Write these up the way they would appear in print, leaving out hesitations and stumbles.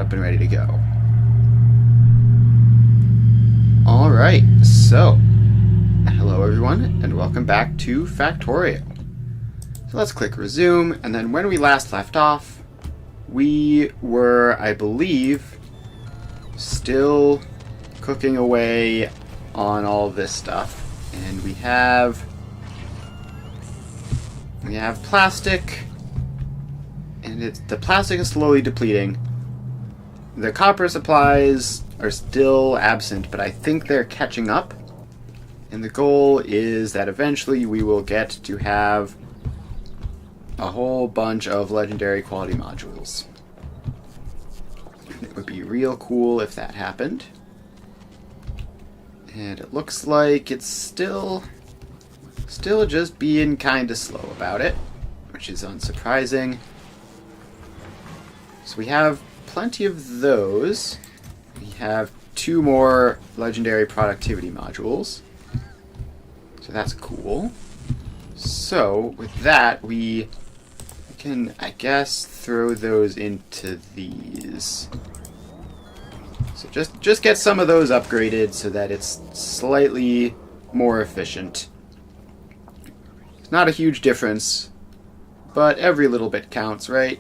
up and ready to go. Alright, so hello everyone, and welcome back to Factorio. So let's click resume, and then when we last left off, we were, I believe, still cooking away on all this stuff. And we have plastic, and the plastic is slowly depleting. The copper supplies are still absent, but I think they're catching up. And the goal is that eventually we will get to have a whole bunch of legendary quality modules. It would be real cool if that happened. And it looks like it's still just being kinda slow about it, which is unsurprising. So we have plenty of those. We have 2 more legendary productivity modules. So that's cool. So with that, we can, I guess, throw those into these. So just get some of those upgraded so that it's slightly more efficient. It's not a huge difference, but every little bit counts, right?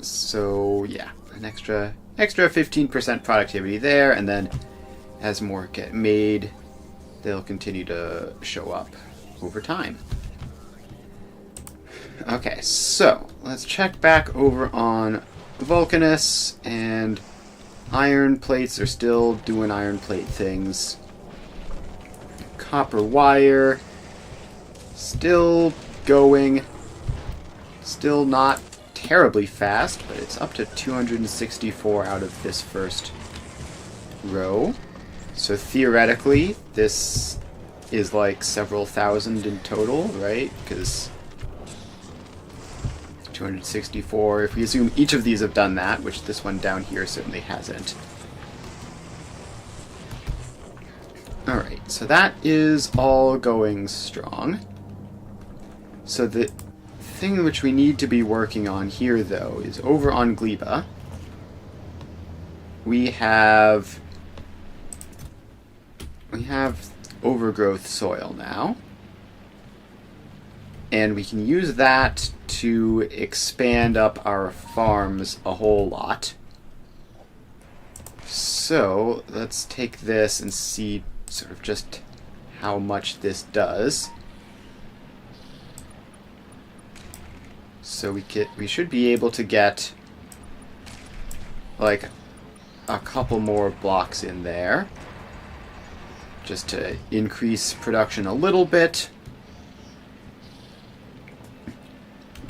So yeah, an extra 15% productivity there, and then as more get made, they'll continue to show up over time. Okay, so let's check back over on Vulcanus, and iron plates are still doing iron plate things. Copper wire, still going. Still not terribly fast, but it's up to 264 out of this first row. So theoretically, this is like several thousand in total, right? Because 264, if we assume each of these have done that, which this one down here certainly hasn't. Alright, so that is all going strong. So the thing which we need to be working on here, though, is over on Gleba. We have overgrowth soil now, and we can use that to expand up our farms a whole lot. So let's take this and see sort of just how much this does. So we should be able to get like a couple more blocks in there just to increase production a little bit.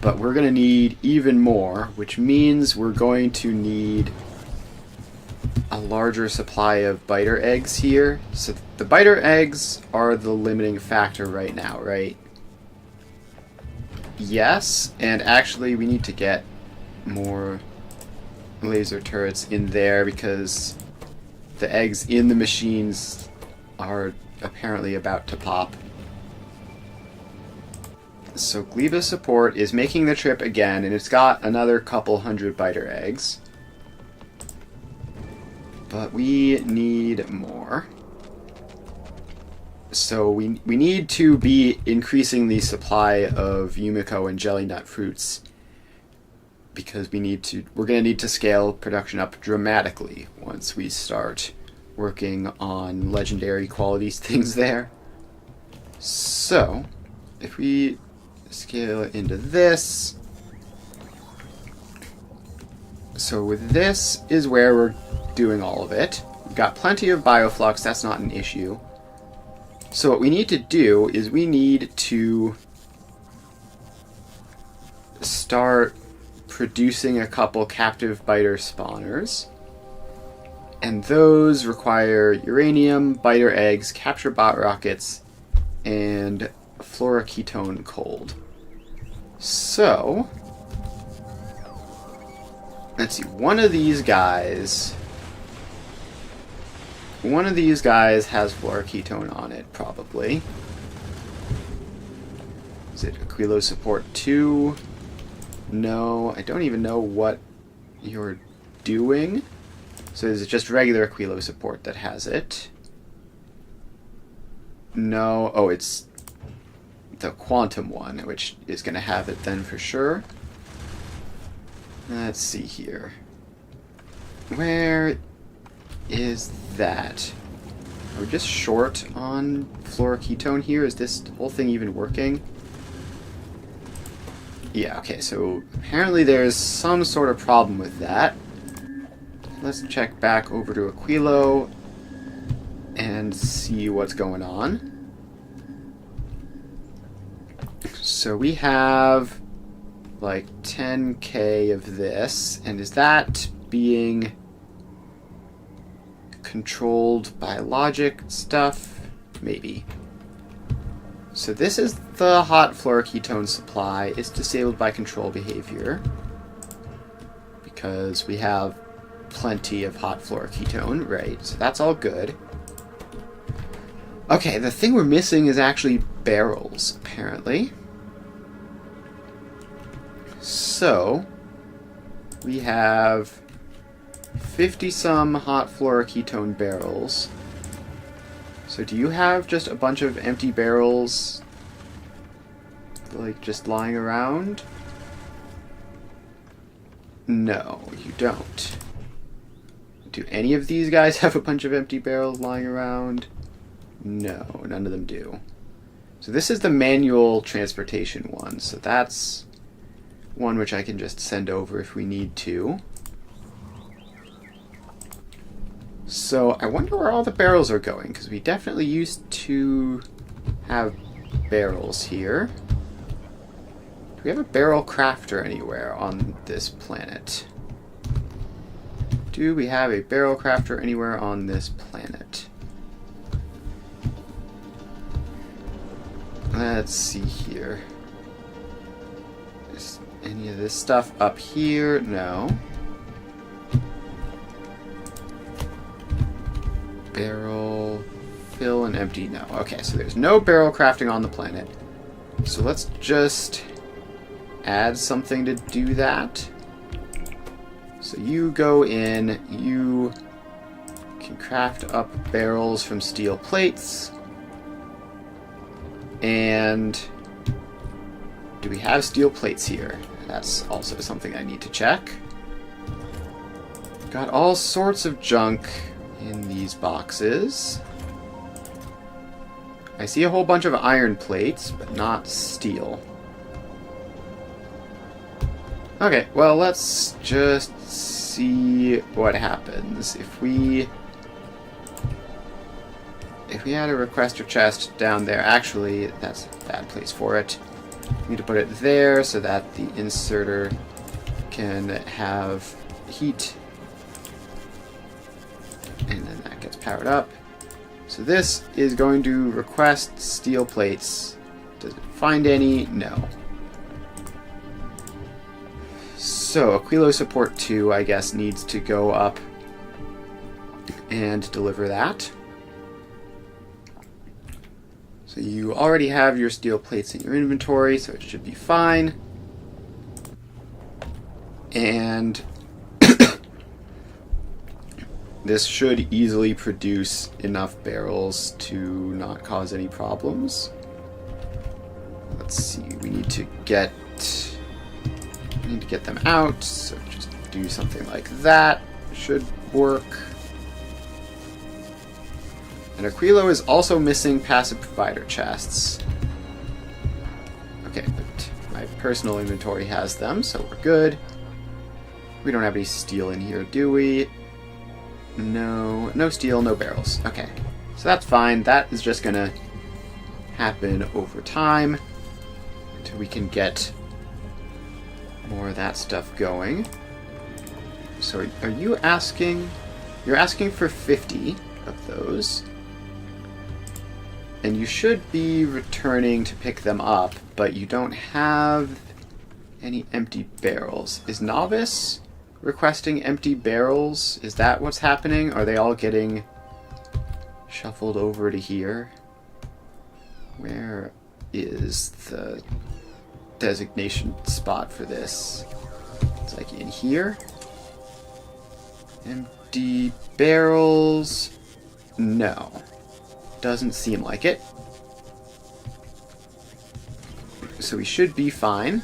But we're going to need even more, which means we're going to need a larger supply of biter eggs here. So the biter eggs are the limiting factor right now, right? Yes, and actually we need to get more laser turrets in there because the eggs in the machines are apparently about to pop. So Gleba support is making the trip again, and it's got another couple hundred biter eggs. But we need more. So we need to be increasing the supply of Yumiko and jelly nut fruits because we're going to need to scale production up dramatically once we start working on legendary qualities things there. So if we scale it into this. So with this is where we're doing all of it. We've got plenty of bioflux, that's not an issue. So what we need to do is we need to start producing a couple captive biter spawners. And those require uranium, biter eggs, capture bot rockets, and fluoroketone cold. So let's see, one of these guys has fluoroketone on it, probably. Is it Aquilo Support 2? No, I don't even know what you're doing. So is it just regular Aquilo support that has it? No. Oh, it's the Quantum one, which is going to have it then for sure. Let's see here. Where is that? Are we just short on fluoroketone here? Is this whole thing even working? Yeah, okay, so apparently there's some sort of problem with that. Let's check back over to Aquilo and see what's going on. So we have like 10k of this, and is that being controlled by logic stuff? Maybe. So this is the hot fluoroketone supply. It's disabled by control behavior because we have plenty of hot fluoroketone, right? So that's all good. Okay, the thing we're missing is actually barrels, apparently. So we have 50-some hot fluoroketone barrels. So do you have just a bunch of empty barrels, like, just lying around? No, you don't. Do any of these guys have a bunch of empty barrels lying around? No, none of them do. So this is the manual transportation one, so that's one which I can just send over if we need to. So I wonder where all the barrels are going, because we definitely used to have barrels here. Do we have a barrel crafter anywhere on this planet? Do we have a barrel crafter anywhere on this planet? Let's see here. Is any of this stuff up here? No. Barrel, fill and empty. No. Okay, so there's no barrel crafting on the planet. So let's just add something to do that. So you go in, you can craft up barrels from steel plates. And do we have steel plates here? That's also something I need to check. Got all sorts of junk in these boxes. I see a whole bunch of iron plates, but not steel. Okay, well, let's just see what happens. If we had a requester chest down there, actually, that's a bad place for it. We need to put it there so that the inserter can have heat. And then that gets powered up. So this is going to request steel plates. Does it find any? No. So Aquilo Support 2, I guess, needs to go up and deliver that. So you already have your steel plates in your inventory, so it should be fine. And this should easily produce enough barrels to not cause any problems. Let's see, we need to get them out, so just do something like that. Should work. And Aquilo is also missing passive provider chests. Okay, but my personal inventory has them, so we're good. We don't have any steel in here, do we? No, no steel, no barrels. Okay, so that's fine. That is just gonna happen over time until we can get more of that stuff going. So are you asking? You're asking for 50 of those. And you should be returning to pick them up, but you don't have any empty barrels. Is Novice requesting empty barrels? Is that what's happening? Are they all getting shuffled over to here? Where is the designation spot for this? It's like in here. empty barrels? No. Doesn't seem like it. So we should be fine.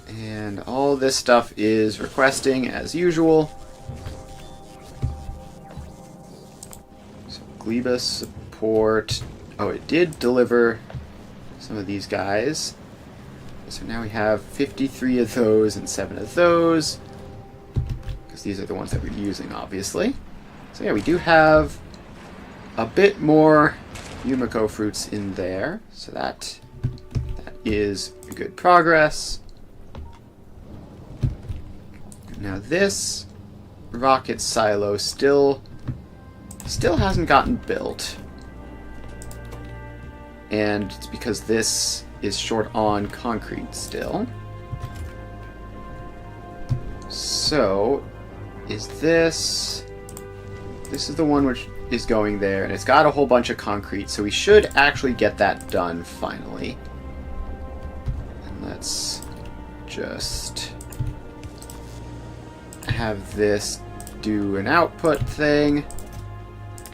And all this stuff is requesting as usual. So Gleba support. Oh, it did deliver some of these guys. So now we have 53 of those and 7 of those. Because these are the ones that we're using, obviously. So yeah, we do have a bit more Yumiko fruits in there. So that is good progress. Now this rocket silo still hasn't gotten built. And it's because this is short on concrete still. So, is this is the one which is going there, and it's got a whole bunch of concrete, so we should actually get that done finally. And let's just have this do an output thing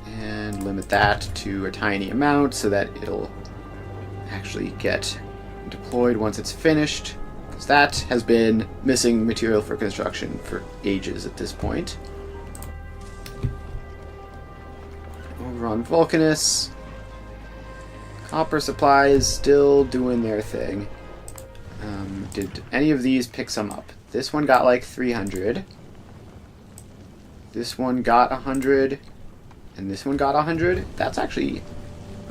and limit that to a tiny amount so that it'll actually get deployed once it's finished, because that has been missing material for construction for ages at this point. Over on Vulcanus, copper supply is still doing their thing. Did any of these pick some up? This one got like 300. This one got 100. And this one got 100. That's actually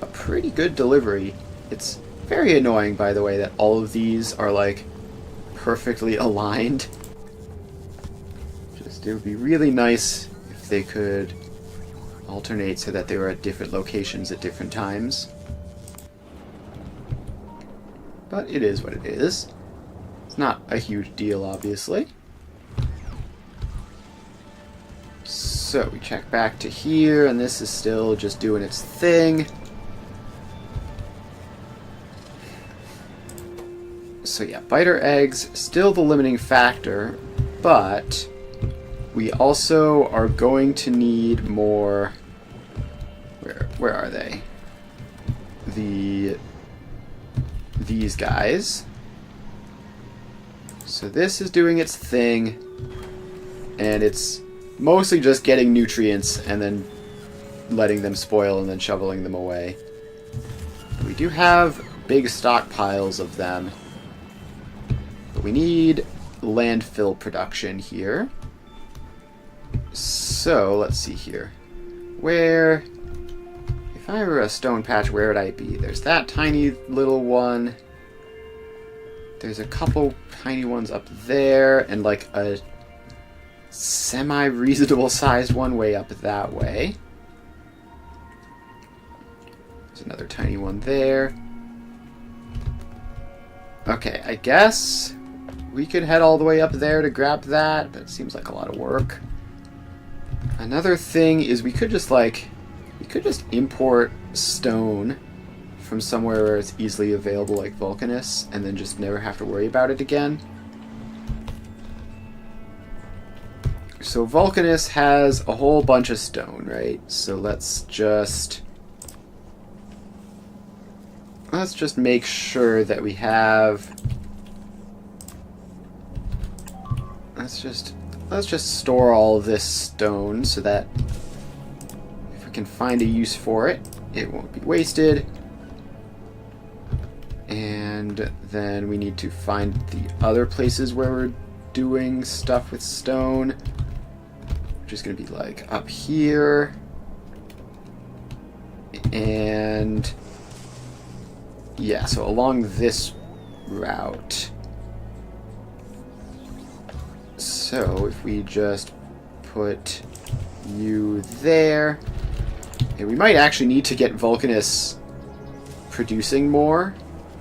a pretty good delivery. It's very annoying, by the way, that all of these are like perfectly aligned. Just it would be really nice if they could alternate so that they were at different locations at different times. But it is what it is. It's not a huge deal, obviously. So we check back to here, and this is still just doing its thing. So yeah, biter eggs, still the limiting factor, but we also are going to need more... Where are they? These guys. So this is doing its thing, and it's mostly just getting nutrients and then letting them spoil and then shoveling them away. We do have big stockpiles of them, but we need landfill production here. So let's see here. Where, if I were a stone patch, where would I be? There's that tiny little one. There's a couple tiny ones up there, and like a semi-reasonable sized one way up that way. There's another tiny one there. Okay, I guess we could head all the way up there to grab that, but it seems like a lot of work. Another thing is we could just import stone from somewhere where it's easily available, like Vulcanus, and then just never have to worry about it again. So Vulcanus has a whole bunch of stone, right? So let's just make sure that we have... Let's just store all of this stone so that if we can find a use for it, it won't be wasted. And then we need to find the other places where we're doing stuff with stone, which is going to be like up here. And yeah, so along this route. So if we just put you there, and we might actually need to get Vulcanus producing more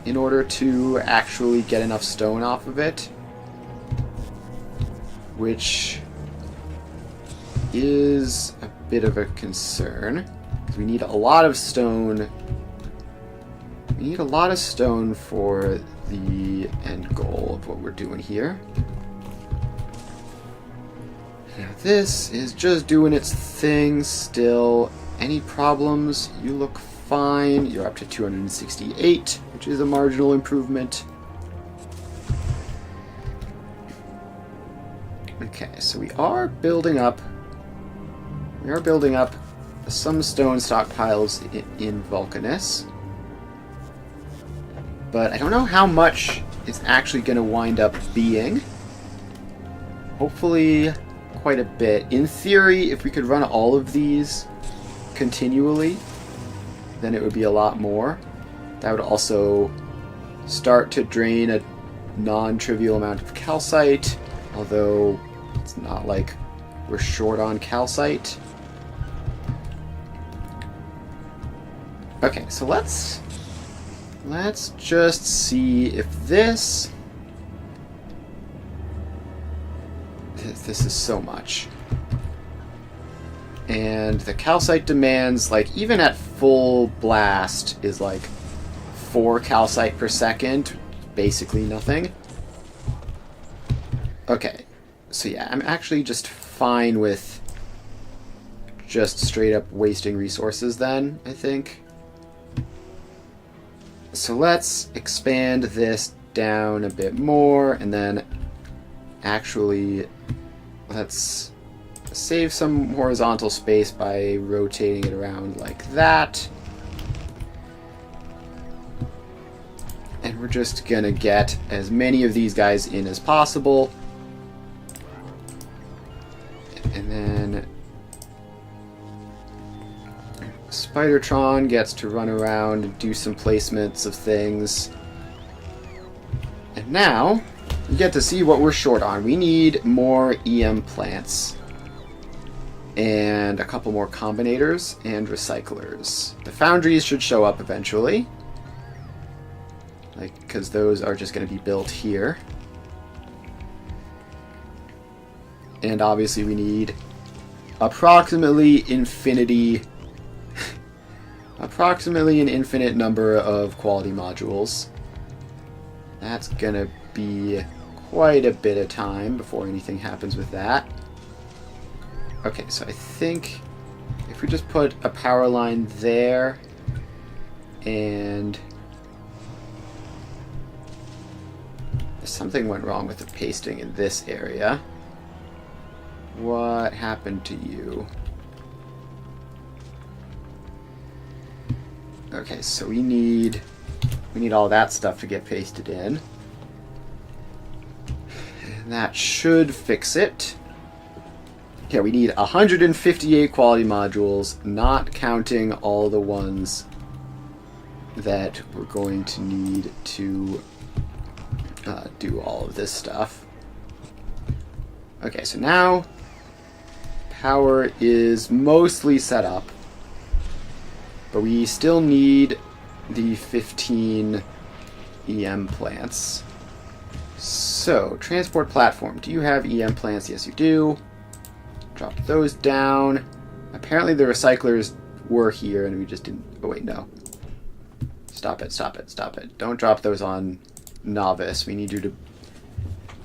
in order to actually get enough stone off of it, which is a bit of a concern, because we need a lot of stone. We need a lot of stone for the end goal of what we're doing here. Now this is just doing its thing still. Any problems? You look fine. You're up to 268, which is a marginal improvement. Okay, so we are building up some stone stockpiles in Vulcanus. But I don't know how much it's actually going to wind up being. Hopefully quite a bit. In theory, if we could run all of these continually, then it would be a lot more. That would also start to drain a non-trivial amount of calcite, although it's not like we're short on calcite. Okay, so let's just see if this is so much. And the calcite demands, like, even at full blast, is like 4 calcite per second. Basically nothing. Okay, so yeah, I'm actually just fine with just straight up wasting resources then, I think. So let's expand this down a bit more, and then actually let's save some horizontal space by rotating it around like that. And we're just gonna get as many of these guys in as possible. And then Spidertron gets to run around and do some placements of things. And now you get to see what we're short on. We need more EM plants. And a couple more combinators and recyclers. The foundries should show up eventually. Like, because those are just going to be built here. And obviously we need approximately an infinite number of quality modules. That's gonna be quite a bit of time before anything happens with that. Okay, so I think if we just put a power line there, and something went wrong with the pasting in this area. What happened to you? Okay, so we need all that stuff to get pasted in. And that should fix it. Okay, we need 158 quality modules, not counting all the ones that we're going to need to do all of this stuff. Okay, so now power is mostly set up. But we still need the 15 EM plants. So, transport platform. Do you have EM plants? Yes, you do. Drop those down. Apparently the recyclers were here and we just didn't... Oh, wait, no. Stop it, stop it, stop it. Don't drop those on Novice. We need you to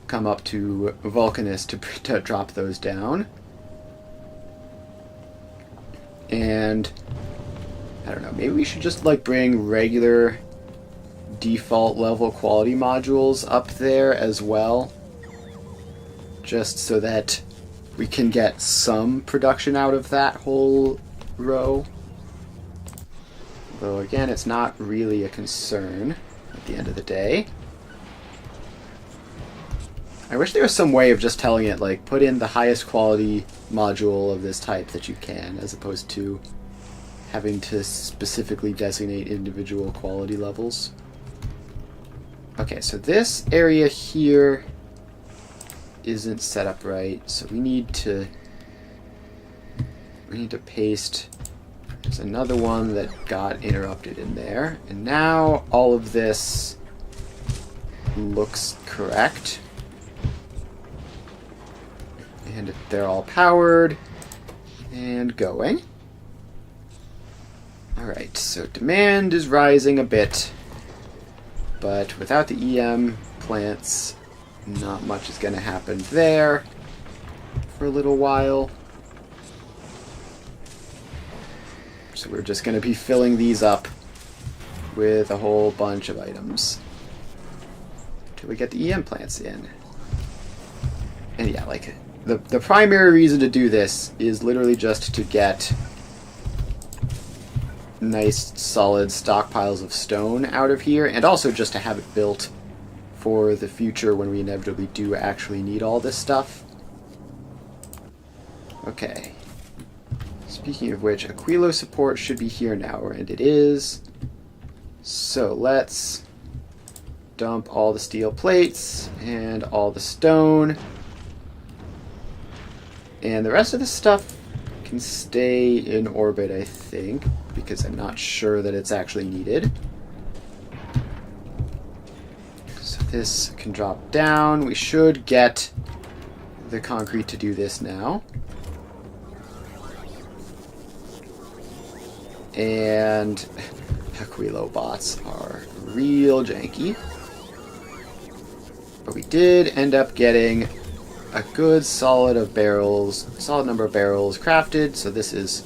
come up to Vulcanus to drop those down. And... I don't know, maybe we should just like bring regular default level quality modules up there as well. Just so that we can get some production out of that whole row. Though again, it's not really a concern at the end of the day. I wish there was some way of just telling it, like, put in the highest quality module of this type that you can, as opposed to having to specifically designate individual quality levels. Okay, so this area here isn't set up right, so we need to paste. There's another one that got interrupted in there, and now all of this looks correct. And they're all powered and going. Alright, so demand is rising a bit, but without the EM plants, not much is going to happen there. for a little while. So we're just going to be filling these up with a whole bunch of items till we get the EM plants in. And yeah, like, the primary reason to do this is literally just to get nice solid stockpiles of stone out of here, and also just to have it built for the future when we inevitably do actually need all this stuff. Okay. Speaking of which, Aquilo support should be here now, and it is. So let's dump all the steel plates and all the stone. And the rest of the stuff can stay in orbit, I think, because I'm not sure that it's actually needed. So this can drop down. We should get the concrete to do this now. And Aquilo bots are real janky. But we did end up getting a good solid number of barrels crafted. So this is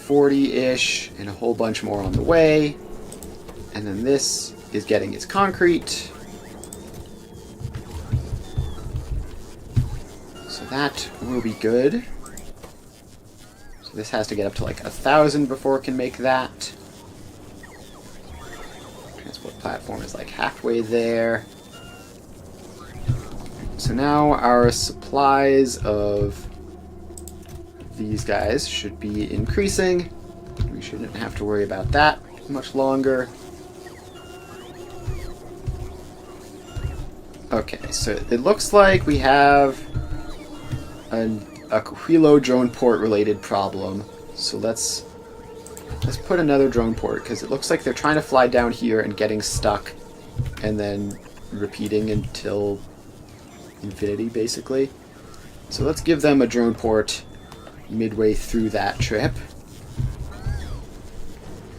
40-ish and a whole bunch more on the way. And then this is getting its concrete. So that will be good. So this has to get up to like 1,000 before it can make that. Transport platform is like halfway there. So now our supplies of these guys should be increasing. We shouldn't have to worry about that much longer. Okay, so it looks like we have a Aquilo drone port related problem. So let's put another drone port, because it looks like they're trying to fly down here and getting stuck and then repeating until infinity, basically. So let's give them a drone port midway through that trip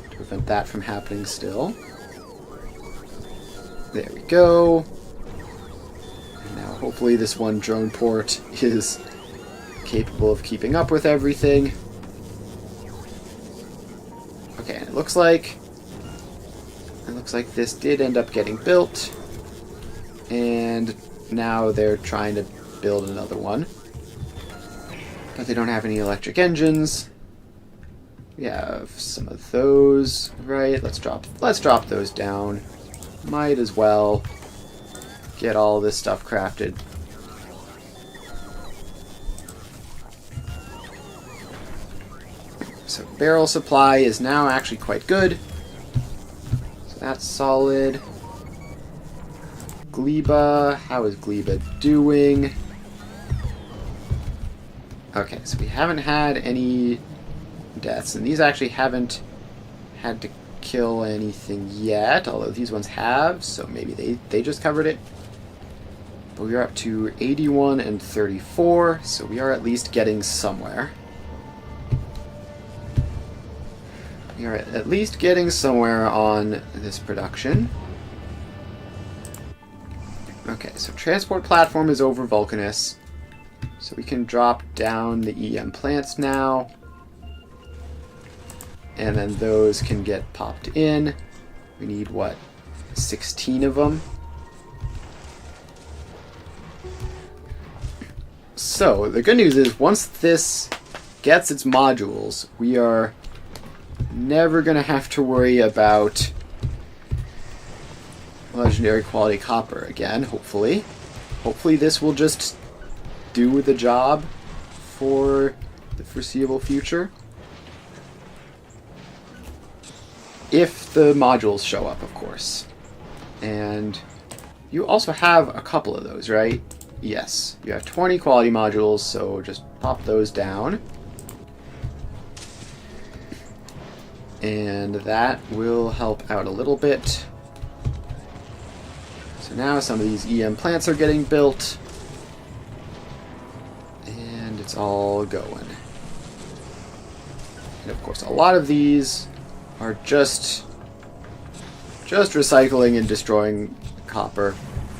to prevent that from happening still. There we go. And now hopefully this one drone port is capable of keeping up with everything. Okay, and it looks like this did end up getting built, and now they're trying to build another one. But they don't have any electric engines. We have some of those, right? Let's drop those down. Might as well get all this stuff crafted. So barrel supply is now actually quite good. So that's solid. Gleba, how is Gleba doing? Okay, so we haven't had any deaths, and these actually haven't had to kill anything yet, although these ones have, so maybe they just covered it. But we are up to 81 and 34, so we are at least getting somewhere. We are at least getting somewhere on this production. Okay, so transport platform is over Vulcanus. So we can drop down the EM plants now. And then those can get popped in. We need, what, 16 of them? So, the good news is, once this gets its modules, we are never going to have to worry about legendary quality copper again, hopefully. Hopefully this will just do the job for the foreseeable future. If the modules show up, of course. And you also have a couple of those, right? Yes. You have 20 quality modules, so just pop those down. And that will help out a little bit. So now some of these EM plants are getting built. And it's all going. And of course, a lot of these are just recycling and destroying copper.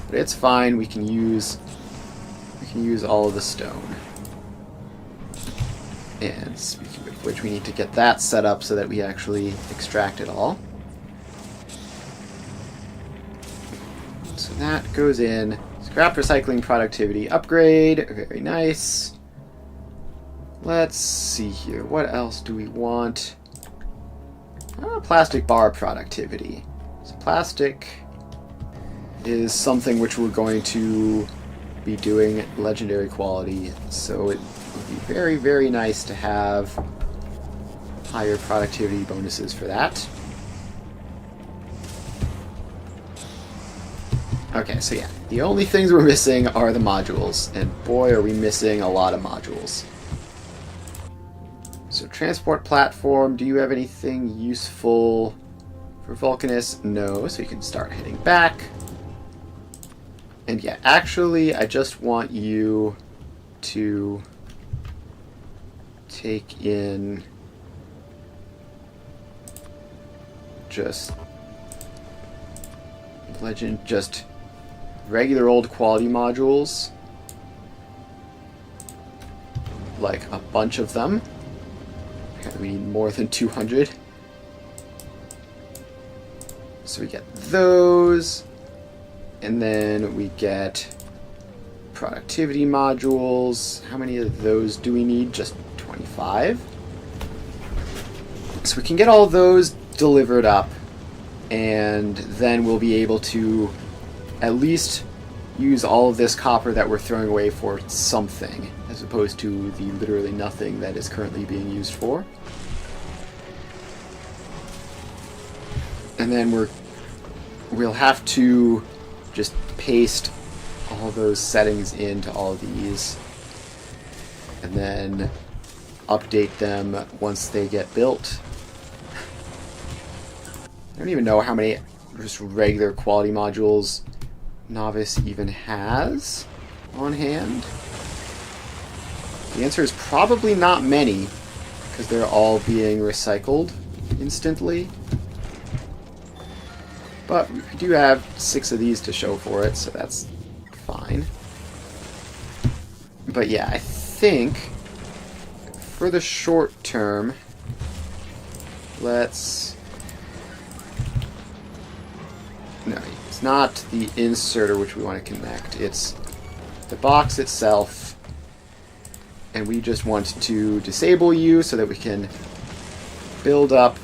But it's fine, we can use all of the stone. And speaking of which, we need to get that set up so that we actually extract it all. So that goes in. Scrap recycling productivity upgrade. Very nice. Let's see here. What else do we want? Plastic bar productivity. So plastic is something which we're going to be doing legendary quality. So it would be very, very nice to have higher productivity bonuses for that. Okay, so yeah, the only things we're missing are the modules, and boy are we missing a lot of modules. So transport platform, do you have anything useful for Vulcanus? No, so you can start heading back. And yeah, actually, I just want you to take in just regular old quality modules, like a bunch of them. Okay, we need more than 200. So we get those, and then we get productivity modules. How many of those do we need? Just 25. So we can get all those delivered up, and then we'll be able to at least use all of this copper that we're throwing away for something, as opposed to the literally nothing that is currently being used for. And then we'll have to just paste all those settings into all of these, and then update them once they get built. I don't even know how many just regular quality modules Novice even has on hand. The answer is probably not many, because they're all being recycled instantly. But we do have 6 of these to show for it, so that's fine. But yeah, I think for the short term, let's... No, it's not the inserter which we want to connect. It's the box itself. And we just want to disable you so that we can build up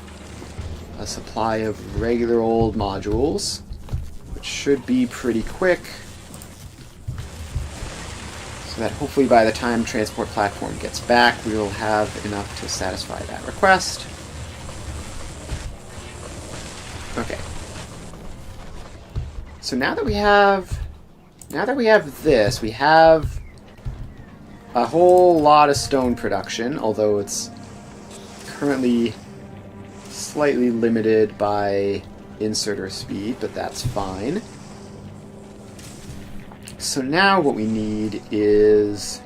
a supply of regular old modules, which should be pretty quick. So that hopefully by the time transport platform gets back, we will have enough to satisfy that request. Okay. So now that we have this, we have a whole lot of stone production, although it's currently slightly limited by inserter speed, but that's fine. So now what we need is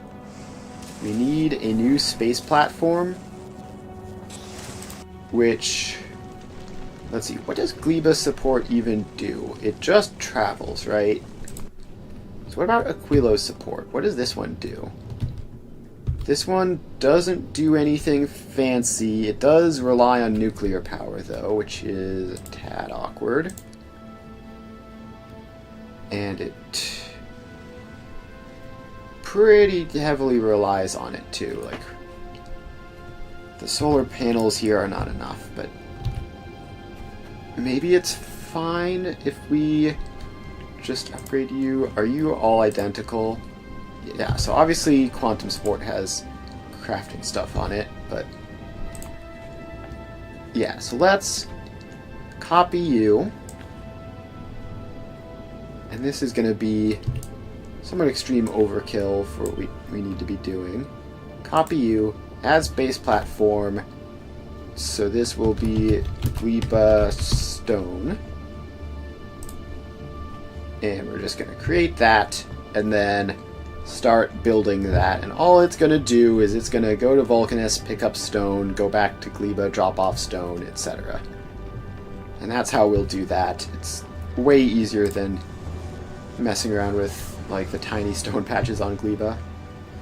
we need a new space platform, which... Let's see, what does Gleba support even do? It just travels, right? So what about Aquilo's support? What does this one do? This one doesn't do anything fancy. It does rely on nuclear power, though, which is a tad awkward. And it pretty heavily relies on it, too. Like, the solar panels here are not enough, but maybe it's fine if we just upgrade you. Are you all identical? Yeah, so obviously Quantum Sport has crafting stuff on it, but yeah, so let's copy you. And this is going to be somewhat extreme overkill for what we need to be doing. Copy you as base platform. So this will be Gleba Stone. And we're just going to create that and then start building that. And all it's going to do is it's going to go to Vulcanus, pick up stone, go back to Gleba, drop off stone, etc. And that's how we'll do that. It's way easier than messing around with like the tiny stone patches on Gleba,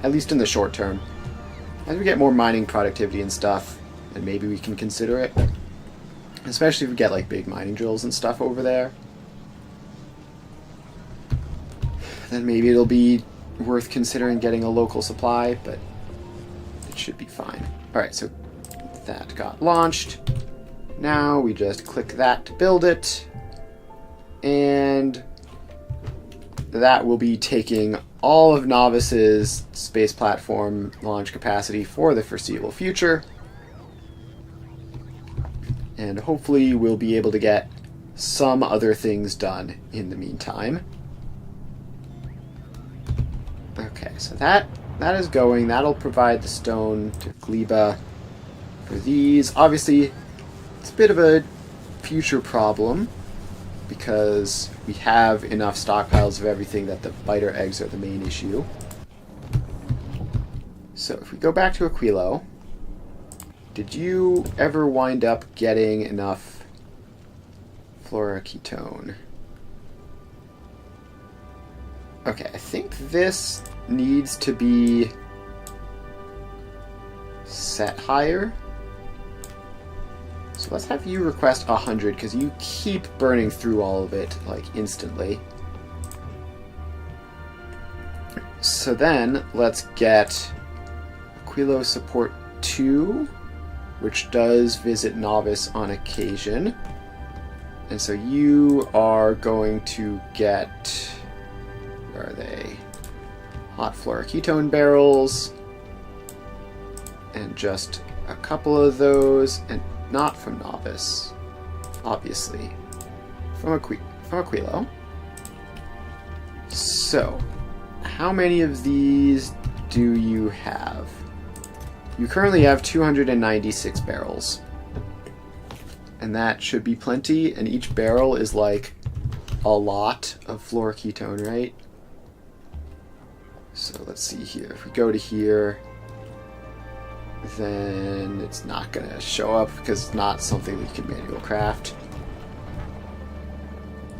at least in the short term. as we get more mining productivity and stuff, then maybe we can consider it. Especially if we get like big mining drills and stuff over there. Then maybe it'll be worth considering getting a local supply, but it should be fine. Alright, so that got launched. Now we just click that to build it. And that will be taking all of Novice's space platform launch capacity for the foreseeable future. And hopefully we'll be able to get some other things done in the meantime. Okay, so that is going. That'll provide the stone to Gleba for these. Obviously, it's a bit of a future problem because we have enough stockpiles of everything that the biter eggs are the main issue. So if we go back to Aquilo, did you ever wind up getting enough fluoroketone? Okay, I think this needs to be set higher. So let's have you request 100, because you keep burning through all of it, like, instantly. So then, let's get Aquilo Support 2, which does visit Novice on occasion. And so you are going to get... where are they? Hot fluoroketone barrels. And just a couple of those, and not from Novice, obviously. From Aquilo. So, how many of these do you have? You currently have 296 barrels. And that should be plenty, and each barrel is like a lot of fluoroketone, right? So let's see here. If we go to here, then it's not going to show up because it's not something we can manual craft.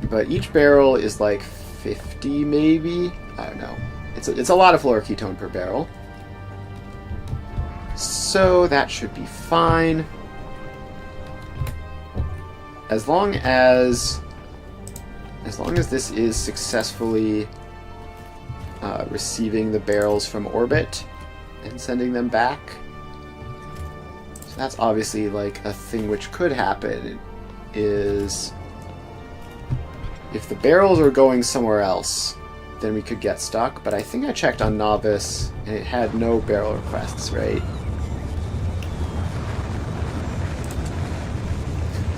But each barrel is like 50 maybe? I don't know. It's a lot of fluoroketone per barrel. So that should be fine. As long as this is successfully receiving the barrels from orbit and sending them back. So that's obviously like a thing which could happen, is if the barrels are going somewhere else, then we could get stuck. But I think I checked on Novice and it had no barrel requests, right?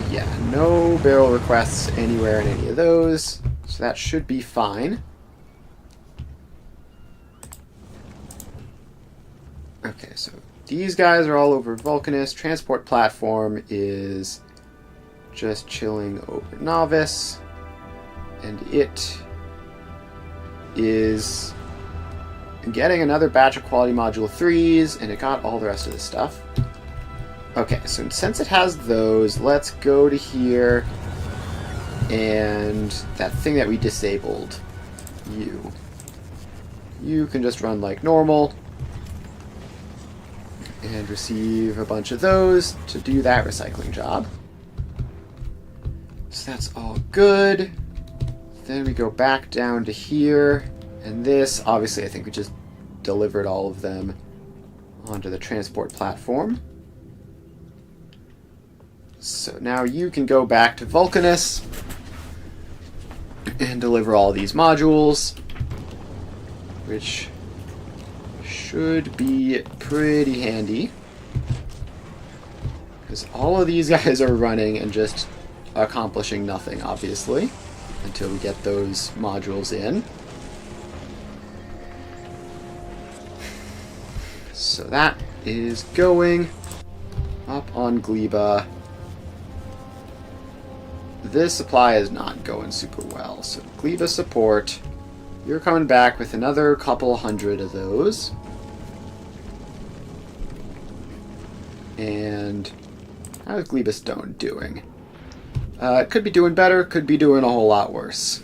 Yeah, no barrel requests anywhere in any of those, so that should be fine. Okay, so these guys are all over Vulcanus. Transport platform is just chilling over Novice, and it is getting another batch of quality module 3s, and it got all the rest of this stuff. Okay, so since it has those, let's go to here, and that thing that we disabled, you can just run like normal, and receive a bunch of those to do that recycling job. So that's all good. Then we go back down to here, and this, obviously I think we just delivered all of them onto the transport platform. So now you can go back to Vulcanus and deliver all these modules, which should be pretty handy, because all of these guys are running and just accomplishing nothing, obviously, until we get those modules in. So that is going up on Gleba. This supply is not going super well, so Gleba support, you're coming back with another couple hundred of those. And how is Gleba Stone doing? It could be doing better, could be doing a whole lot worse.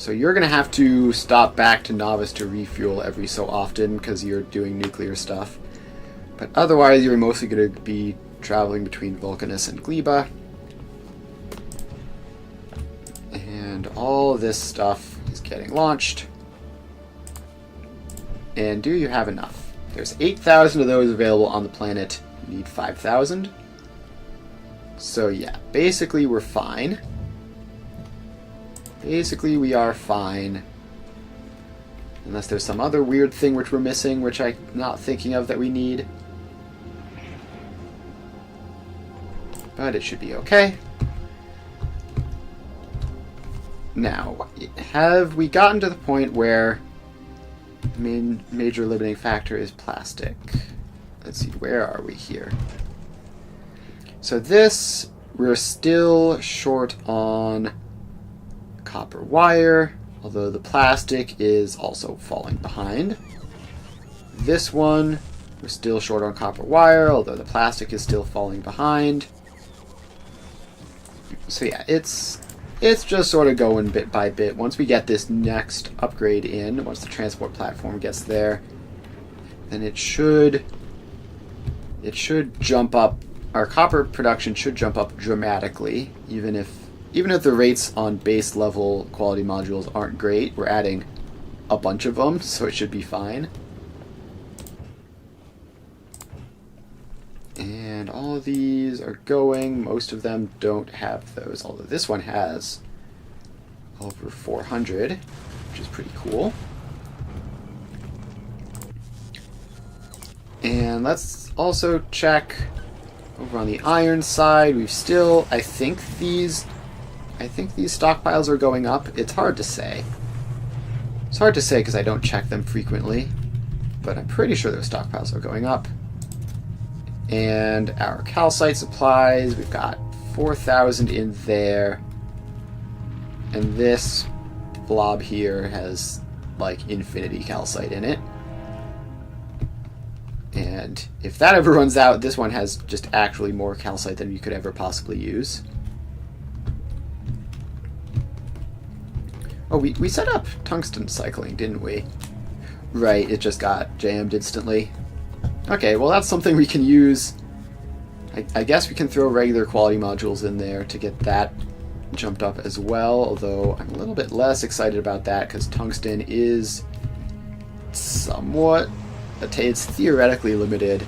So you're going to have to stop back to Novice to refuel every so often because you're doing nuclear stuff. But otherwise, you're mostly going to be traveling between Vulcanus and Gleba. And all this stuff is getting launched. And do you have enough? There's 8,000 of those available on the planet. You need 5,000. So yeah, basically we're fine. Basically we are fine. Unless there's some other weird thing which we're missing, which I'm not thinking of that we need. But it should be okay. Now, have we gotten to the point where the main major limiting factor is plastic? Let's see, where are we here? So this, we're still short on copper wire, although the plastic is also falling behind. This one, we're still short on copper wire, although the plastic is still falling behind. So yeah, it's just sort of going bit by bit. Once we get this next upgrade in, once the transport platform gets there, then it should jump up. Our copper production should jump up dramatically, even if the rates on base level quality modules aren't great. We're adding a bunch of them, so it should be fine. And all of these are going. Most of them don't have those, although this one has over 400, which is pretty cool. And let's also check over on the iron side. We've still, I think these stockpiles are going up. It's hard to say. It's hard to say because I don't check them frequently, but I'm pretty sure those stockpiles are going up. And our calcite supplies, we've got 4,000 in there. And this blob here has like infinity calcite in it. And if that ever runs out, this one has just actually more calcite than you could ever possibly use. Oh, we set up tungsten cycling, didn't we? Right, it just got jammed instantly. Okay, well that's something we can use. I guess we can throw regular quality modules in there to get that jumped up as well, although I'm a little bit less excited about that because tungsten is somewhat, it's theoretically limited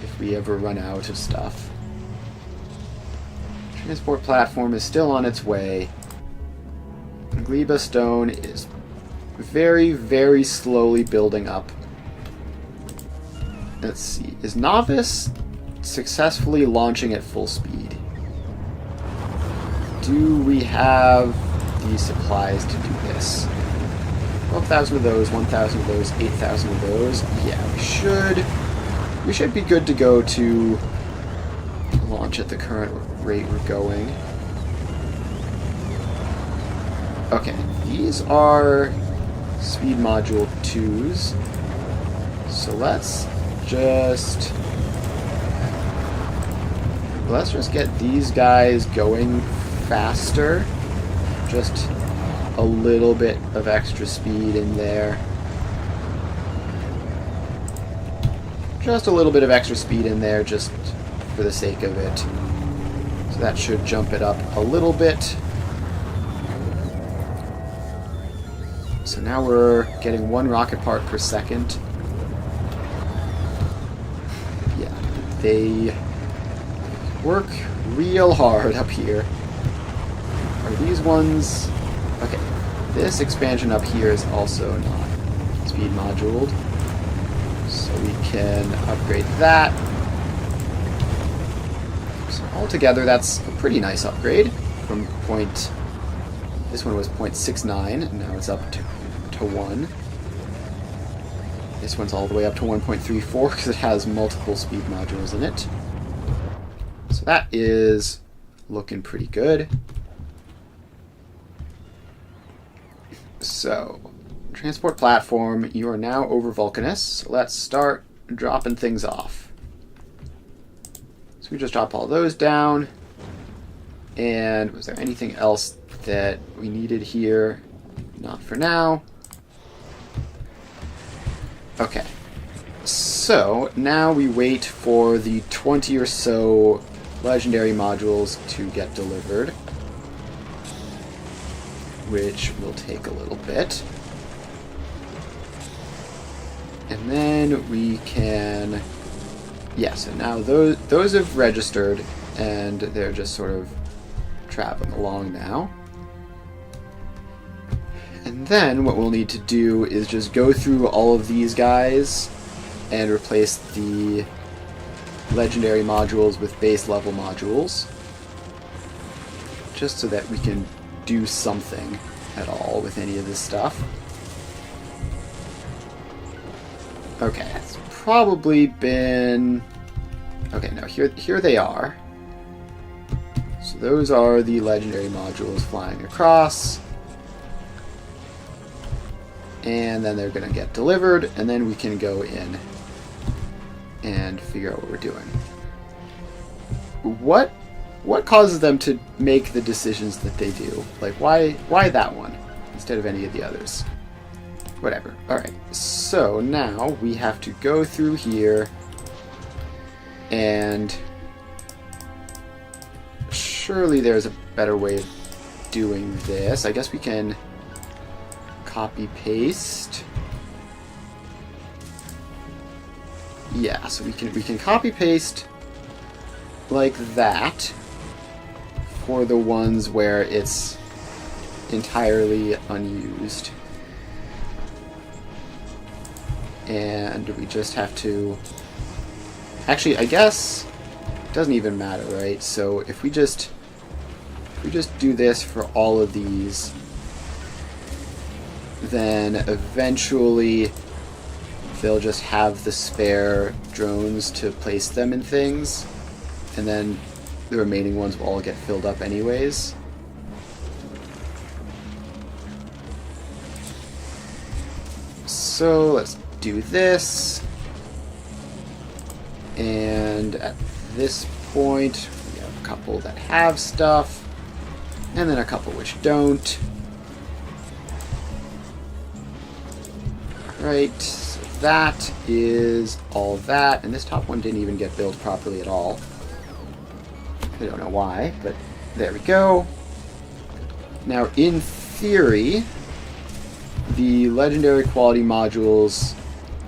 if we ever run out of stuff. Transport platform is still on its way. Gleba stone is very, very slowly building up. Let's see, is Novice successfully launching at full speed? Do we have the supplies to do this? 12,000 of those, 1,000 of those, 8,000 of those. Yeah, we should be good to go to launch at the current rate we're going. Okay, these are speed module 2s. So let's just get these guys going faster. Just a little bit of extra speed in there. Just a little bit of extra speed in there, just for the sake of it. So that should jump it up a little bit. So now we're getting 1 rocket part per second. Yeah, they work real hard up here. Are these ones... Okay, this expansion up here is also not speed moduled. So we can upgrade that. So altogether, that's a pretty nice upgrade from point... This one was 0.69, and now it's up to 1. This one's all the way up to 1.34 because it has multiple speed modules in it. So that is looking pretty good. So, transport platform, you are now over Vulcanus. So let's start dropping things off. So we just drop all those down. And was there anything else that we needed here? Not for now. Okay. So, now we wait for the 20 or so legendary modules to get delivered, which will take a little bit. And then we can... Yeah, so now those have registered, and they're just sort of traveling along now. And then what we'll need to do is just go through all of these guys and replace the legendary modules with base level modules, just so that we can do something at all with any of this stuff. Okay, it's probably been... Okay, no, here they are. So those are the legendary modules flying across. And then they're going to get delivered, and then we can go in and figure out what we're doing. What causes them to make the decisions that they do? Like, why that one instead of any of the others? Whatever. Alright, so now we have to go through here, and surely there's a better way of doing this. I guess we can copy paste. Yeah, so we can copy paste like that for the ones where it's entirely unused. And we just have to... Actually, I guess it doesn't even matter, right? So if we just do this for all of these, then eventually they'll just have the spare drones to place them in things, and then the remaining ones will all get filled up anyways. So let's do this, and at this point we have a couple that have stuff, and then a couple which don't. Right, so that is all that, and this top one didn't even get built properly at all. I don't know why, but there we go. Now, in theory, the legendary quality modules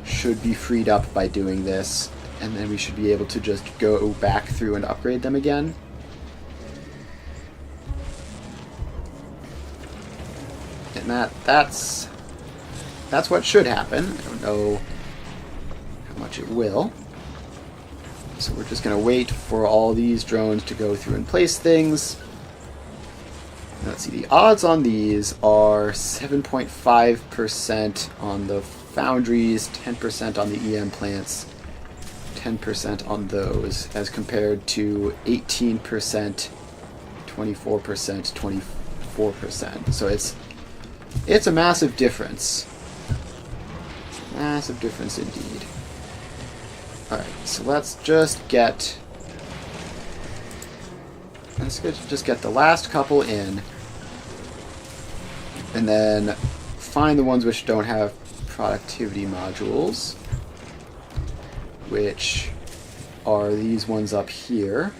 should be freed up by doing this, and then we should be able to just go back through and upgrade them again. And that's what should happen. I don't know how much it will. So we're just going to wait for all these drones to go through and place things. Let's see, the odds on these are 7.5% on the foundries, 10% on the EM plants, 10% on those, as compared to 18%, 24%, 24%. So it's a massive difference. Massive difference indeed. Alright, so let's just get the last couple in, and then find the ones which don't have productivity modules, which are these ones up here.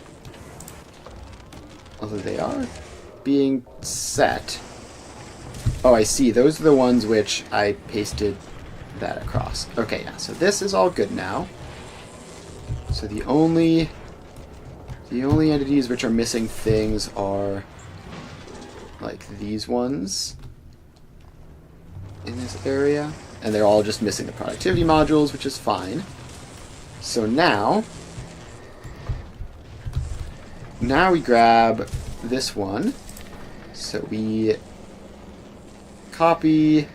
Although they are being set. Oh, I see. Those are the ones which I pasted that across. Okay, yeah, so this is all good now. So the only entities which are missing things are like these ones in this area, and they're all just missing the productivity modules, which is fine. So now we grab this one. So we copy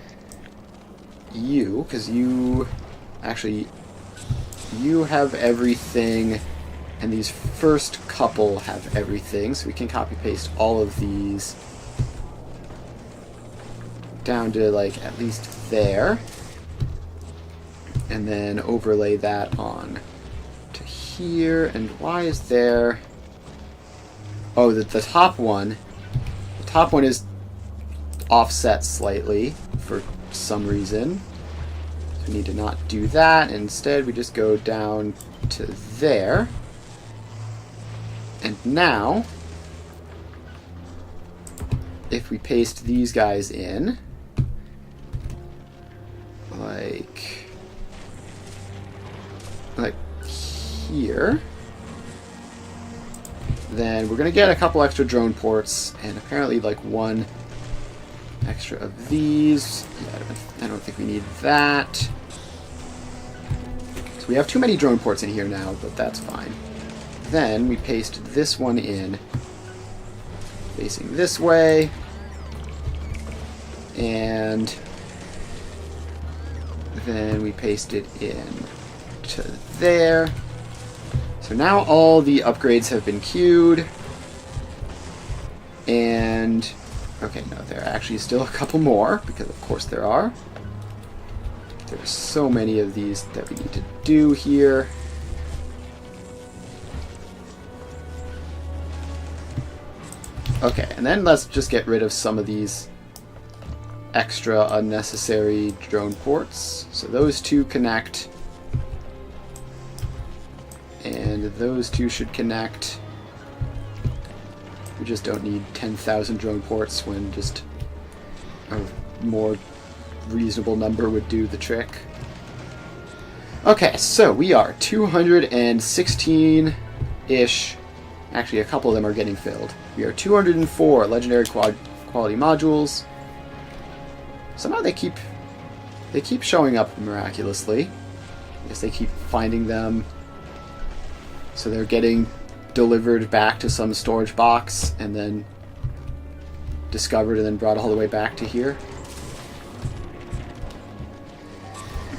you, because you have everything, and these first couple have everything, so we can copy paste all of these down to like at least there, and then overlay that on to here. And why is there... Oh, the top one is offset slightly for some reason. So we need to not do that. Instead, we just go down to there. And now, if we paste these guys in, like here, then we're going to get a couple extra drone ports, and apparently like one extra of these. Yeah, I don't think we need that. So we have too many drone ports in here now, but that's fine. Then we paste this one in, facing this way, and then we paste it in to there. So now all the upgrades have been queued, and okay, no, there are actually still a couple more, because of course there are. There's so many of these that we need to do here. Okay, and then let's just get rid of some of these extra unnecessary drone ports. So those two connect, and those two should connect. We just don't need 10,000 drone ports when just a more reasonable number would do the trick. Okay, so we are 216-ish. Actually, a couple of them are getting filled. We are 204 legendary quality modules. Somehow they keep showing up miraculously. I guess they keep finding them. So they're getting delivered back to some storage box and then discovered and then brought all the way back to here.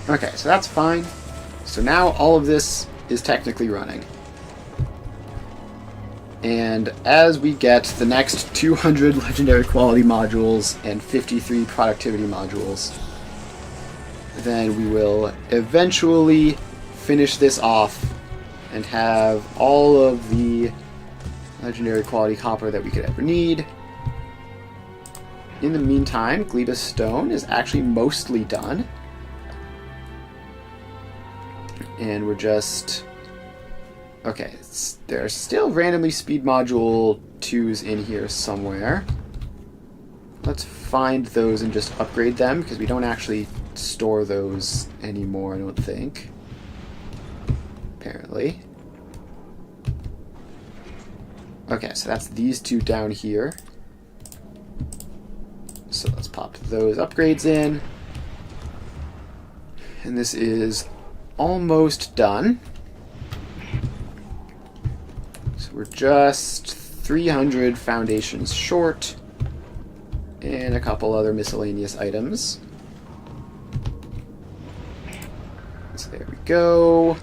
Okay, so that's fine. So now all of this is technically running. And as we get the next 200 legendary quality modules and 53 productivity modules, then we will eventually finish this off and have all of the legendary quality copper that we could ever need. In the meantime, Gleba Stone is actually mostly done. And we're just... okay, there are still randomly speed module 2s in here somewhere. Let's find those and just upgrade them, because we don't actually store those anymore, I don't think. Apparently. Okay, so that's these two down here. So let's pop those upgrades in. And this is almost done. So we're just 300 foundations short and a couple other miscellaneous items. So there we go.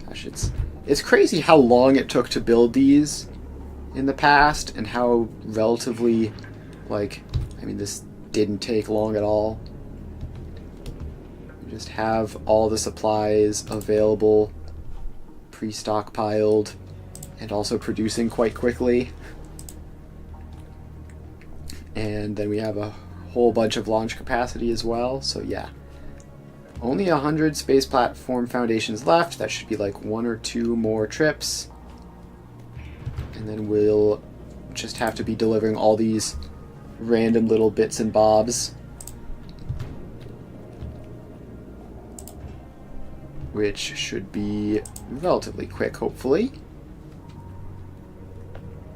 Gosh, it's crazy how long it took to build these in the past, and how relatively, like, I mean, this didn't take long at all. You just have all the supplies available, pre-stockpiled, and also producing quite quickly. And then we have a whole bunch of launch capacity as well, so yeah. Only 100 space platform foundations left. That should be like 1 or 2 more trips. And then we'll just have to be delivering all these random little bits and bobs, which should be relatively quick, hopefully.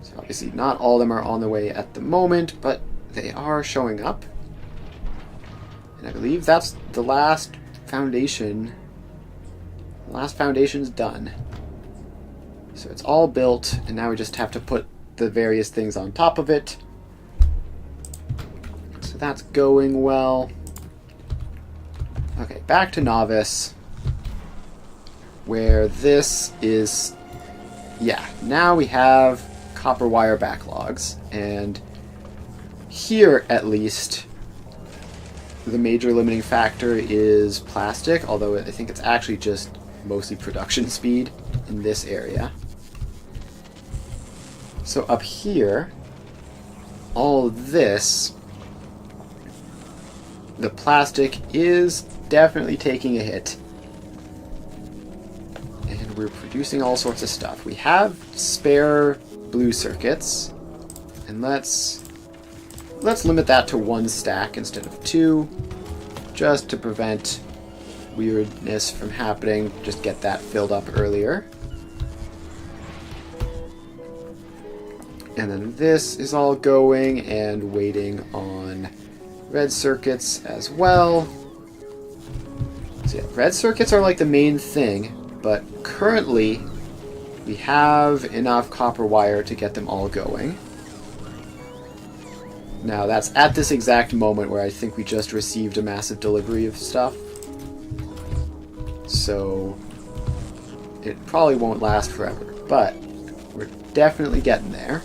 So obviously not all of them are on the way at the moment, but they are showing up. And I believe that's the last foundation. The last foundation's done. So it's all built, and now we just have to put the various things on top of it. So that's going well. Okay, back to Novice, where this is... yeah, now we have copper wire backlogs, and here at least the major limiting factor is plastic, although I think it's actually just mostly production speed in this area. So up here, all this, the plastic is definitely taking a hit. And we're producing all sorts of stuff. We have spare blue circuits, and let's limit that to 1 stack instead of 2, just to prevent weirdness from happening. Just get that filled up earlier. And then this is all going and waiting on red circuits as well. So yeah, red circuits are like the main thing, but currently we have enough copper wire to get them all going. Now that's at this exact moment where I think we just received a massive delivery of stuff. So it probably won't last forever, but we're definitely getting there.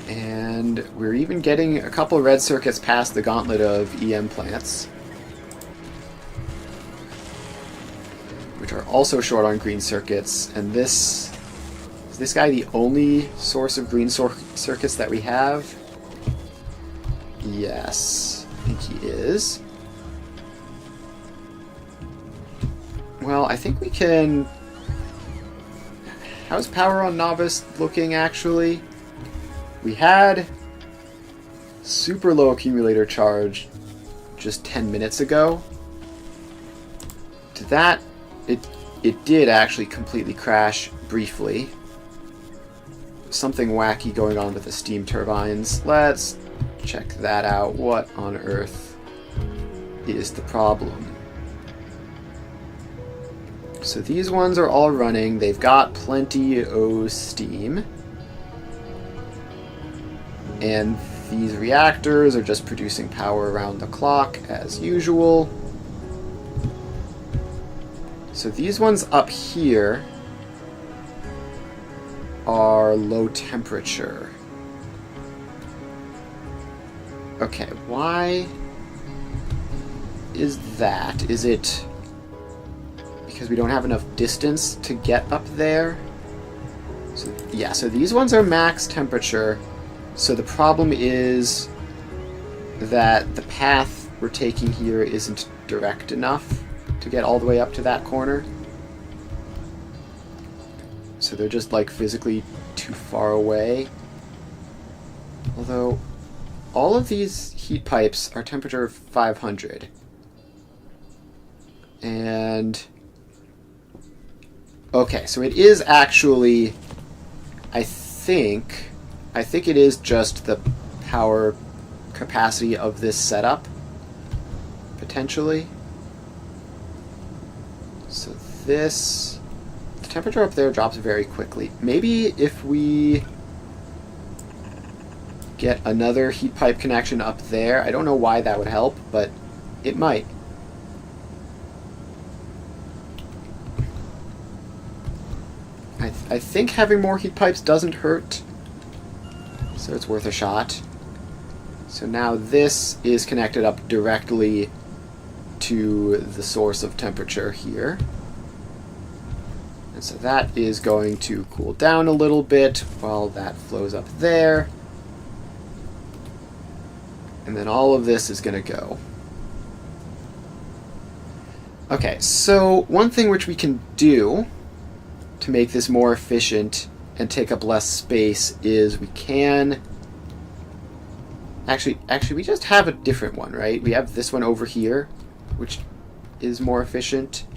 And we're even getting a couple of red circuits past the gauntlet of EM plants, which are also short on green circuits. And is this guy the only source of green circuits that we have? Yes, I think he is. Well, I think we can... How's power on Novice looking, actually? We had super low accumulator charge just 10 minutes ago. To that, it did actually completely crash briefly. Something wacky going on with the steam turbines. Let's check that out. What on earth is the problem? So these ones are all running. They've got plenty of steam. And these reactors are just producing power around the clock as usual. So these ones up here are low temperature. Okay, why is that? Is it because we don't have enough distance to get up there? So, yeah, so these ones are max temperature. So the problem is that the path we're taking here isn't direct enough to get all the way up to that corner. So they're just like physically too far away. Although all of these heat pipes are temperature 500. And okay, so it is actually, I think it is just the power capacity of this setup, potentially. So the temperature up there drops very quickly. Maybe if we get another heat pipe connection up there, I don't know why that would help, but it might. I think having more heat pipes doesn't hurt, so it's worth a shot. So now this is connected up directly to the source of temperature here. And so that is going to cool down a little bit while that flows up there. And then all of this is going to go. Okay, so one thing which we can do to make this more efficient and take up less space is we can... Actually, we just have a different one, right? We have this one over here, which is more efficient.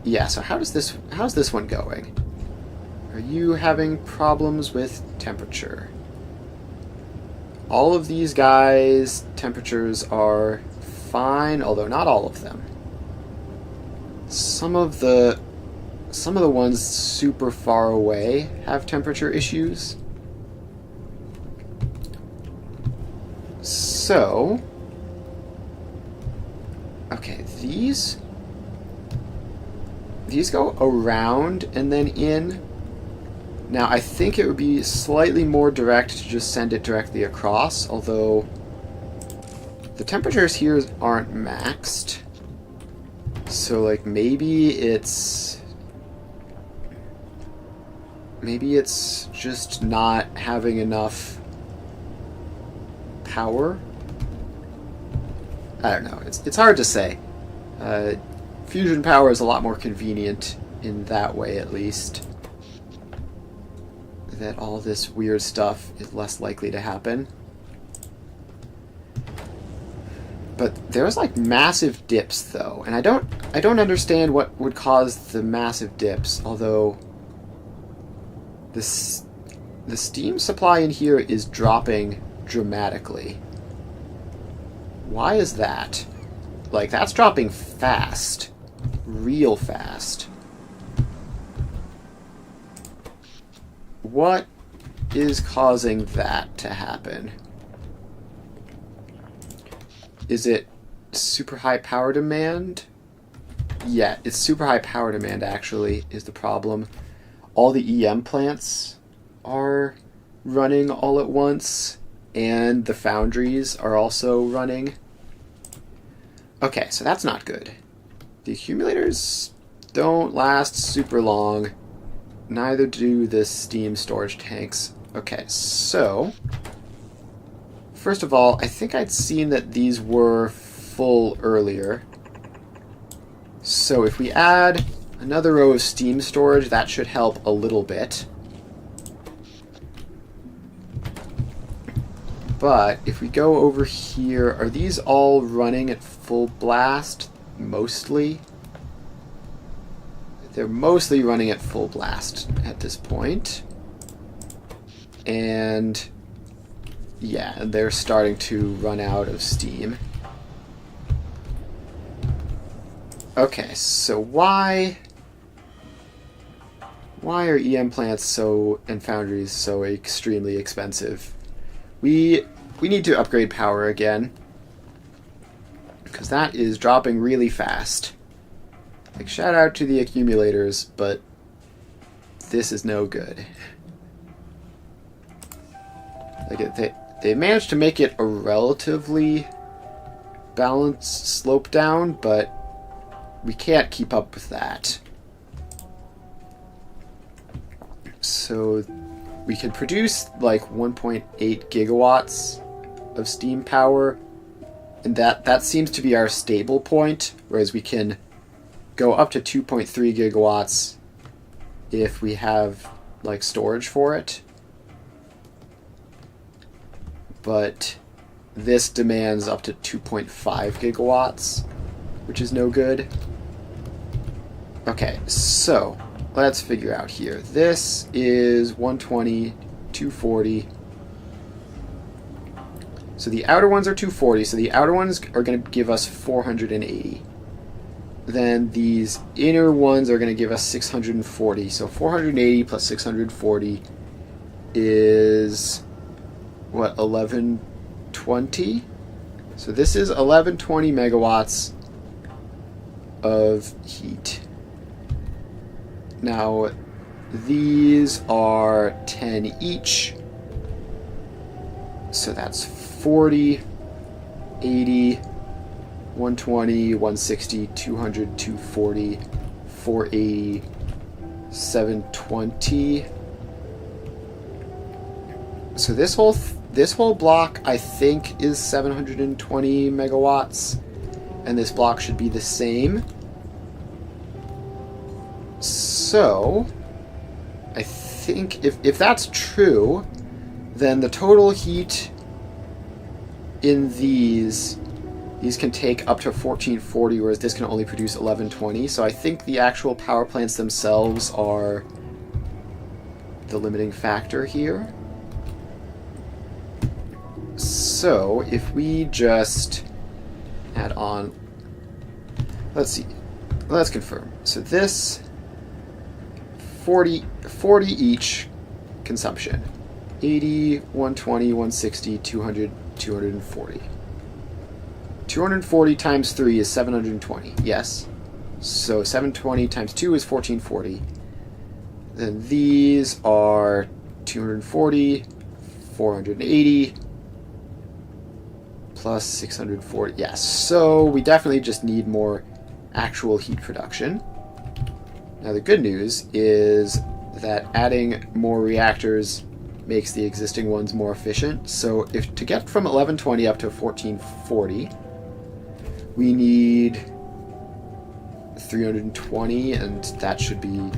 Yeah, so how's this one going? Are you having problems with temperature? All of these guys' temperatures are fine, although not all of them. Some of the ones super far away have temperature issues. So, okay, these go around and then in. Now, I think it would be slightly more direct to just send it directly across, although the temperatures here aren't maxed. So, like, maybe it's... Maybe it's just not having enough power? I don't know. It's hard to say. Fusion power is a lot more convenient in that way, at least. That all this weird stuff is less likely to happen. But there's like massive dips though, and I don't understand what would cause the massive dips, although the steam supply in here is dropping dramatically. Why is that? Like, that's dropping fast. Real fast. What is causing that to happen? Is it super high power demand? Yeah, it's super high power demand, actually, is the problem. All the EM plants are running all at once, and the foundries are also running. Okay, so that's not good. The accumulators don't last super long. Neither do the steam storage tanks. Okay, so first of all, I think I'd seen that these were full earlier. So if we add another row of steam storage, that should help a little bit. But if we go over here, are these all running at full blast? Mostly? They're mostly running at full blast at this point. And yeah, they're starting to run out of steam. Okay, so why are EM plants and foundries so extremely expensive? We need to upgrade power again, because that is dropping really fast. Like, shout out to the accumulators, but this is no good. Like, they managed to make it a relatively balanced slope down, but we can't keep up with that. So we can produce like 1.8 gigawatts of steam power, and that seems to be our stable point, whereas we can go up to 2.3 gigawatts if we have like storage for it. But this demands up to 2.5 gigawatts, which is no good. Okay, so let's figure out here. This is 120, 240. So the outer ones are 240, so the outer ones are going to give us 480. Then these inner ones are going to give us 640. So 480 plus 640 is, what, 1120? So this is 1120 megawatts of heat. Now, these are 10 each. So that's 40, 80, 120, 160, 200, 240, 480, 720. So this whole block, I think, is 720 megawatts, and this block should be the same. So I think if that's true, then the total heat in these can take up to 1440, whereas this can only produce 1120. So I think the actual power plants themselves are the limiting factor here. So if we just add on, let's see, let's confirm. So this 40 each consumption. 80, 120, 160, 200, 240. 240 times 3 is 720, yes. So 720 times 2 is 1440. Then these are 240, 480, plus 640. Yes, so we definitely just need more actual heat production. Now the good news is that adding more reactors makes the existing ones more efficient. So if to get from 1120 up to 1440, we need 320, and that should be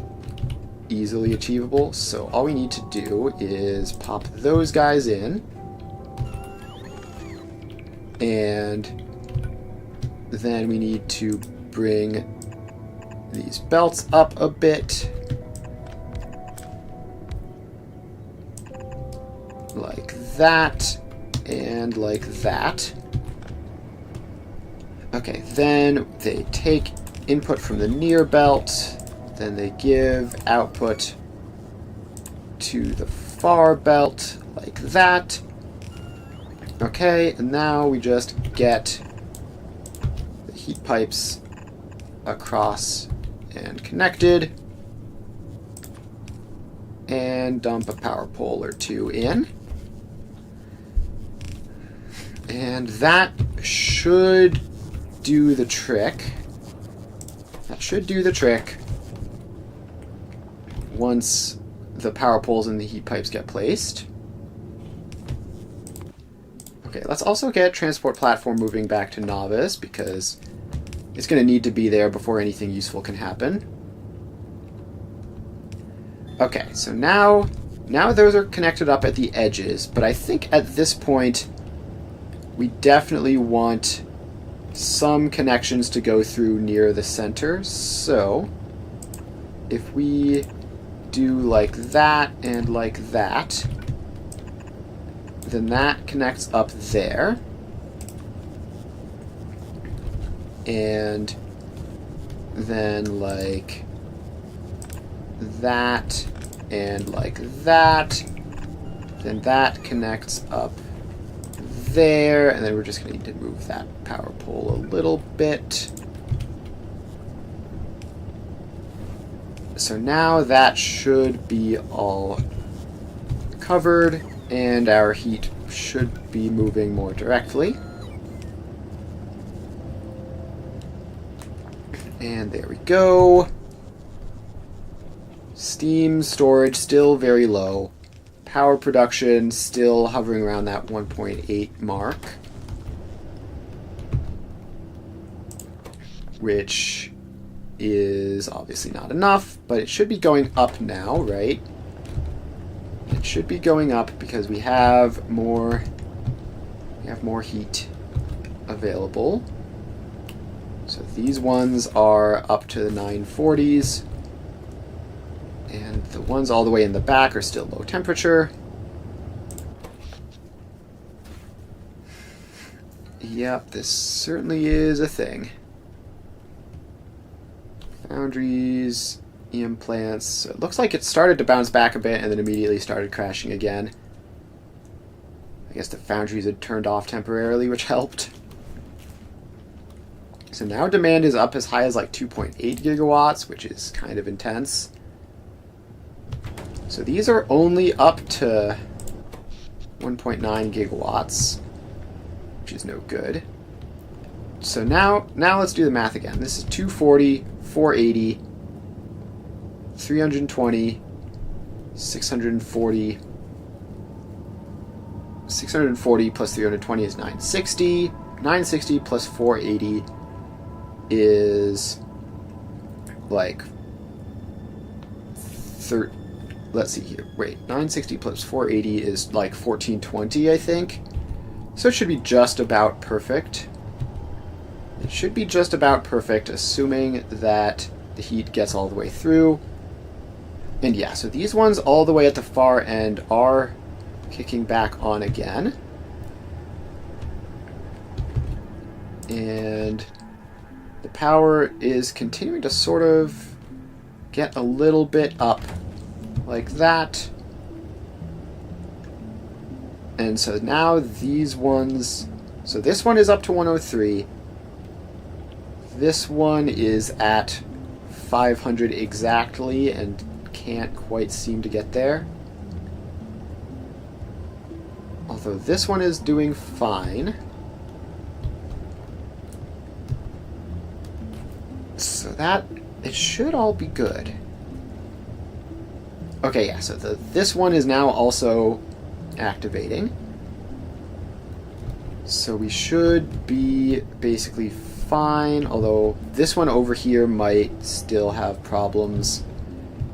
easily achievable. So all we need to do is pop those guys in, and then we need to bring these belts up a bit, like that, and like that. Okay, then they take input from the near belt, then they give output to the far belt, like that. Okay, and now we just get the heat pipes across and connected, and dump a power pole or two in. And that should do the trick. That should do the trick once the power poles and the heat pipes get placed. Okay, let's also get transport platform moving back to novice, because it's going to need to be there before anything useful can happen. Okay, so now those are connected up at the edges, but I think at this point we definitely want some connections to go through near the center. So if we do like that and like that, then that connects up there. And then like that and like that, then that connects up there, and then we're just going to need to move that power pole a little bit. So now that should be all covered, and our heat should be moving more directly. And there we go. Steam storage still very low. Power production still hovering around that 1.8 mark, which is obviously not enough, but it should be going up now, right? It should be going up because we have more heat available. So these ones are up to the 940s. And the ones all the way in the back are still low temperature. Yep, this certainly is a thing. Foundries, EM plants. So it looks like it started to bounce back a bit and then immediately started crashing again. I guess the foundries had turned off temporarily, which helped. So now demand is up as high as like 2.8 gigawatts, which is kind of intense. So these are only up to 1.9 gigawatts, which is no good. So now let's do the math again. This is 240, 480, 320, 640. 640 plus 320 is 960. 960 plus 480 is like let's see here. Wait, 960 plus 480 is like 1420, I think. So it should be just about perfect. It should be just about perfect, assuming that the heat gets all the way through. And yeah, so these ones all the way at the far end are kicking back on again. And the power is continuing to sort of get a little bit up, like that. And so now these ones, so this one is up to 103. This one is at 500 exactly and can't quite seem to get there. Although this one is doing fine. So that, it should all be good. Okay, yeah, so this one is now also activating. So we should be basically fine, although this one over here might still have problems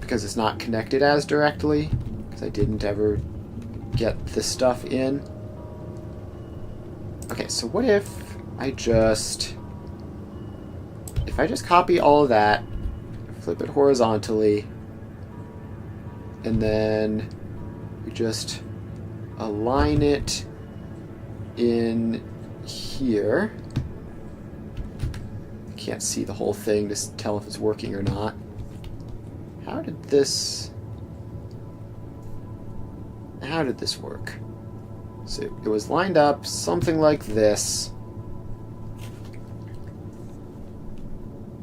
because it's not connected as directly, because I didn't ever get this stuff in. Okay, so what if I just copy all of that, flip it horizontally, and then we just align it in here. Can't see the whole thing to tell if it's working or not. How did this work? So it was lined up something like this.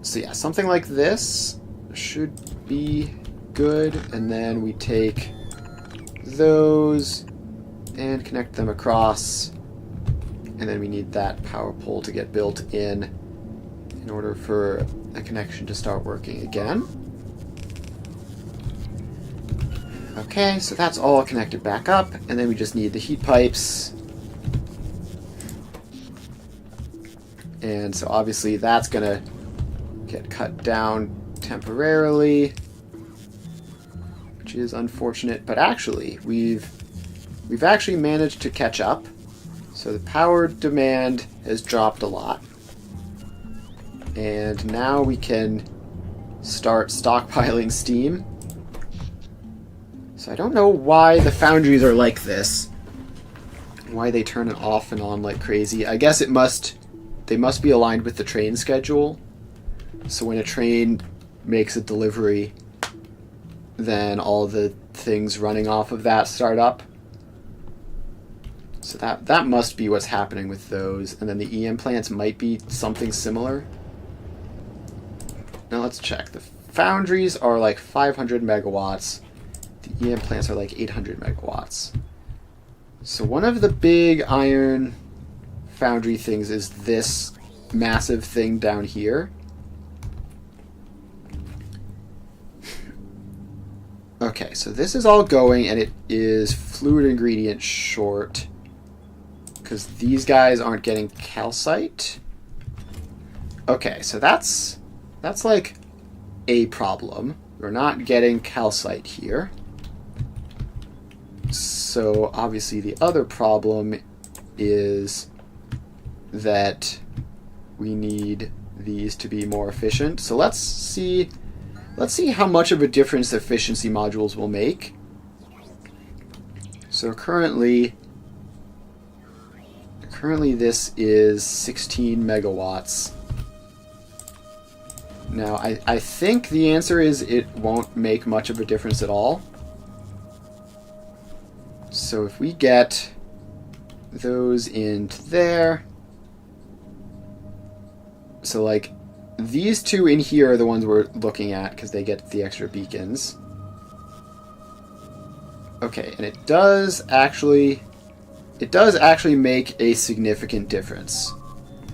So yeah, something like this should be good. And then we take those and connect them across. And then we need that power pole to get built in order for a connection to start working again. Okay, so that's all connected back up, and then we just need the heat pipes. And so obviously that's gonna get cut down temporarily, which is unfortunate, but actually we've actually managed to catch up. So the power demand has dropped a lot. And now we can start stockpiling steam. So I don't know why the foundries are like this. Why they turn it off and on like crazy. I guess they must be aligned with the train schedule. So when a train makes a delivery, then all the things running off of that start up. So that must be what's happening with those. And then the EM plants might be something similar. Now let's check. The foundries are like 500 megawatts. The EM plants are like 800 megawatts. So one of the big iron foundry things is this massive thing down here. Okay, so this is all going, and it is fluid ingredient short because these guys aren't getting calcite. Okay, so that's like a problem. We're not getting calcite here. So obviously the other problem is that we need these to be more efficient. So let's see how much of a difference the efficiency modules will make. So currently this is 16 megawatts. Now, I think the answer is it won't make much of a difference at all. So if we get those into there, so like these two in here are the ones we're looking at because they get the extra beacons. Okay, and it does actually make a significant difference.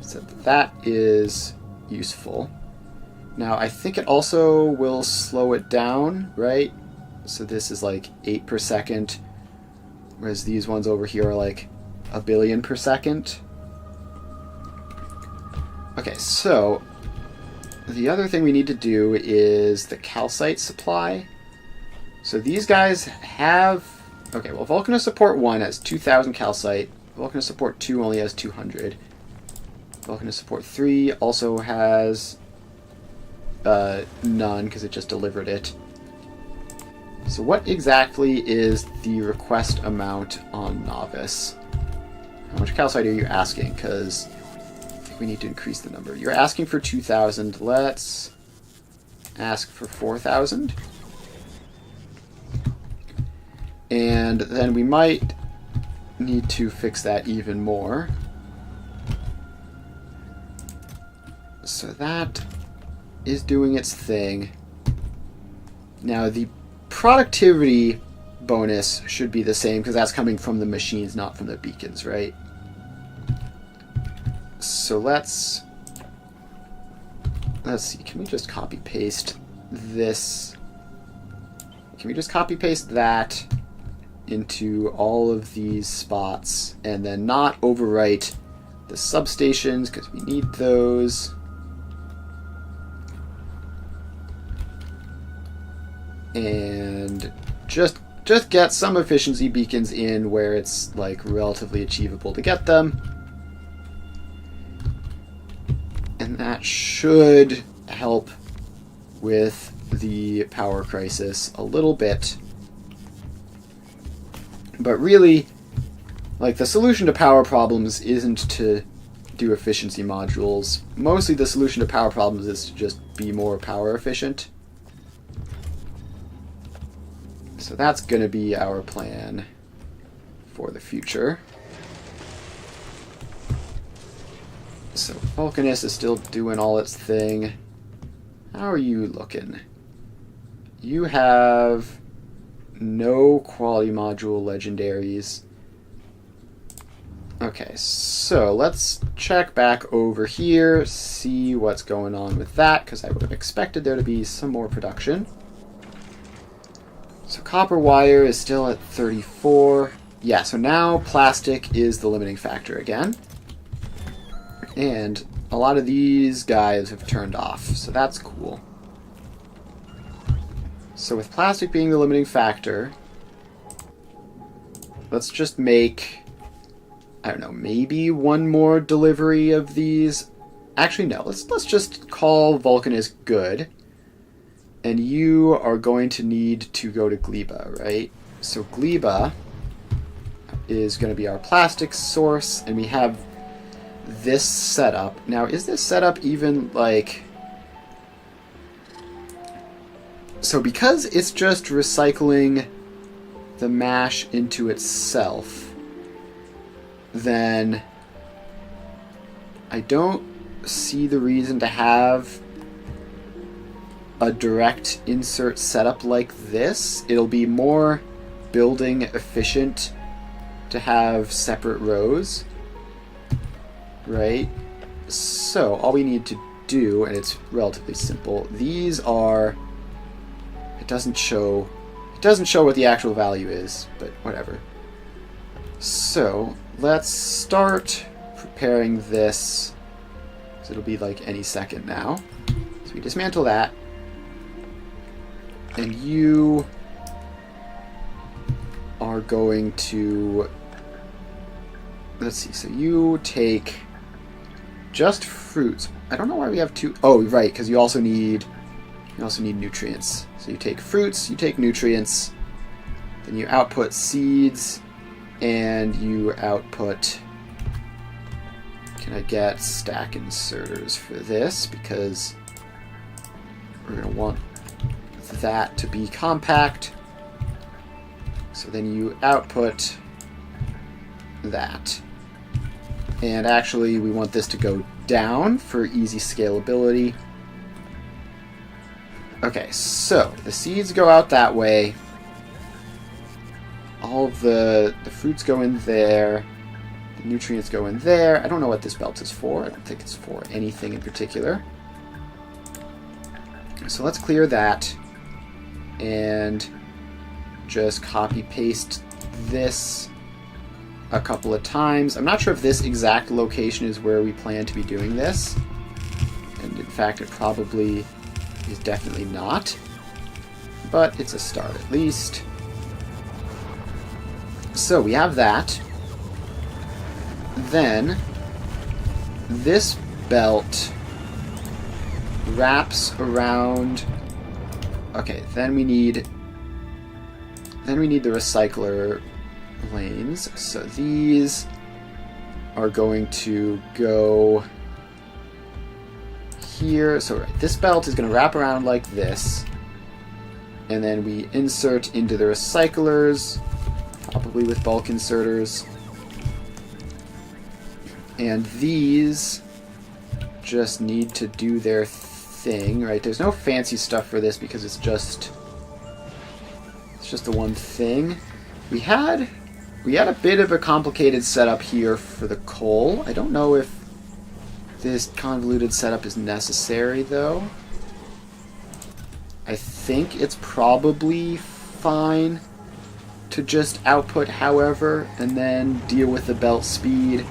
So that is useful. Now, I think it also will slow it down, right? So this is like 8 per second, whereas these ones over here are like 1 billion per second. Okay, so the other thing we need to do is the calcite supply. So these guys have... Okay, well, Volcanist Support 1 has 2,000 calcite. Volcanist Support 2 only has 200. Volcanist Support 3 also has... none, because it just delivered it. So what exactly is the request amount on Novice? How much calcite are you asking? Because I think we need to increase the number. You're asking for 2,000. Let's ask for 4,000. And then we might need to fix that even more. So that is doing its thing. Now the productivity bonus should be the same because that's coming from the machines, not from the beacons, right? So let's see, can we just copy paste this? can we just copy paste that into all of these spots and then not overwrite the substations because we need those. And just get some efficiency beacons in where it's like relatively achievable to get them. And that should help with the power crisis a little bit. But really, like, the solution to power problems isn't to do efficiency modules. Mostly the solution to power problems is to just be more power efficient. So that's going to be our plan for the future. So Vulcanus is still doing all its thing. How are you looking? You have no quality module legendaries. Okay, so let's check back over here, see what's going on with that, because I would have expected there to be some more production. So copper wire is still at 34. Yeah, so now plastic is the limiting factor again. And a lot of these guys have turned off, so that's cool. So with plastic being the limiting factor, let's just make, I don't know, maybe one more delivery of these. Actually, no, let's just call Vulcanus good. And you are going to need to go to Gleba, right? So Gleba is going to be our plastic source, and we have this setup. Now, is this setup even, like... So because it's just recycling the mash into itself, then I don't see the reason to have a direct insert setup like this. It'll be more building efficient to have separate rows, right? So all we need to do, and it's relatively simple, these are, it doesn't show what the actual value is, but whatever. So let's start preparing this, because it'll be like any second now. So we dismantle that, and you are going to, let's see, so you take just fruits. I don't know why we have two. Oh, right, because you also need nutrients. So you take fruits, you take nutrients, then you output seeds, and you output. Can I get stack inserters for this? Because we're going to want that to be compact. So then you output that. And actually, we want this to go down for easy scalability. Okay, so the seeds go out that way. All of the fruits go in there. The nutrients go in there. I don't know what this belt is for. I don't think it's for anything in particular. So let's clear that and just copy paste this a couple of times. I'm not sure if this exact location is where we plan to be doing this. And in fact, it probably is definitely not. But it's a start at least. So we have that. Then this belt wraps around. Okay, then we need the recycler lanes. So these are going to go here. So right, this belt is going to wrap around like this, and then we insert into the recyclers, probably with bulk inserters. And these just need to do their thing, right? There's no fancy stuff for this because it's just the one thing. We had a bit of a complicated setup here for the coal. I don't know if this convoluted setup is necessary though. I think it's probably fine to just output however, and then deal with the belt speed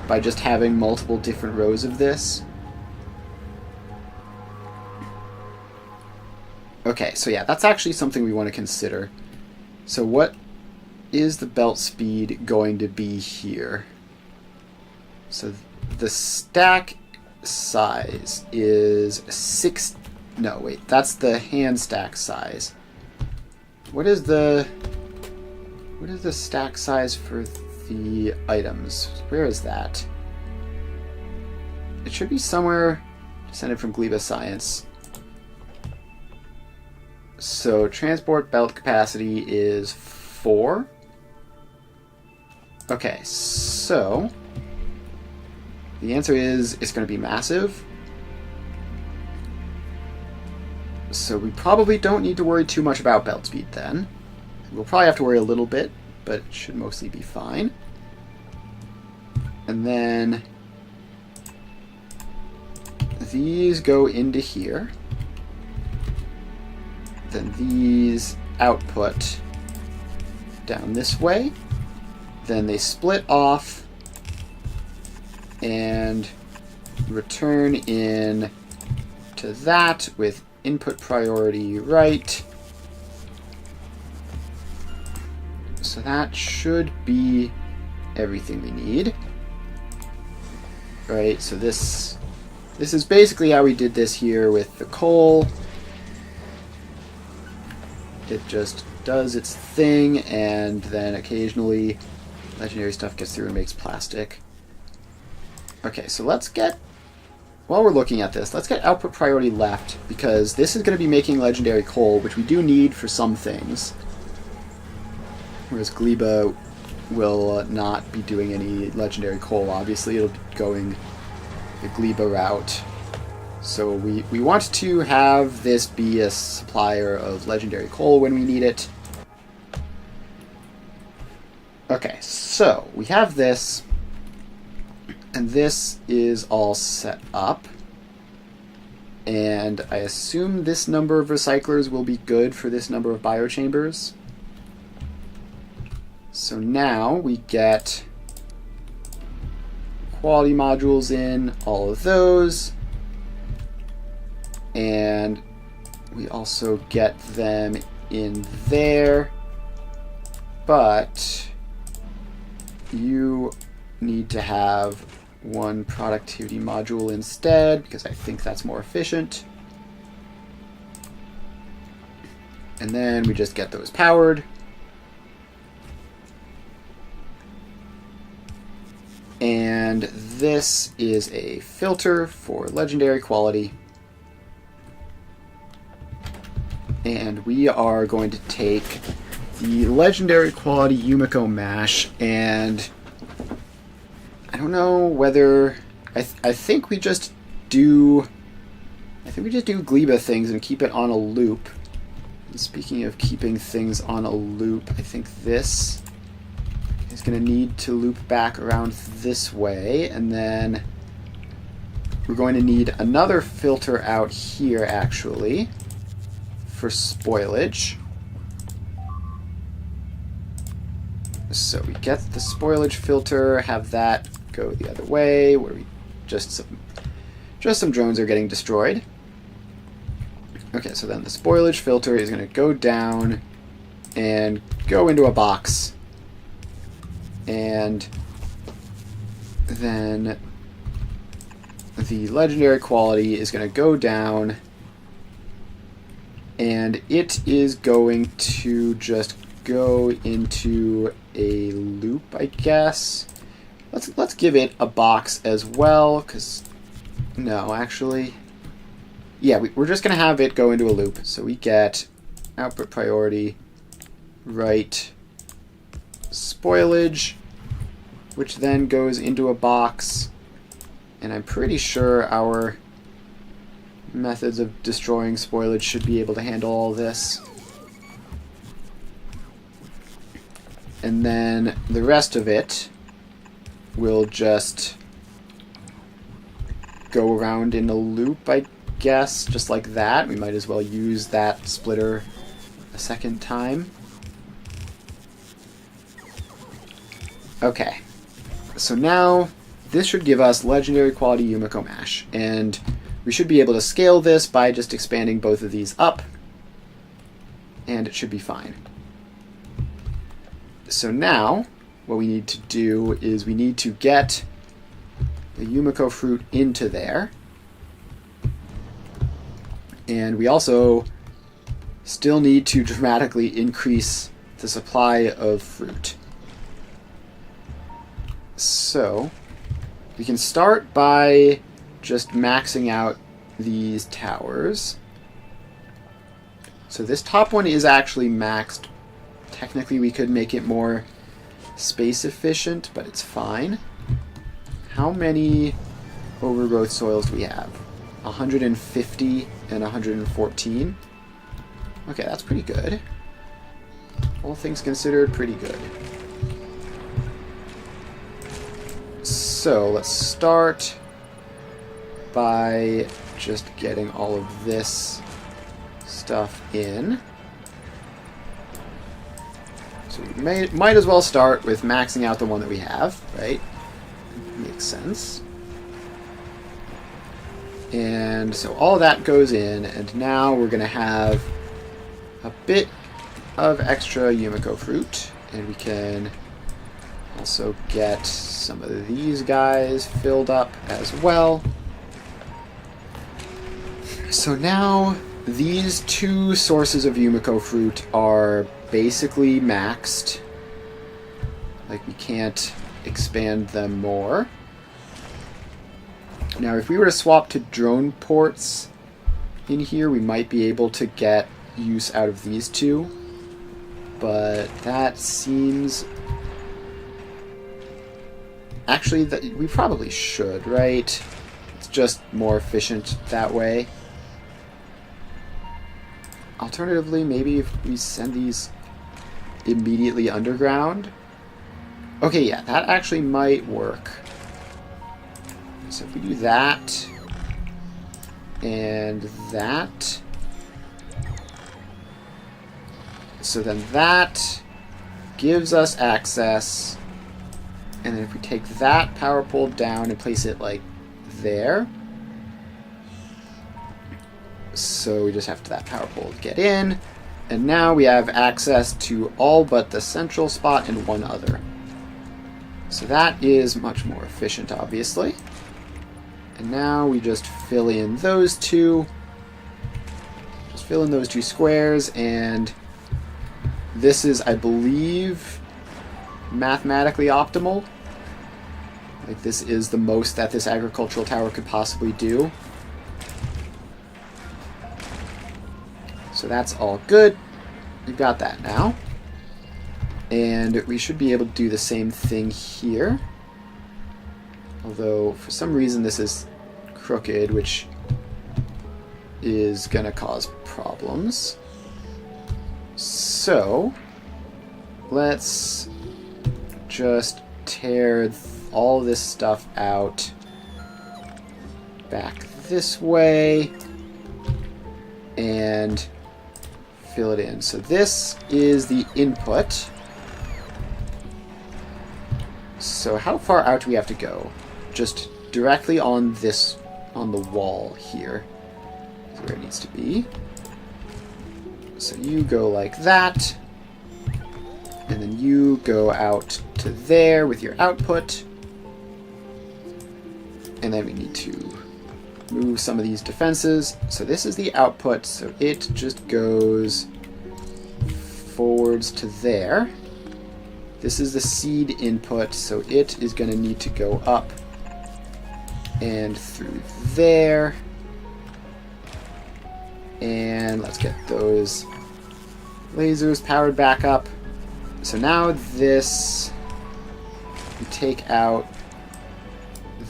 by just having multiple different rows of this. Okay, so yeah, that's actually something we want to consider. So what is the belt speed going to be here? So the stack size is 6... No, wait, that's the hand stack size. What is the stack size for the items? Where is that? It should be somewhere descended from Gleba Science. So transport belt capacity is 4. Okay, so the answer is it's going to be massive. So we probably don't need to worry too much about belt speed then. We'll probably have to worry a little bit, but it should mostly be fine. And then these go into here. Then these output down this way. Then they split off and return in to that with input priority right. So that should be everything we need. Right, so this is basically how we did this here with the coal. It just does its thing, and then occasionally legendary stuff gets through and makes plastic. Okay, so let's get, while we're looking at this, let's get output priority left, because this is going to be making legendary coal, which we do need for some things. Whereas Gleba will not be doing any legendary coal, obviously. It'll be going the Gleba route. So we want to have this be a supplier of legendary coal when we need it. Okay, so we have this, and this is all set up. And I assume this number of recyclers will be good for this number of biochambers. So now we get quality modules in, all of those. And we also get them in there. But you need to have one productivity module instead, because I think that's more efficient. And then we just get those powered. And this is a filter for legendary quality. And we are going to take the legendary quality Yumiko mash, and I don't know whether I think we just do Gleba things and keep it on a loop. And speaking of keeping things on a loop, I think this is going to need to loop back around this way, and then we're going to need another filter out here actually for spoilage. So we get the spoilage filter, have that go the other way, where we just some drones are getting destroyed. Okay, so then the spoilage filter is going to go down and go into a box. And then the legendary quality is going to go down, and it is going to just go into a loop, I guess. Let's give it a box as well, because no, actually, yeah, we're just going to have it go into a loop. So we get output priority right spoilage, which then goes into a box, and I'm pretty sure our methods of destroying spoilage should be able to handle all this. And then the rest of it will just go around in a loop, I guess, just like that. We might as well use that splitter a second time. Okay, so now this should give us legendary quality Yumiko Mash, and we should be able to scale this by just expanding both of these up, and it should be fine. So now, what we need to do is we need to get the Yumiko fruit into there, and we also still need to dramatically increase the supply of fruit. So we can start by just maxing out these towers. So this top one is actually maxed. Technically we could make it more space efficient, but it's fine. How many overgrowth soils do we have? 150 and 114. Okay, that's pretty good. All things considered, pretty good. So let's start by just getting all of this stuff in. So we might as well start with maxing out the one that we have, right? Makes sense. And so all that goes in, and now we're going to have a bit of extra Yumiko fruit, and we can also get some of these guys filled up as well. So now these two sources of Yumiko fruit are basically maxed. Like, we can't expand them more. Now if we were to swap to drone ports in here, we might be able to get use out of these two, but that seems... Actually, that we probably should, right? It's just more efficient that way. Alternatively, maybe if we send these immediately underground. Okay, yeah, that actually might work. So if we do that, and that, so then that gives us access, and then if we take that power pole down and place it like there, so we just have to that power pole to get in, and now we have access to all but the central spot and one other. So that is much more efficient, obviously. And now we just fill in those two. Just fill in those two squares, and this is, I believe, mathematically optimal. Like, this is the most that this agricultural tower could possibly do. So that's all good. We've got that now. And we should be able to do the same thing here. Although, for some reason, this is crooked, which is going to cause problems. So, let's just tear all this stuff out back this way and fill it in. So this is the input. So how far out do we have to go? Just directly on this, on the wall here is where it needs to be. So you go like that, and then you go out to there with your output, and then we need to move some of these defenses. So this is the output, so it just goes forwards to there. This is the seed input, so it is going to need to go up and through there. And let's get those lasers powered back up. So now this, we take out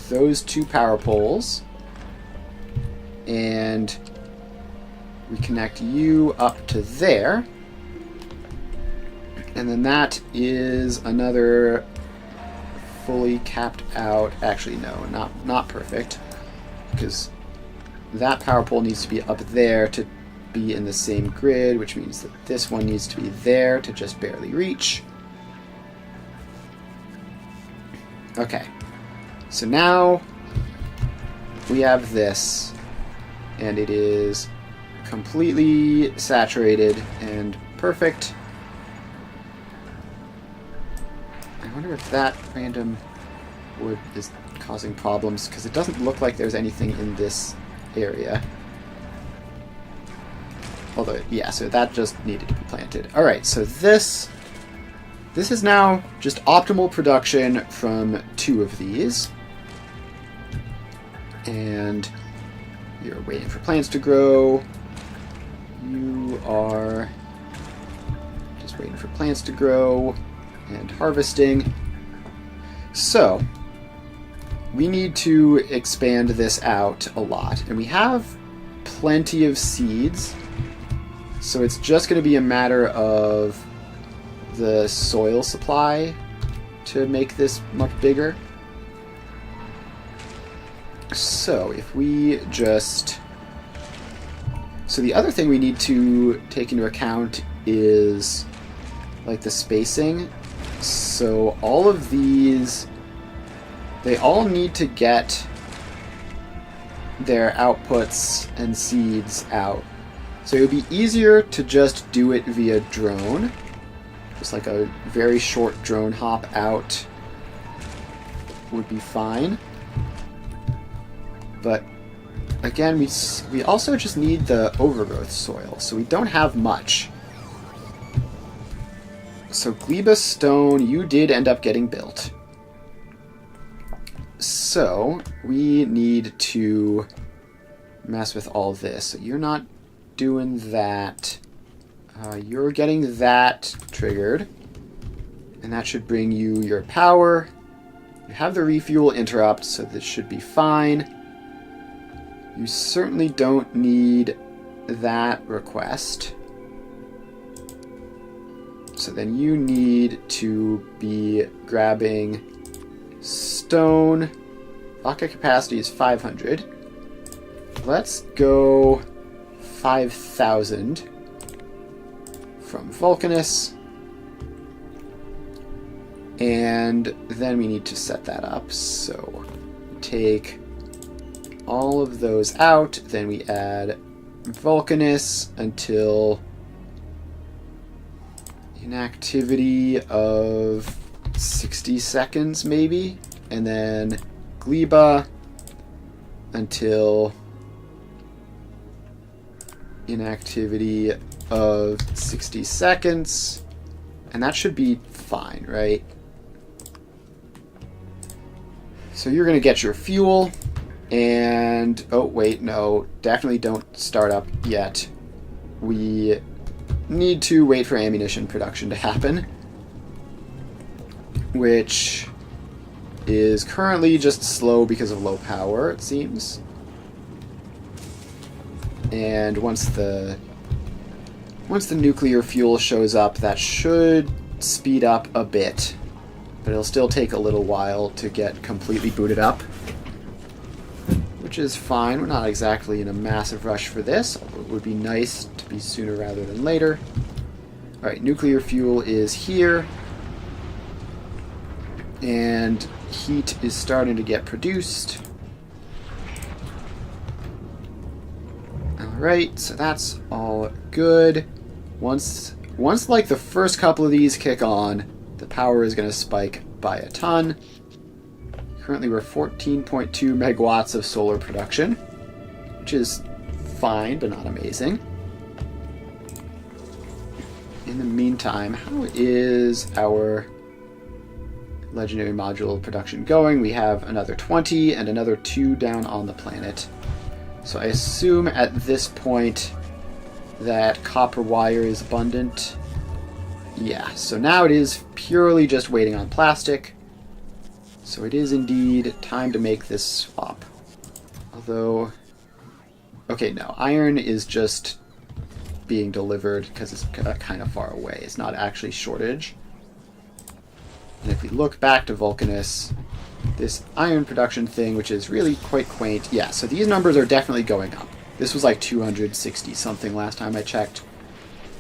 those two power poles, and we connect you up to there. And then that is another fully capped out, actually no, not perfect, because that power pole needs to be up there to be in the same grid, which means that this one needs to be there to just barely reach. Okay, so now we have this, and it is completely saturated and perfect. I wonder if that random wood is causing problems, because it doesn't look like there's anything in this area. Although, yeah, so that just needed to be planted. Alright, so this is now just optimal production from 2 of these. And you're waiting for plants to grow. You are just waiting for plants to grow and harvesting. So, we need to expand this out a lot. And we have plenty of seeds. So it's just going to be a matter of the soil supply to make this much bigger. So if we just... So the other thing we need to take into account is like the spacing. So all of these, they all need to get their outputs and seeds out. So it would be easier to just do it via drone. Just like a very short drone hop out would be fine. But again, we also just need the overgrowth soil, so we don't have much. So Gleba Stone, you did end up getting built. So we need to mess with all this. So you're not doing that. You're getting that triggered, and that should bring you your power. You have the refuel interrupt, so this should be fine. You certainly don't need that request. So then you need to be grabbing stone. Vodka capacity is 500. Let's go 5,000 from Vulcanus. And then we need to set that up. So take all of those out, then we add Vulcanus until inactivity of 60 seconds maybe, and then Gleba until inactivity of 60 seconds, and that should be fine, right? So you're gonna get your fuel. And, oh wait, no, definitely don't start up yet. We need to wait for ammunition production to happen, which is currently just slow because of low power, it seems. And once the nuclear fuel shows up, that should speed up a bit, but it'll still take a little while to get completely booted up. Which is fine. We're not exactly in a massive rush for this, although it would be nice to be sooner rather than later. Alright, nuclear fuel is here. And heat is starting to get produced. Alright, so that's all good. Once like the first couple of these kick on, the power is going to spike by a ton. Currently we're 14.2 megawatts of solar production, which is fine, but not amazing. In the meantime, how is our legendary module production going? We have another 20 and another 2 down on the planet. So I assume at this point that copper wire is abundant. Yeah, so now it is purely just waiting on plastic. So it is indeed time to make this swap. Although, okay, no, iron is just being delivered because it's kind of far away. It's not actually shortage. And if we look back to Vulcanus, this iron production thing, which is really quite quaint, yeah, so these numbers are definitely going up. This was like 260 something last time I checked.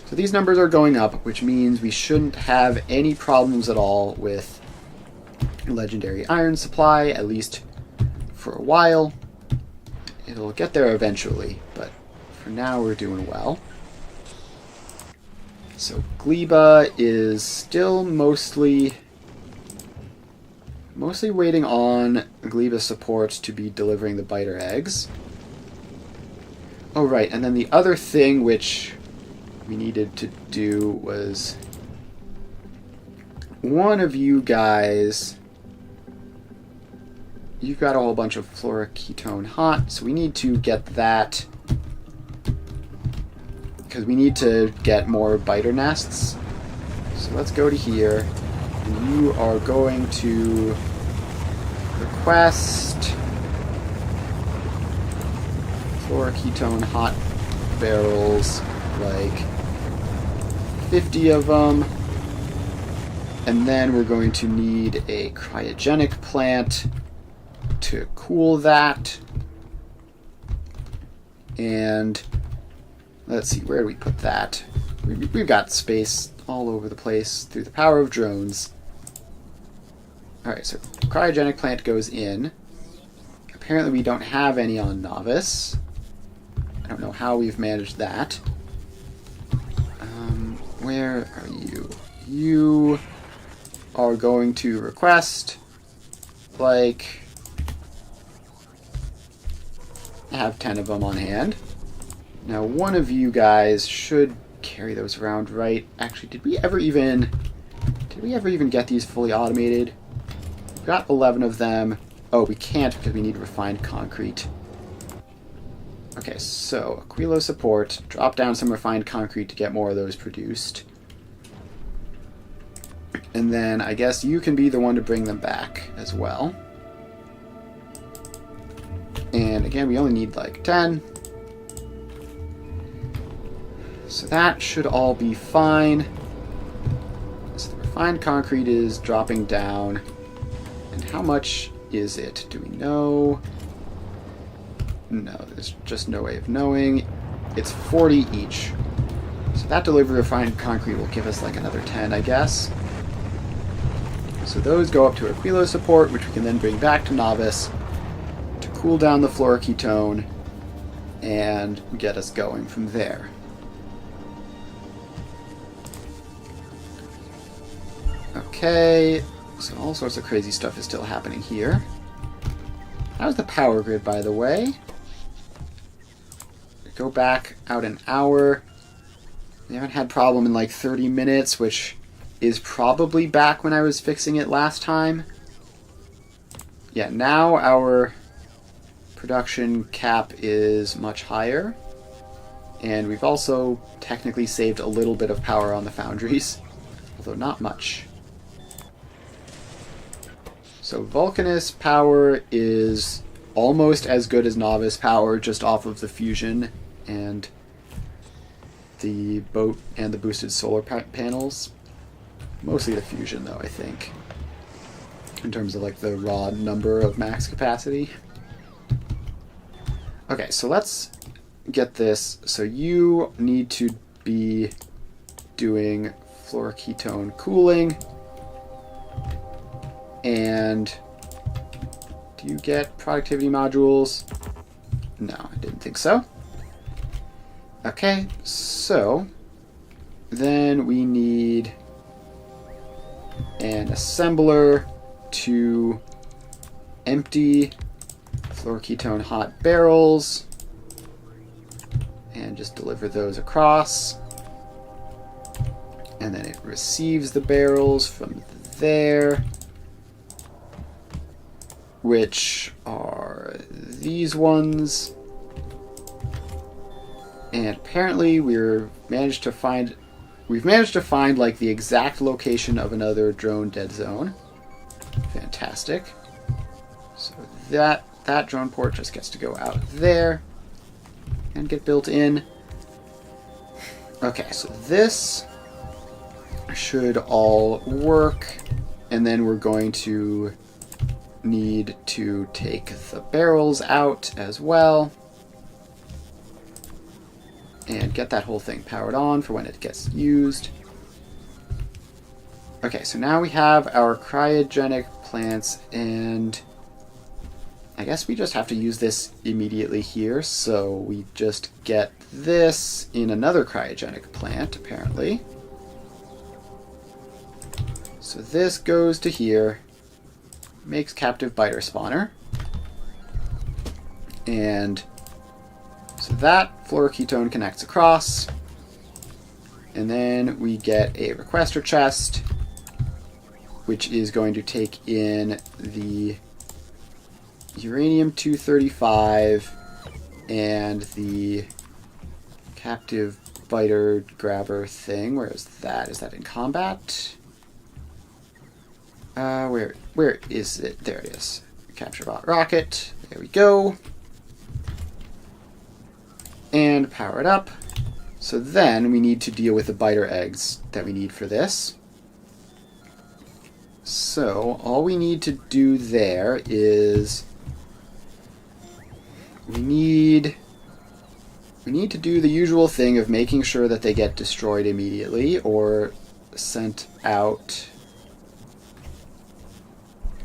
So these numbers are going up, which means we shouldn't have any problems at all with legendary iron supply, at least for a while. It'll get there eventually, but for now we're doing well. So Gleba is still mostly waiting on Gleba support to be delivering the biter eggs. Oh right, and then the other thing which we needed to do was one of you guys, you've got a whole bunch of fluoroketone hot, so we need to get that because we need to get more biter nests. So let's go to here, and you are going to request fluoroketone hot barrels, like 50 of them, and then we're going to need a cryogenic plant to cool that. And let's see, where do we put that? We've got space all over the place through the power of drones. Alright, so cryogenic plant goes in. Apparently we don't have any on Novice. I don't know how we've managed that. Where are you? You are going to request, like, have 10 of them on hand. Now, one of you guys should carry those around, right? Actually, did we ever even get these fully automated? We've got 11 of them. Oh, we can't because we need refined concrete. Okay, so Aquilo support, drop down some refined concrete to get more of those produced. And then I guess you can be the one to bring them back as well. And again, we only need like 10. So that should all be fine. So the refined concrete is dropping down. And how much is it? Do we know? No, there's just no way of knowing. It's 40 each. So that delivery of refined concrete will give us like another 10, I guess. So those go up to Aquilo support, which we can then bring back to Novice to cool down the fluoroketone and get us going from there. Okay, so all sorts of crazy stuff is still happening here. How's the power grid, by the way? Go back out an hour. We haven't had problem in like 30 minutes, which is probably back when I was fixing it last time. Yeah, now our production cap is much higher. And we've also technically saved a little bit of power on the foundries, although not much. So Vulcanus power is almost as good as Novice power, just off of the fusion and the boat and the boosted solar panels. Mostly the fusion, though, I think, in terms of like the raw number of max capacity. Okay, so let's get this. So you need to be doing fluoroketone cooling. And do you get productivity modules? No, I didn't think so. Okay, so then we need an assembler to empty fluoroketone hot barrels and just deliver those across. And then it receives the barrels from there, which are these ones. And apparently we've managed to find like the exact location of another drone dead zone. Fantastic. So that drone port just gets to go out there and get built in. Okay, so this should all work, and then we're going to need to take the barrels out as well. and get that whole thing powered on for when it gets used. Okay, so now we have our cryogenic plants, and I guess we just have to use this immediately here, so we just get this in another cryogenic plant, apparently. So this goes to here, makes captive biter spawner, and so that fluoroketone connects across, and then we get a requester chest, which is going to take in the uranium-235 and the captive biter grabber thing. Where is that? Is that in combat? Where is it? There it is. Capture bot rocket. There we go. And power it up. So then we need to deal with the biter eggs that we need for this. So all we need to do there is we need to do the usual thing of making sure that they get destroyed immediately or sent out.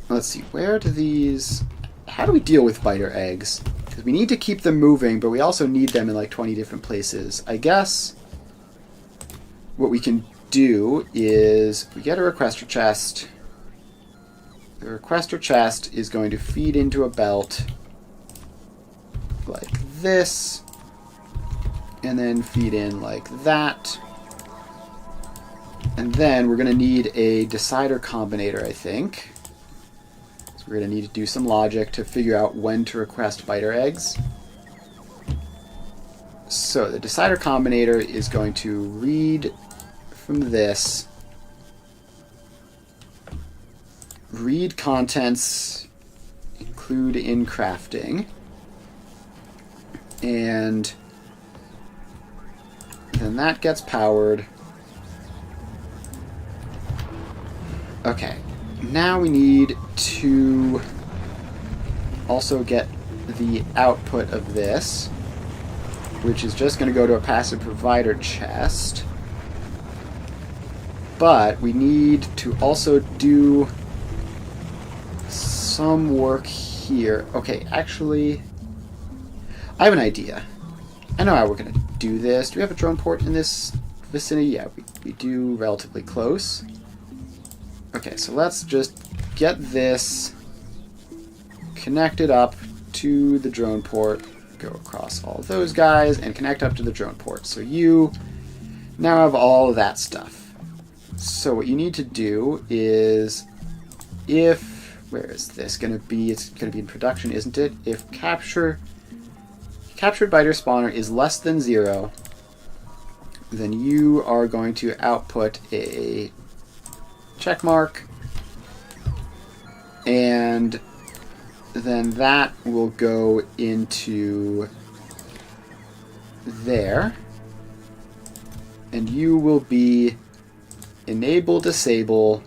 Let's see, where do these... How do we deal with biter eggs? Because we need to keep them moving, but we also need them in like 20 different places. I guess what we can do is we get a requester chest. The requester chest is going to feed into a belt like this, and then feed in like that. And then we're going to need a decider combinator, I think. So we're going to need to do some logic to figure out when to request biter eggs. So the decider combinator is going to read from this, read contents, include in crafting, and then that gets powered. Okay, now we need to also get the output of this, which is just going to go to a passive provider chest. But we need to also do some work here. Okay, actually, I have an idea. I know how we're going to do this. Do we have a drone port in this vicinity? Yeah, we do, relatively close. Okay, so let's just get this connected up to the drone port, go across all of those guys, and connect up to the drone port. So you now have all of that stuff. So what you need to do is, where is this going to be? It's going to be in production, isn't it? If captured biter spawner is less than 0, then you are going to output a check mark, and then that will go into there, and you will be enable disable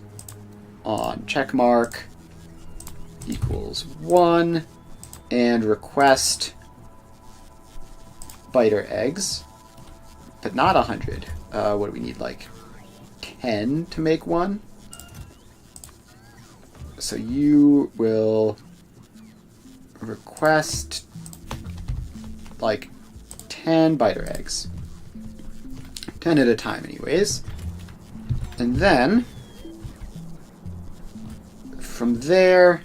on checkmark equals 1 and request biter eggs, but not 100. What do we need, like 10 to make one? So you will request like 10 biter eggs. 10 at a time anyways. And then from there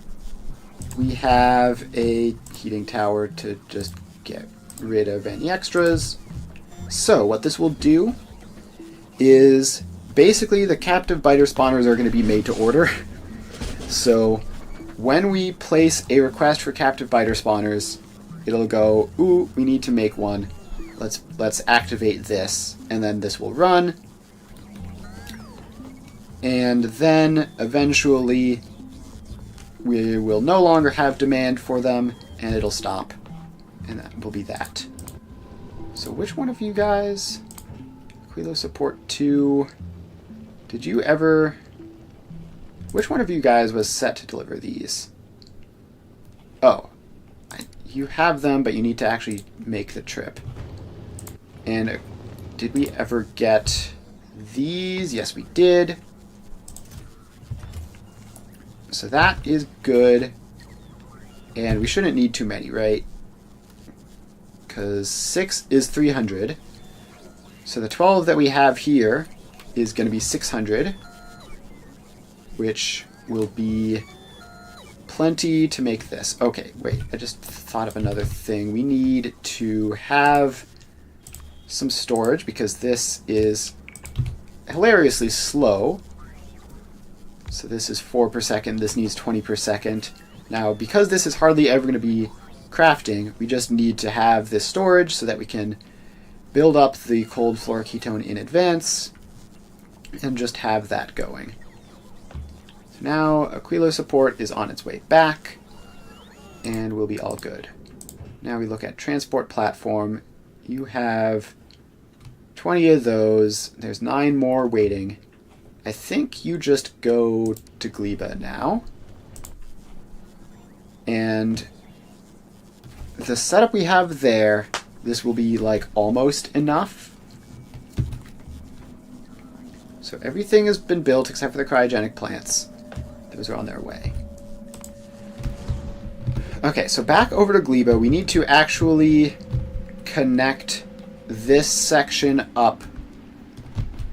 we have a heating tower to just get rid of any extras. So what this will do is basically the captive biter spawners are going to be made to order. So when we place a request for captive biter spawners, it'll go, ooh, we need to make one. Let's activate this, and then this will run. And then eventually we will no longer have demand for them, and it'll stop. And that will be that. So which one of you guys, Quilo Support 2, did you ever... Which one of you guys was set to deliver these? Oh, you have them, but you need to actually make the trip. And did we ever get these? Yes, we did. So that is good. And we shouldn't need too many, right? Because 6 is 300. So the 12 that we have here is going to be 600, which will be plenty to make this. Okay, wait, I just thought of another thing. We need to have some storage because this is hilariously slow. So this is 4 per second. This needs 20 per second. Now, because this is hardly ever going to be crafting, we just need to have this storage so that we can build up the cold fluoroketone in advance and just have that going. So now Aquilo support is on its way back and we'll be all good. Now we look at transport platform. You have 20 of those. There's 9 more waiting. I think you just go to Gleba now. And the setup we have there, this will be like almost enough. So everything has been built except for the cryogenic plants. Those are on their way. Okay, so back over to Gleba, we need to actually connect this section up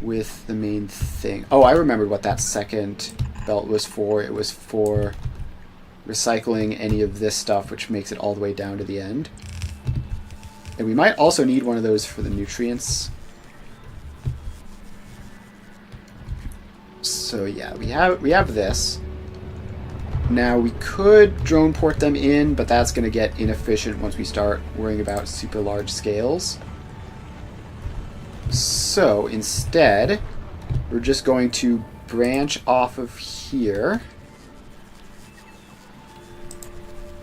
with the main thing. Oh, I remembered what that second belt was for. It was for recycling any of this stuff, which makes it all the way down to the end. And we might also need one of those for the nutrients. So yeah, we have this. Now we could drone port them in, but that's going to get inefficient once we start worrying about super large scales. So instead, we're just going to branch off of here.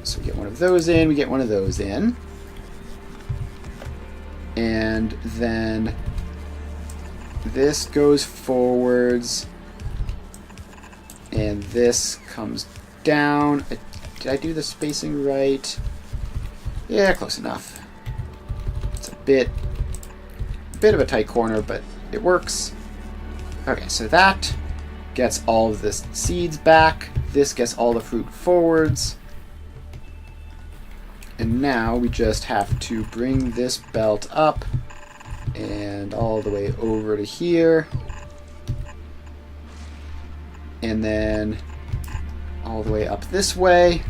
So we get one of those in, we get one of those in. And then this goes forwards. And this comes down. Did I do the spacing right? Yeah, close enough. It's a bit of a tight corner, but it works. Okay, so that gets all of the seeds back. This gets all the fruit forwards. And now we just have to bring this belt up and all the way over to here. And then all the way up this way.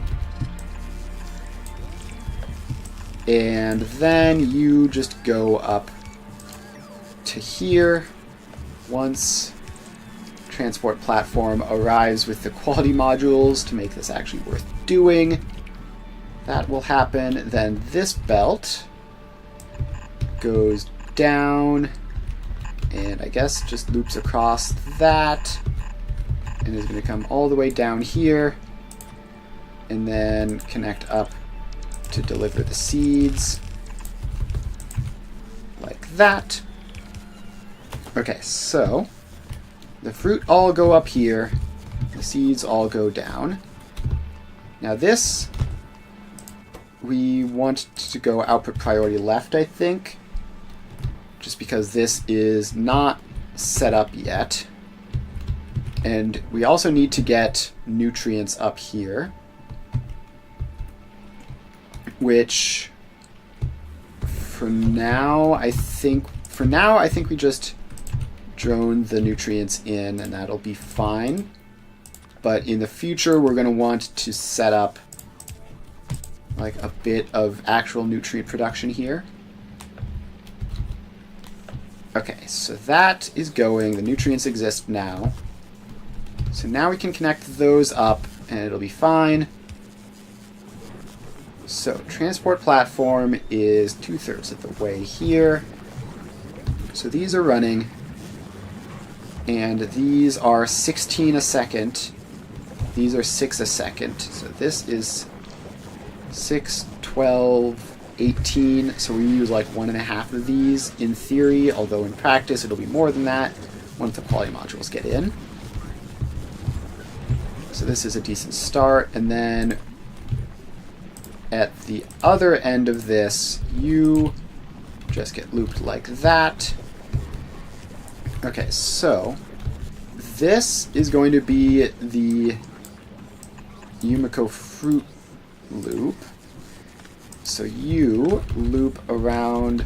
And then you just go up to here once transport platform arrives with the quality modules to make this actually worth doing. That will happen. Then this belt goes down and I guess just loops across that and is going to come all the way down here and then connect up to deliver the seeds like that. Okay, so the fruit all go up here, the seeds all go down. Now this, we want to go output priority left, I think, just because this is not set up yet. And we also need to get nutrients up here, which for now I think we just drone the nutrients in and that'll be fine. But in the future we're going to want to set up like a bit of actual nutrient production here. Okay, so that is going. The nutrients exist now. So now we can connect those up and it'll be fine. So transport platform is 2/3 of the way here. So these are running. And these are 16 a second. These are 6 a second. So this is 6, 12, 18. So we use like 1.5 of these in theory, although in practice it'll be more than that once the quality modules get in. So this is a decent start. And then at the other end of this, you just get looped like that. Okay, so this is going to be the Yumiko fruit loop. So you loop around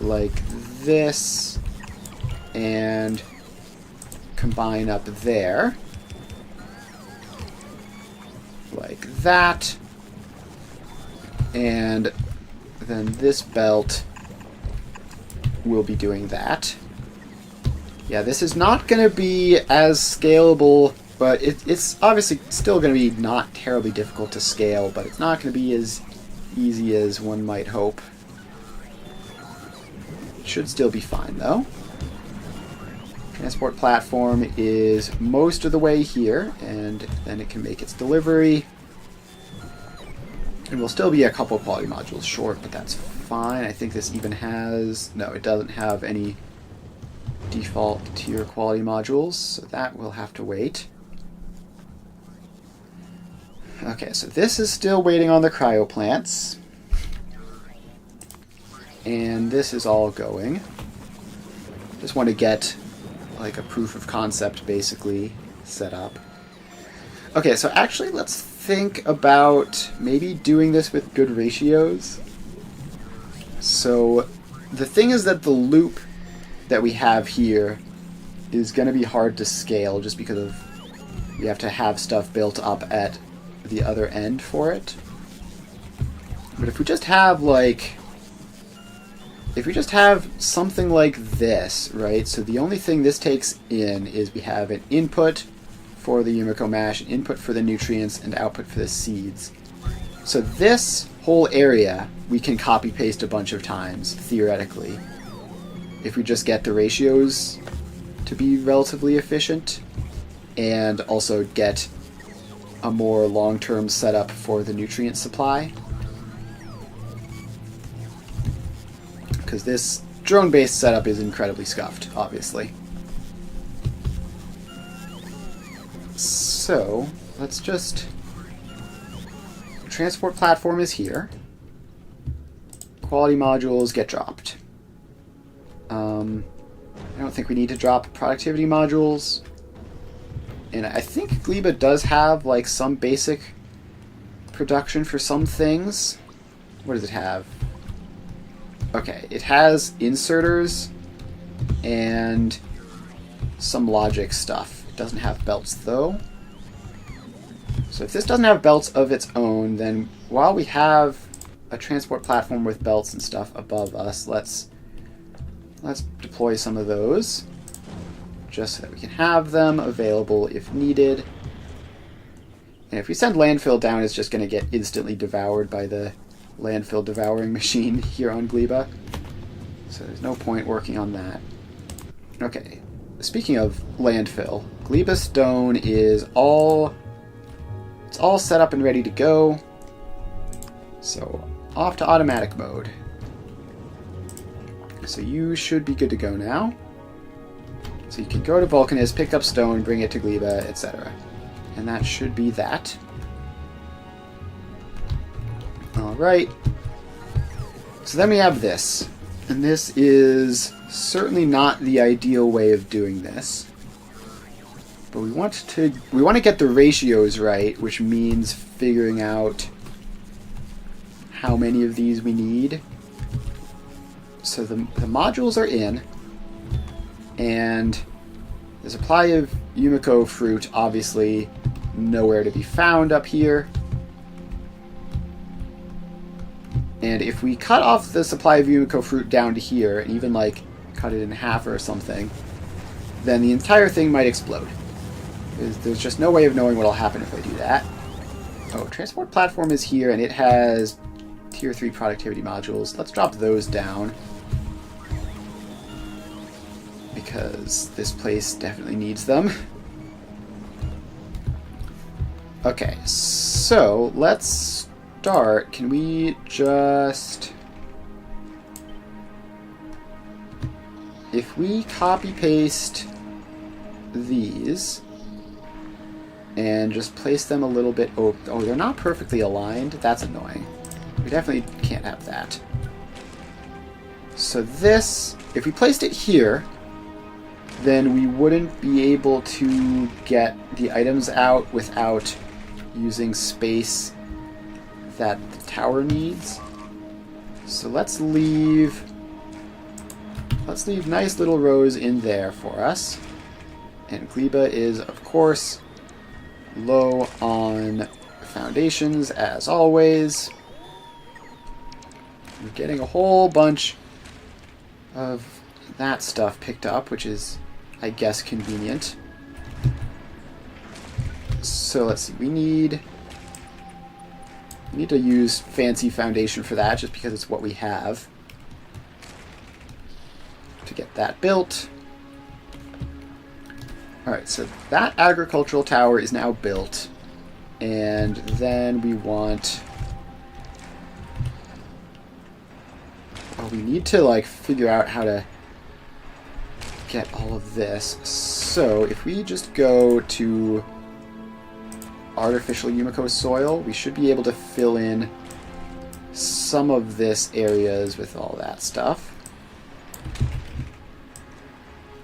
like this and combine up there. Like that. And then this belt will be doing that. Yeah, this is not going to be as scalable, but it's obviously still going to be not terribly difficult to scale, but it's not going to be as easy as one might hope. It should still be fine, though. Transport platform is most of the way here, and then it can make its delivery. And we'll still be a couple quality modules short, but that's fine. I think this even has... No, it doesn't have any default tier quality modules, so that will have to wait. Okay, so this is still waiting on the cryo plants. And this is all going. Just want to get like a proof of concept basically set up. Okay, so actually let's think about maybe doing this with good ratios. So the thing is that the loop that we have here is going to be hard to scale just because of you have to have stuff built up at the other end for it. But if we just have like something like this, right? So the only thing this takes in is we have an input for the Yumiko mash, an input for the nutrients, and output for the seeds. So this whole area we can copy paste a bunch of times, theoretically, if we just get the ratios to be relatively efficient and also get a more long-term setup for the nutrient supply. Because this drone-based setup is incredibly scuffed, obviously. So, let's just... Transport platform is here. Quality modules get dropped. I don't think we need to drop productivity modules. And I think Gleba does have like some basic production for some things. What does it have? Okay, it has inserters and some logic stuff. It doesn't have belts though. So if this doesn't have belts of its own, then while we have a transport platform with belts and stuff above us, let's deploy some of those just so that we can have them available if needed. And if we send landfill down, it's just going to get instantly devoured by the landfill devouring machine here on Gleba. So there's no point working on that. Okay, speaking of landfill, Gleba stone is all set up and ready to go. So off to automatic mode. So you should be good to go now. So you can go to Vulcanist, pick up stone, bring it to Gleba, etc. And that should be that. Alright. So then we have this. And this is certainly not the ideal way of doing this. But we want to get the ratios right, which means figuring out how many of these we need. So the modules are in, and the supply of Yumiko fruit obviously nowhere to be found up here. And if we cut off the supply of Yumiko fruit down to here, and even like cut it in half or something, then the entire thing might explode. There's just no way of knowing what will happen if I do that. Oh, transport platform is here, and it has tier 3 productivity modules. Let's drop those down, because this place definitely needs them. Okay, so let's start. Can we just... If we copy-paste these and just place them a little bit... Oh, they're not perfectly aligned? That's annoying. We definitely can't have that. So this, if we placed it here, then we wouldn't be able to get the items out without using space that the tower needs. So let's leave nice little rows in there for us. And Gleba is, of course, low on foundations, as always. We're getting a whole bunch of that stuff picked up, which is, I guess, convenient. So let's see, we need to use fancy foundation for that, just because it's what we have. To get that built. Alright, so that agricultural tower is now built. And then we want... Oh, we need to, like, figure out how to get all of this. So, if we just go to artificial Yumiko soil, we should be able to fill in some of this areas with all that stuff.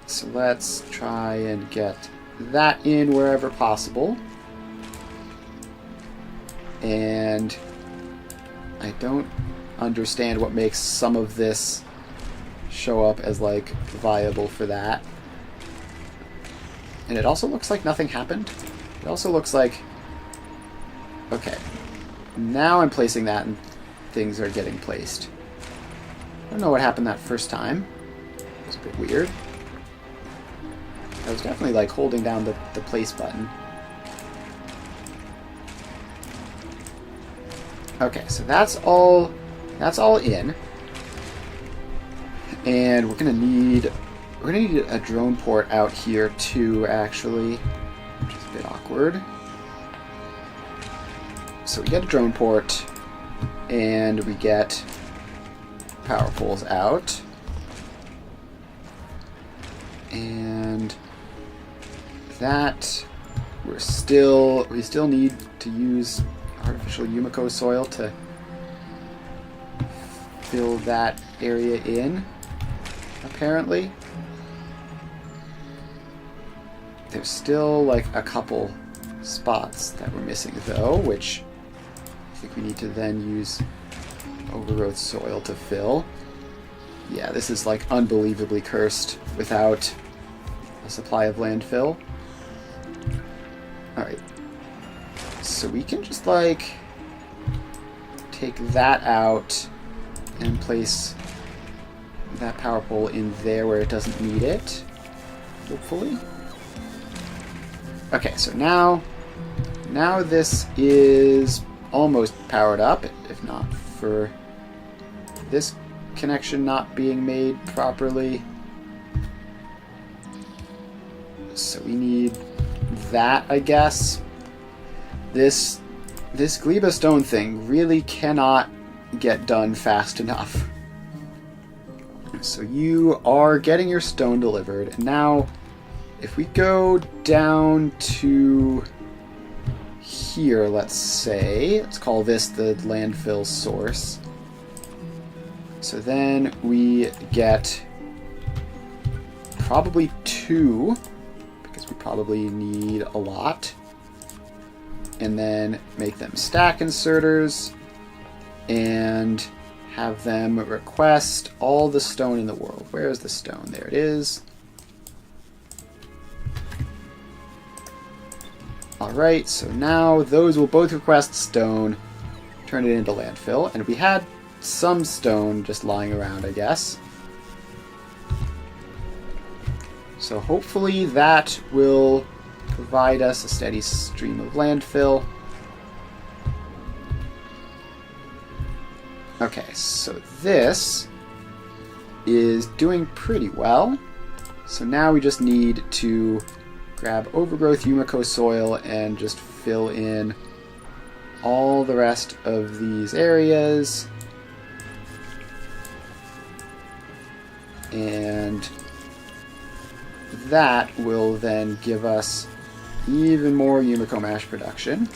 So let's try and get that in wherever possible. And I don't understand what makes some of this show up as, like, viable for that. And it also looks like nothing happened. It also looks like... Okay. Now I'm placing that and things are getting placed. I don't know what happened that first time. It was a bit weird. I was definitely, like, holding down the place button. Okay, so that's all in. And we're gonna need a drone port out here too, actually, which is a bit awkward. So we get a drone port, and we get power poles out, and that we still need to use artificial Yumiko soil to fill that area in, apparently. There's still, like, a couple spots that we're missing, though, which I think we need to then use overgrowth soil to fill. Yeah, this is, like, unbelievably cursed without a supply of landfill. Alright. So we can just, like, take that out and place that power pole in there where it doesn't need it, hopefully. Okay, so now this is almost powered up, if not for this connection not being made properly. So we need that, I guess. This Gleba stone thing really cannot get done fast enough. So you are getting your stone delivered, and now if we go down to here, let's call this the landfill source. So then we get probably 2, because we probably need a lot. And then make them stack inserters and have them request all the stone in the world. Where is the stone? There it is. Alright, so now those will both request stone, turn it into landfill, and we had some stone just lying around, I guess. So hopefully that will provide us a steady stream of landfill. Okay, so this is doing pretty well. So now we just need to grab overgrowth Yumiko soil and just fill in all the rest of these areas. And that will then give us even more Yumiko mash production.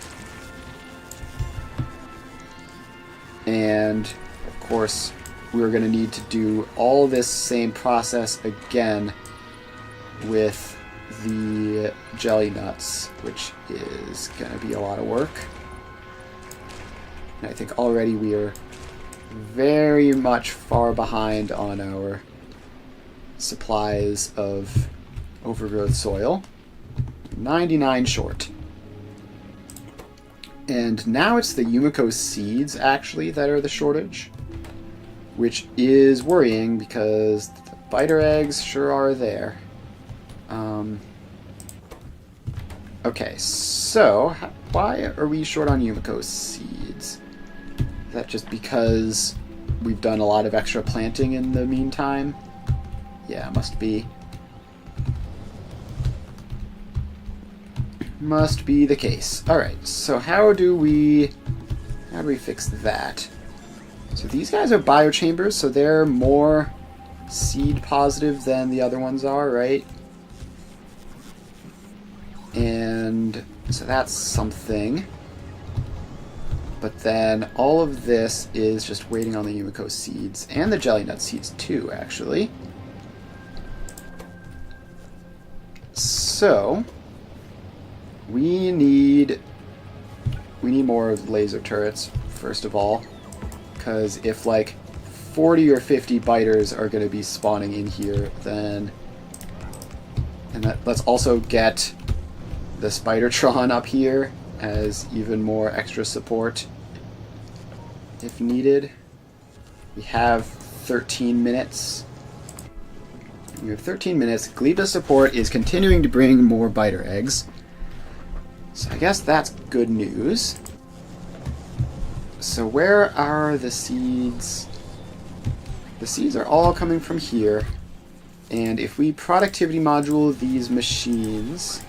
And, of course, we're going to need to do all this same process again with the jelly nuts, which is going to be a lot of work. And I think already we are very much far behind on our supplies of overgrowth soil. 99 short. And now it's the Yumiko seeds, actually, that are the shortage, which is worrying because the biter eggs sure are there. Okay, so why are we short on Yumiko seeds? Is that just because we've done a lot of extra planting in the meantime? Yeah, must be. Must be the case. Alright, so how do we fix that? So these guys are biochambers, so they're more seed positive than the other ones are, right? And so that's something. But then all of this is just waiting on the Yumiko seeds, and the jelly nut seeds too, actually. So we need more laser turrets, first of all, because if like 40 or 50 biters are going to be spawning in here, then... And let's also get the Spidertron up here as even more extra support if needed. We have 13 minutes. We have 13 minutes. Gleba support is continuing to bring more biter eggs. So I guess that's good news. So where are the seeds? The seeds are all coming from here. And if we productivity module these machines,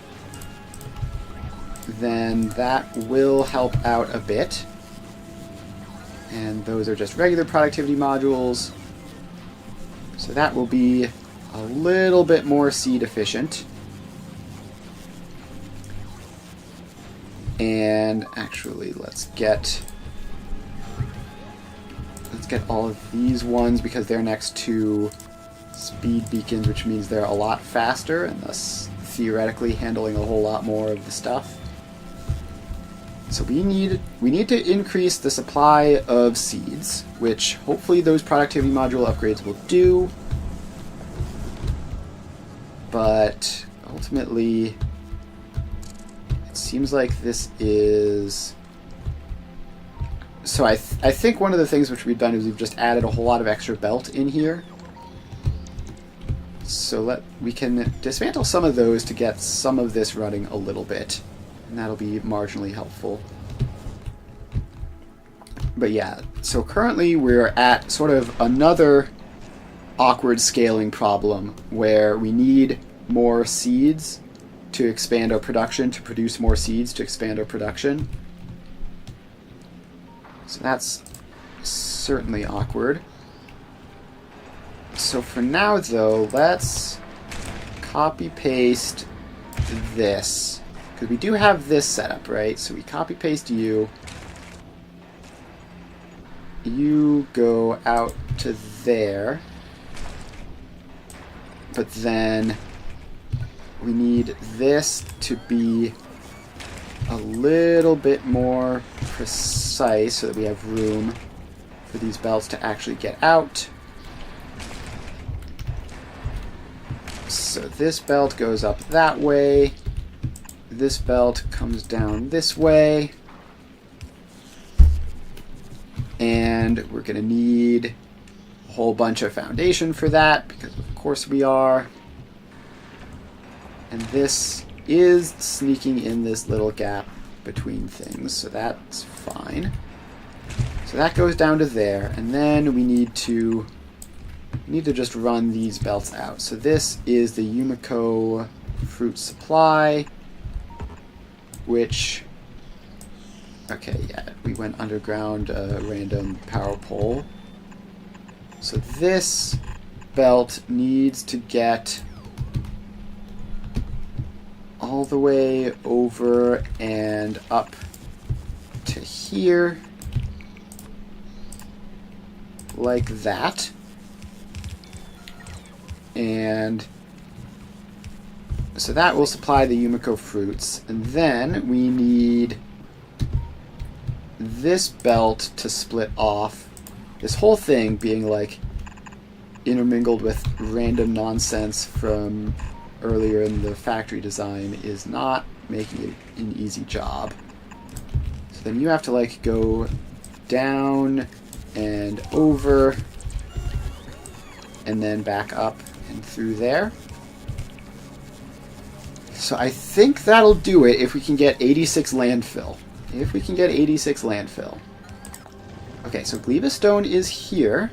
then that will help out a bit. And those are just regular productivity modules. So that will be a little bit more seed efficient. And actually, let's get all of these ones because they're next to speed beacons, which means they're a lot faster and thus theoretically handling a whole lot more of the stuff. So we need to increase the supply of seeds, which hopefully those productivity module upgrades will do. But ultimately, it seems like this is... So I think one of the things which we've done is we've just added a whole lot of extra belt in here. So we can dismantle some of those to get some of this running a little bit. And that'll be marginally helpful. But yeah, so currently we're at sort of another awkward scaling problem where we need more seeds to expand our production, to produce more seeds to expand our production. So that's certainly awkward. So for now, though, let's copy-paste this. Because we do have this set up, right? So we copy-paste you. You go out to there. But then we need this to be a little bit more precise so that we have room for these belts to actually get out. So this belt goes up that way. This belt comes down this way. And we're going to need a whole bunch of foundation for that, because of course we are. And this is sneaking in this little gap between things, so that's fine. So that goes down to there, and then we need to just run these belts out. So this is the Yumiko fruit supply, which, okay, yeah, we went underground, random power pole. So this belt needs to get all the way over and up to here. like that. And so that will supply the Yumiko fruits. And then we need this belt to split off. This whole thing being like intermingled with random nonsense from earlier in the factory design is not making it an easy job. So then you have to like go down and over and then back up and through there. So I think that'll do it if we can get 86 landfill. If we can get 86 landfill. Okay, so Gleba Stone is here.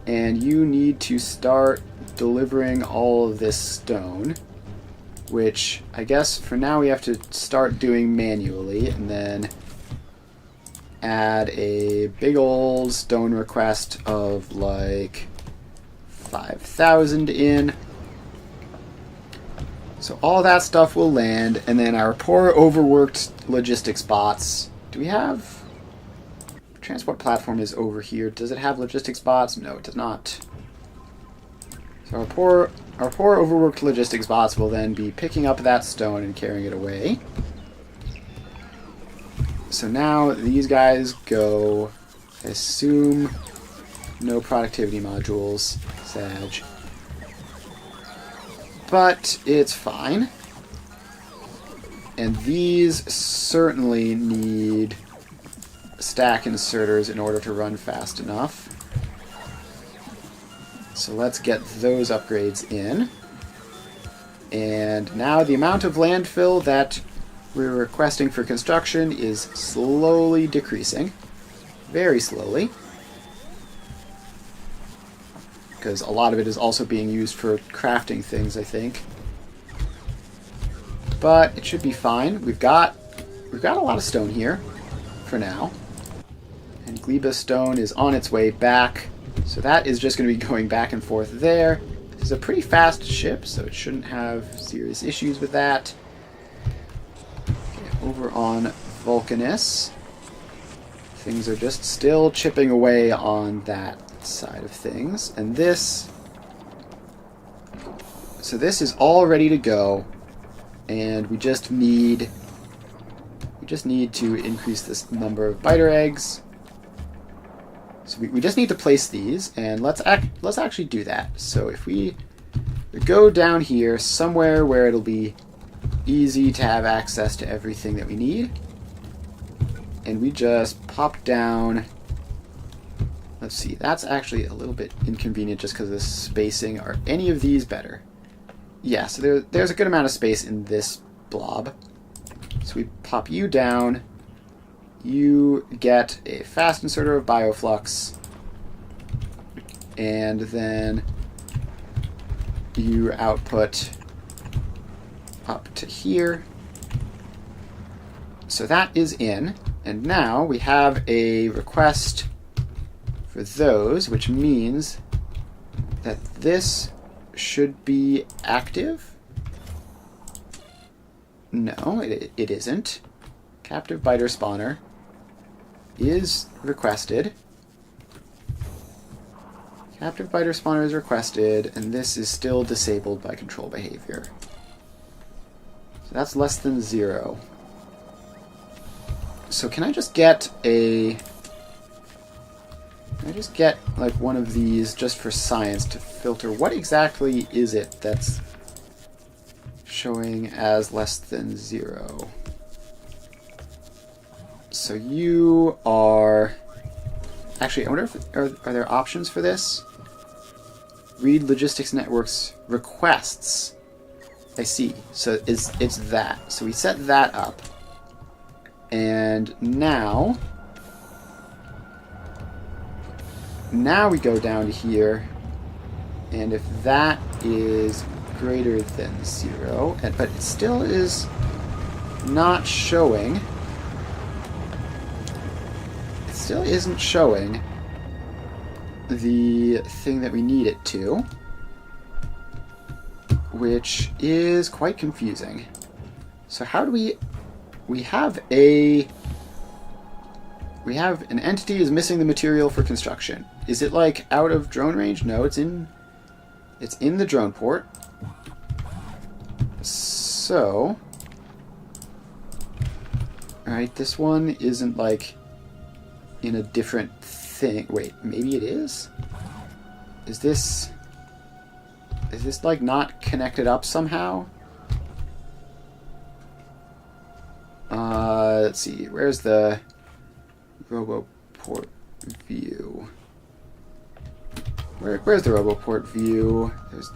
And you need to start delivering all of this stone. Which, I guess, for now we have to start doing manually. And then add a big old stone request of, like, 5,000 in. So all that stuff will land, and then our poor overworked logistics bots. Do we have... Transport platform is over here. Does it have logistics bots? No, it does not. So our poor overworked logistics bots will then be picking up that stone and carrying it away. So now these guys go, I assume, no productivity modules, Sag. But it's fine. And these certainly need stack inserters in order to run fast enough. So let's get those upgrades in. And now the amount of landfill that we're requesting for construction is slowly decreasing. Very slowly. Because a lot of it is also being used for crafting things, I think. But it should be fine. We've got a lot of stone here for now. And Gleba Stone is on its way back. So that is just going to be going back and forth there. This is a pretty fast ship, so it shouldn't have serious issues with that. Okay, over on Vulcanus, things are just still chipping away on that side of things. And this... So this is all ready to go. And we just need to increase this number of biter eggs. So we just need to place these, and let's actually do that. So if we go down here somewhere where it'll be easy to have access to everything that we need, and we just pop down. Let's see, that's actually a little bit inconvenient just because of the spacing. Are any of these better? Yeah, so there's a good amount of space in this blob. So we pop you down. You get a fast inserter of bioflux, and then you output up to here. So that is in, and now we have a request for those, which means that this should be active. No, it isn't. Captive biter spawner is requested. Captive biter spawner is requested, and this is still disabled by control behavior. So that's less than 0. So can I just get like one of these just for science to filter what exactly is it that's showing as less than 0? So you are... Actually, I wonder if... Are there options for this? Read Logistics Network's requests. I see. So it's that. So we set that up. And now we go down to here. And if that is greater than 0, but it still is not showing... Still isn't showing the thing that we need it to, which is quite confusing. So how do we have we have an entity is missing the material for construction. Is it like out of drone range? No, it's in the drone port. So, alright, this one isn't like in a different thing. Wait, maybe it is? Is this like not connected up somehow? Let's see, where's the RoboPort view? Where's the RoboPort view?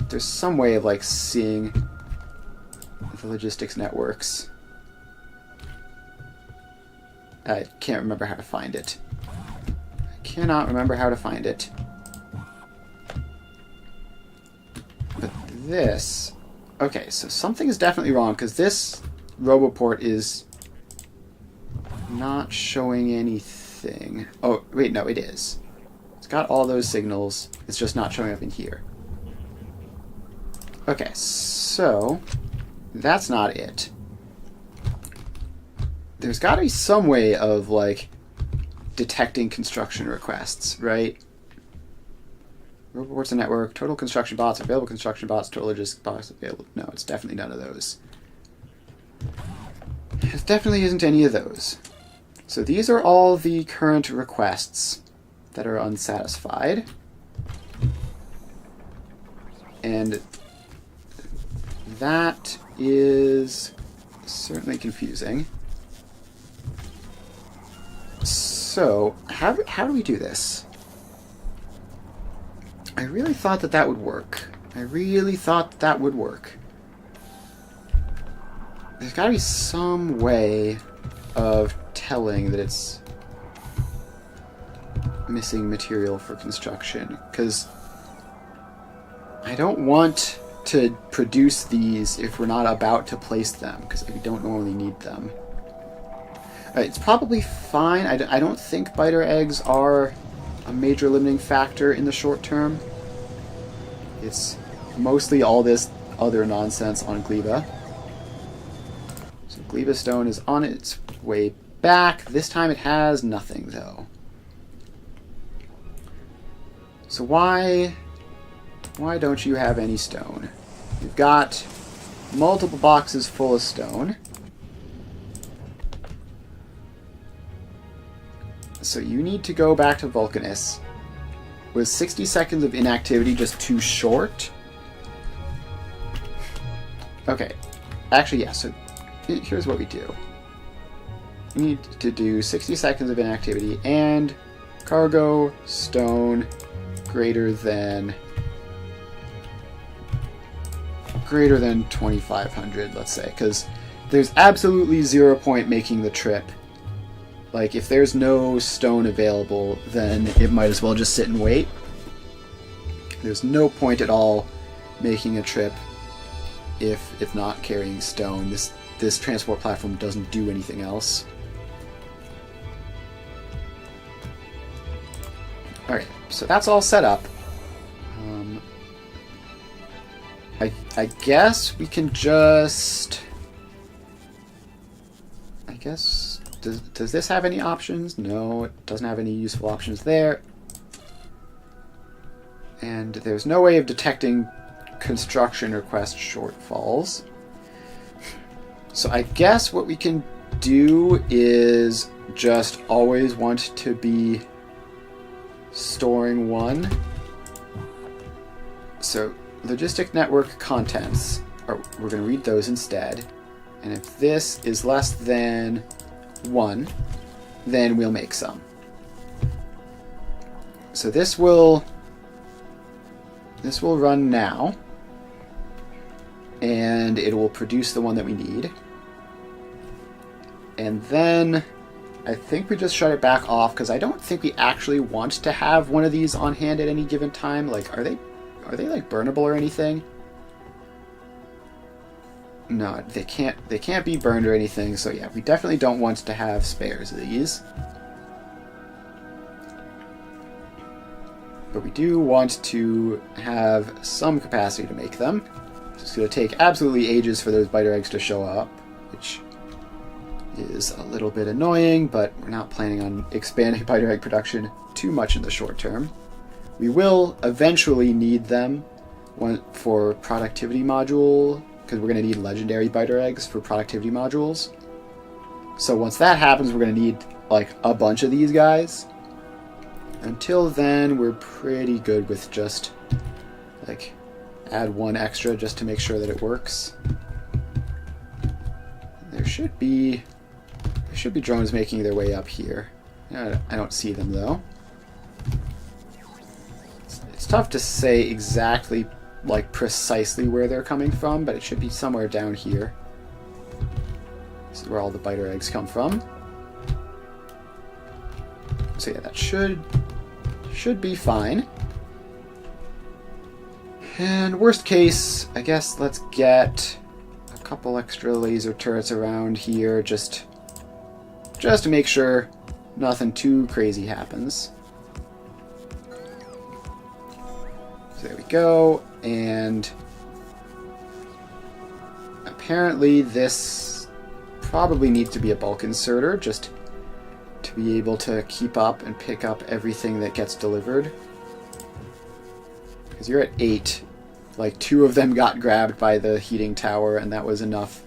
There's some way of like seeing the logistics networks. I can't remember how to find it. I cannot remember how to find it. But this... Okay, so something is definitely wrong, because this RoboPort is not showing anything. Oh, wait, no, it is. It's got all those signals. It's just not showing up in here. Okay, so that's not it. There's got to be some way of, like, detecting construction requests, right? Reports and network, total construction bots, available construction bots, total logistics bots available. No, it's definitely none of those. It definitely isn't any of those. So these are all the current requests that are unsatisfied. And that is certainly confusing. So, how do we do this? I really thought that would work. I really thought that would work. There's got to be some way of telling that it's missing material for construction, because I don't want to produce these if we're not about to place them, because we don't normally need them. It's probably fine. I don't think biter eggs are a major limiting factor in the short term. It's mostly all this other nonsense on Gleba. So Gleba Stone is on its way back. This time it has nothing, though. So why don't you have any stone? You've got multiple boxes full of stone. So you need to go back to Vulcanus. Was 60 seconds of inactivity just too short? Okay. Actually, yeah, so here's what we do. You need to do 60 seconds of inactivity and cargo stone greater than 2,500, let's say, because there's absolutely 0 point making the trip. Like, if there's no stone available, then it might as well just sit and wait. There's no point at all making a trip if not carrying stone. This transport platform doesn't do anything else. Alright, so that's all set up. I guess we can just... I guess... Does this have any options? No, it doesn't have any useful options there. And there's no way of detecting construction request shortfalls. So I guess what we can do is just always want to be storing one. So logistic network contents, we're going to read those instead. And if this is less than 1, then we'll make some. So this will run now, and it will produce the one that we need. And then I think we just shut it back off, because I don't think we actually want to have one of these on hand at any given time. Like, are they like burnable or anything? No, they can't be burned or anything, so yeah, we definitely don't want to have spares of these. But we do want to have some capacity to make them. It's going to take absolutely ages for those biter eggs to show up, which is a little bit annoying, but we're not planning on expanding biter egg production too much in the short term. We will eventually need them for productivity module, because we're going to need legendary biter eggs for productivity modules. So once that happens, we're going to need like a bunch of these guys. Until then, we're pretty good with just like add one extra just to make sure that it works. There should be drones making their way up here. I don't see them though. It's tough to say exactly, like precisely where they're coming from, but it should be somewhere down here. This is where all the biter eggs come from. So yeah, that should be fine. And worst case, I guess let's get a couple extra laser turrets around here just to make sure nothing too crazy happens. So there we go, and apparently this probably needs to be a bulk inserter just to be able to keep up and pick up everything that gets delivered. Because you're at 8. Like 2 of them got grabbed by the heating tower, and that was enough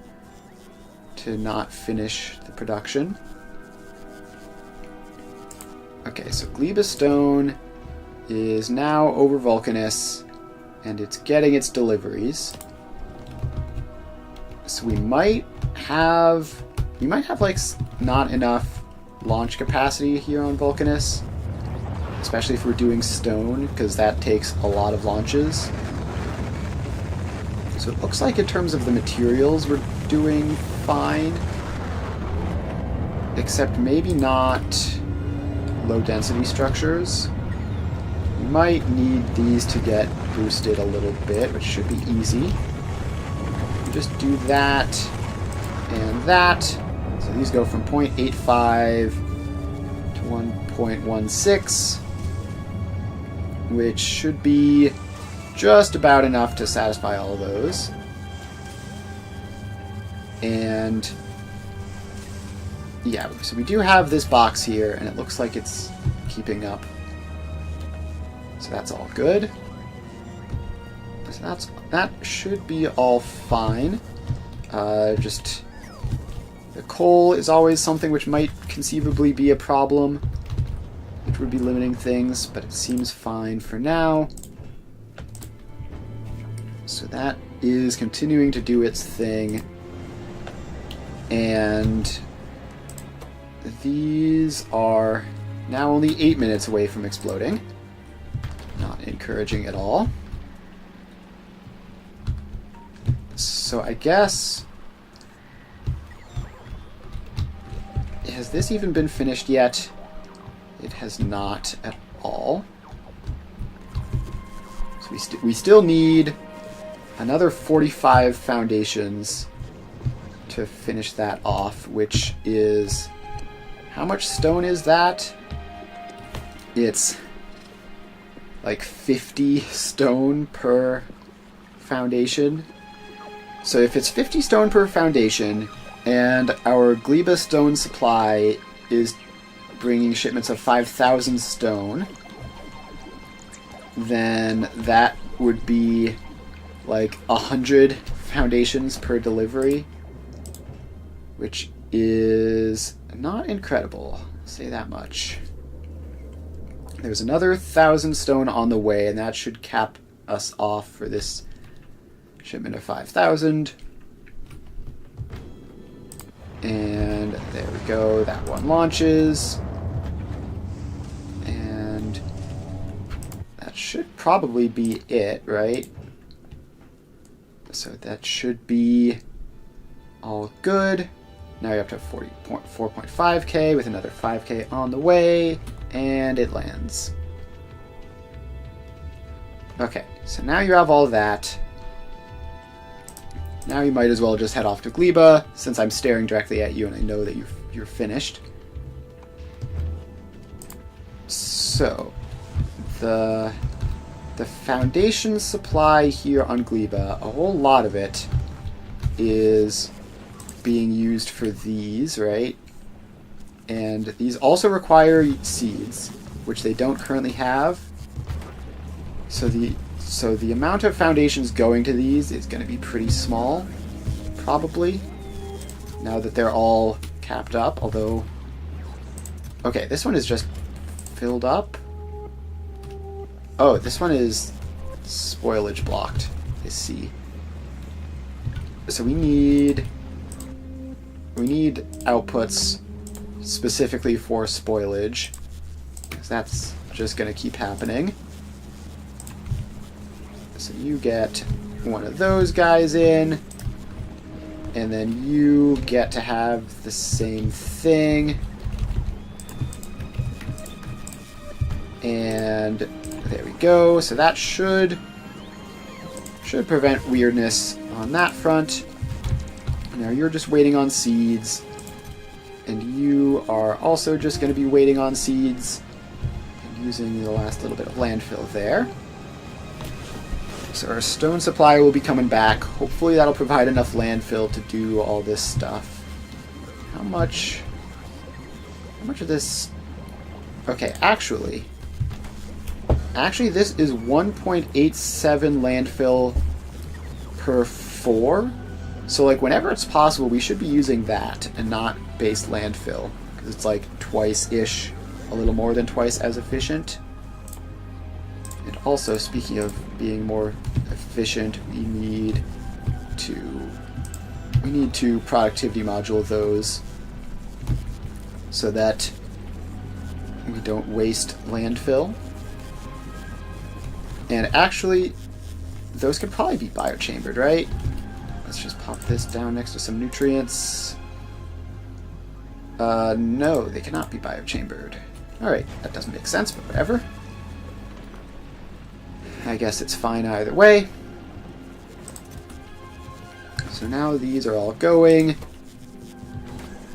to not finish the production. Okay, so Gleba Stone is now over Vulcanus, and it's getting its deliveries. So we might have like not enough launch capacity here on Vulcanus, especially if we're doing stone, because that takes a lot of launches. So it looks like in terms of the materials we're doing fine, except maybe not low density structures. We might need these to get boosted a little bit, which should be easy. We just do that and that. So these go from 0.85 to 1.16, which should be just about enough to satisfy all of those. And yeah, so we do have this box here, and it looks like it's keeping up. So that's all good. So that should be all fine. Just the coal is always something which might conceivably be a problem, which would be limiting things, but it seems fine for now. So that is continuing to do its thing. And these are now only 8 minutes away from exploding. Not encouraging at all. So I guess... has this even been finished yet? It has not at all. So we still need another 45 foundations to finish that off, which is... how much stone is that? It's like 50 stone per foundation. So if it's 50 stone per foundation, and our Gleba stone supply is bringing shipments of 5,000 stone, then that would be like 100 foundations per delivery, which is not incredible, I'll say that much. There's another 1,000 stone on the way, and that should cap us off for this shipment of 5,000. And there we go, that one launches. And that should probably be it, right? So that should be all good. Now you're up to 4.5k with another 5k on the way, and it lands. Okay, so now you have all that. Now you might as well just head off to Gleba, since I'm staring directly at you and I know that you're finished. So, the foundation supply here on Gleba, a whole lot of it is being used for these, right? And these also require seeds, which they don't currently have. So the amount of foundations going to these is going to be pretty small, probably, now that they're all capped up, although... Okay, this one is just filled up. Oh, this one is spoilage blocked, I see. So we need outputs specifically for spoilage, because that's just going to keep happening. So you get one of those guys in, and then you get to have the same thing. And there we go. So that should prevent weirdness on that front. Now you're just waiting on seeds, and you are also just going to be waiting on seeds and using the last little bit of landfill there. So our stone supply will be coming back. Hopefully that'll provide enough landfill to do all this stuff. How much of this... Okay, actually this is 1.87 landfill per 4. So like whenever it's possible, we should be using that and not base landfill, because it's like twice-ish, a little more than twice as efficient. And also, speaking of being more efficient, we need to productivity module those so that we don't waste landfill. And actually, those could probably be biochambered, right? Let's just pop this down next to some nutrients. No, they cannot be biochambered. Alright, that doesn't make sense, but whatever. I guess it's fine either way. So now these are all going,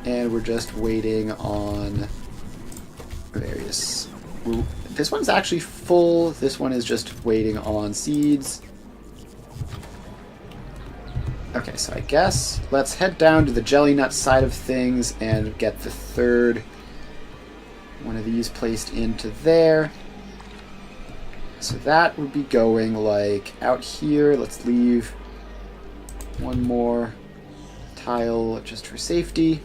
and we're just waiting on various... This one's actually full. This one is just waiting on seeds. Okay, so I guess let's head down to the jelly nut side of things and get the third one of these placed into there. So that would be going like out here. Let's leave one more tile just for safety.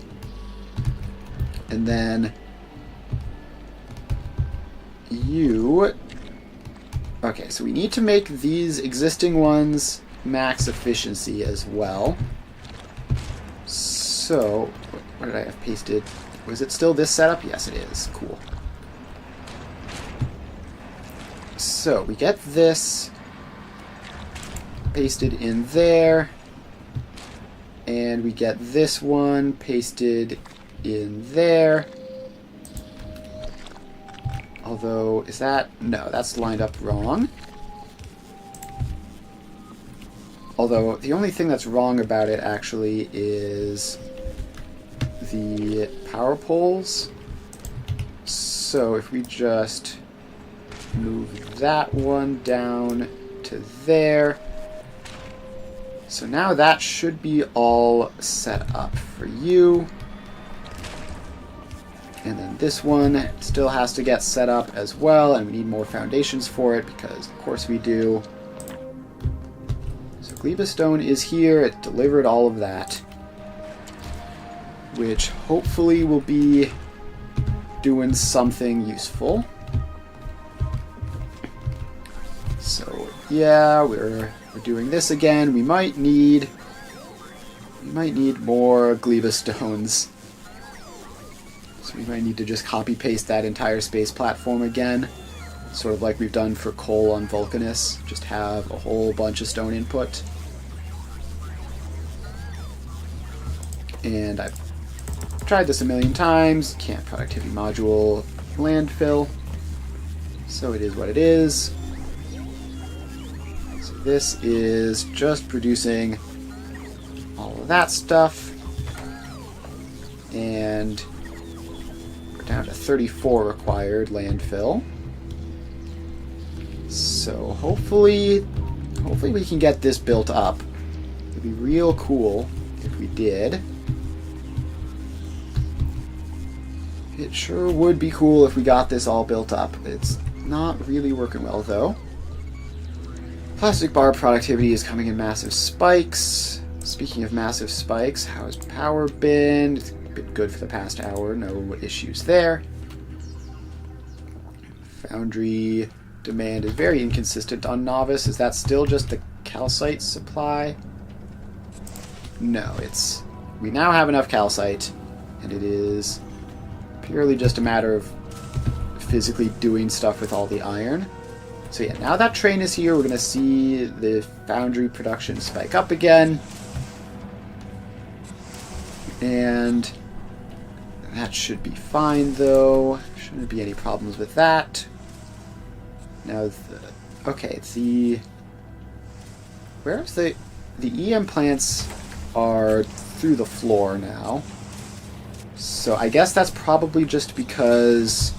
And then you... Okay, so we need to make these existing ones max efficiency as well. So, what did I have pasted? Was it still this setup? Yes, it is. Cool. So, we get this pasted in there, and we get this one pasted in there. Although, is that... No, that's lined up wrong. Although, the only thing that's wrong about it, actually, is the power poles. So, if we just move that one down to there. So now that should be all set up for you. And then this one still has to get set up as well, and we need more foundations for it, because of course we do. So Gleba Stone is here. It delivered all of that, which hopefully will be doing something useful. So yeah, we're doing this again. We might need more Gleba Stones. So we might need to just copy-paste that entire space platform again, sort of like we've done for coal on Vulcanus. Just have a whole bunch of stone input. And I've tried this a million times. Can't productivity module landfill. So it is what it is. So this is just producing all of that stuff. And down to 34 required landfill. So hopefully we can get this built up. It'd be real cool if we did. It sure would be cool if we got this all built up. It's not really working well, though. Plastic bar productivity is coming in massive spikes. Speaking of massive spikes, how has power been? It's been good for the past hour. No issues there. Foundry demand is very inconsistent on Novice. Is that still just the calcite supply? No, it's... We now have enough calcite, and it is purely just a matter of physically doing stuff with all the iron. So yeah, now that train is here, we're going to see the foundry production spike up again. And that should be fine, though. Shouldn't be any problems with that. Now, okay, where's the EM plants are through the floor now. So I guess that's probably just because,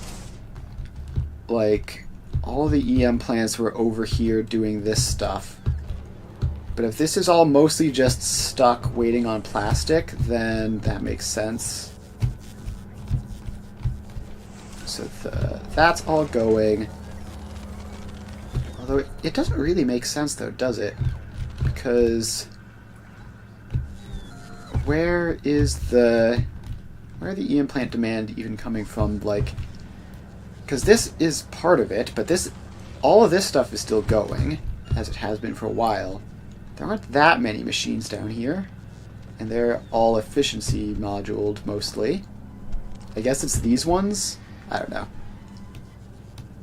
like, all the EM plants were over here doing this stuff. But if this is all mostly just stuck waiting on plastic, then that makes sense. So that's all going. Although it doesn't really make sense, though, does it? Because where are the EM plant demand even coming from? Like, because this is part of it, but all of this stuff is still going, as it has been for a while. There aren't that many machines down here, and they're all efficiency moduled mostly. I guess it's these ones? I don't know.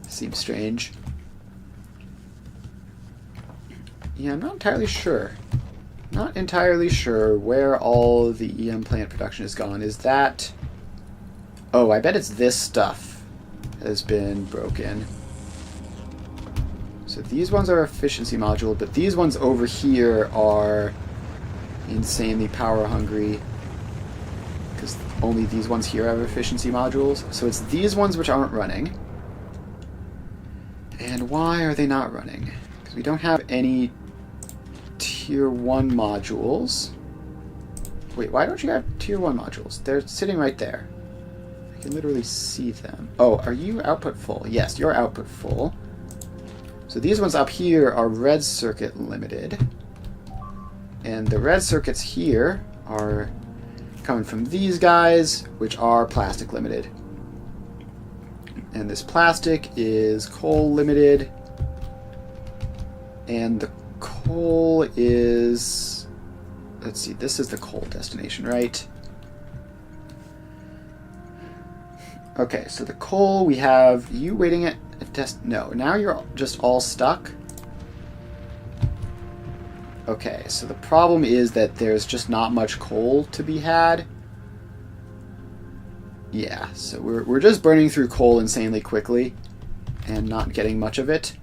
Seems strange. Yeah, I'm not entirely sure. Not entirely sure where all the EM plant production has gone. Is that... Oh, I bet it's this stuff has been broken. So these ones are efficiency module, but these ones over here are insanely power hungry. Because only these ones here have efficiency modules. So it's these ones which aren't running. And why are they not running? Because we don't have any Tier 1 modules. Wait, why don't you have Tier 1 modules? They're sitting right there. I can literally see them. Oh, are you output full? Yes, you're output full. So these ones up here are red circuit limited. And the red circuits here are coming from these guys, which are plastic limited. And this plastic is coal limited. And the coal is... Let's see, this is the coal destination, right? Okay, so the coal, we have you waiting at a test... No, now you're just all stuck. Okay, so the problem is that there's just not much coal to be had. Yeah, so we're just burning through coal insanely quickly and not getting much of it.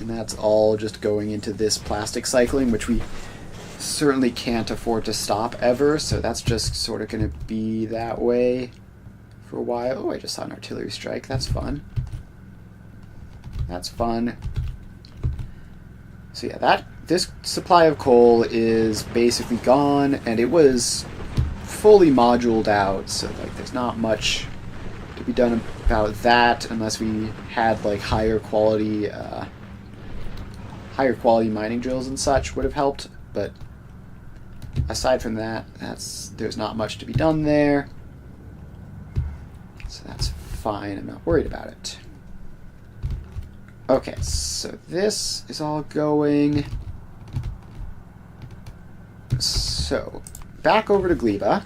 And that's all just going into this plastic cycling, which we certainly can't afford to stop ever, so that's just sort of going to be that way for a while. Oh, I just saw an artillery strike. That's fun. That's fun. So yeah, this supply of coal is basically gone, and it was fully moduled out, so like there's not much to be done about that unless we had like higher quality mining drills and such would have helped, but aside from that, there's not much to be done there. So that's fine, I'm not worried about it. Okay, so this is all going. So, back over to Gleba.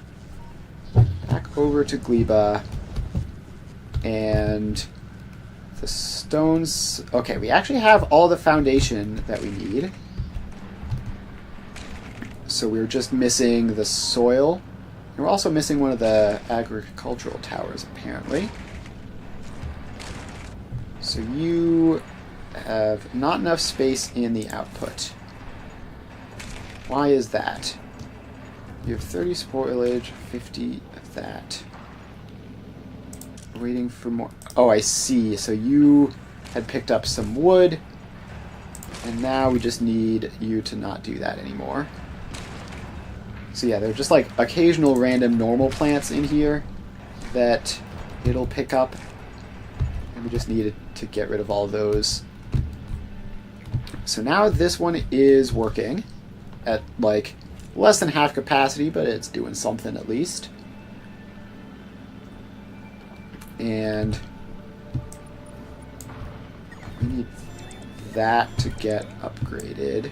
And the stones... Okay, we actually have all the foundation that we need. So we're just missing the soil. And we're also missing one of the agricultural towers, apparently. So you have not enough space in the output. Why is that? You have 30 spoilage, 50 of that. Waiting for more. Oh, I see. So you had picked up some wood, and now we just need you to not do that anymore. So yeah, they're just like occasional random normal plants in here. that it'll pick up. And we just needed to get rid of all those. So now this one is working at like less than half capacity, but it's doing something at least. And we need that to get upgraded.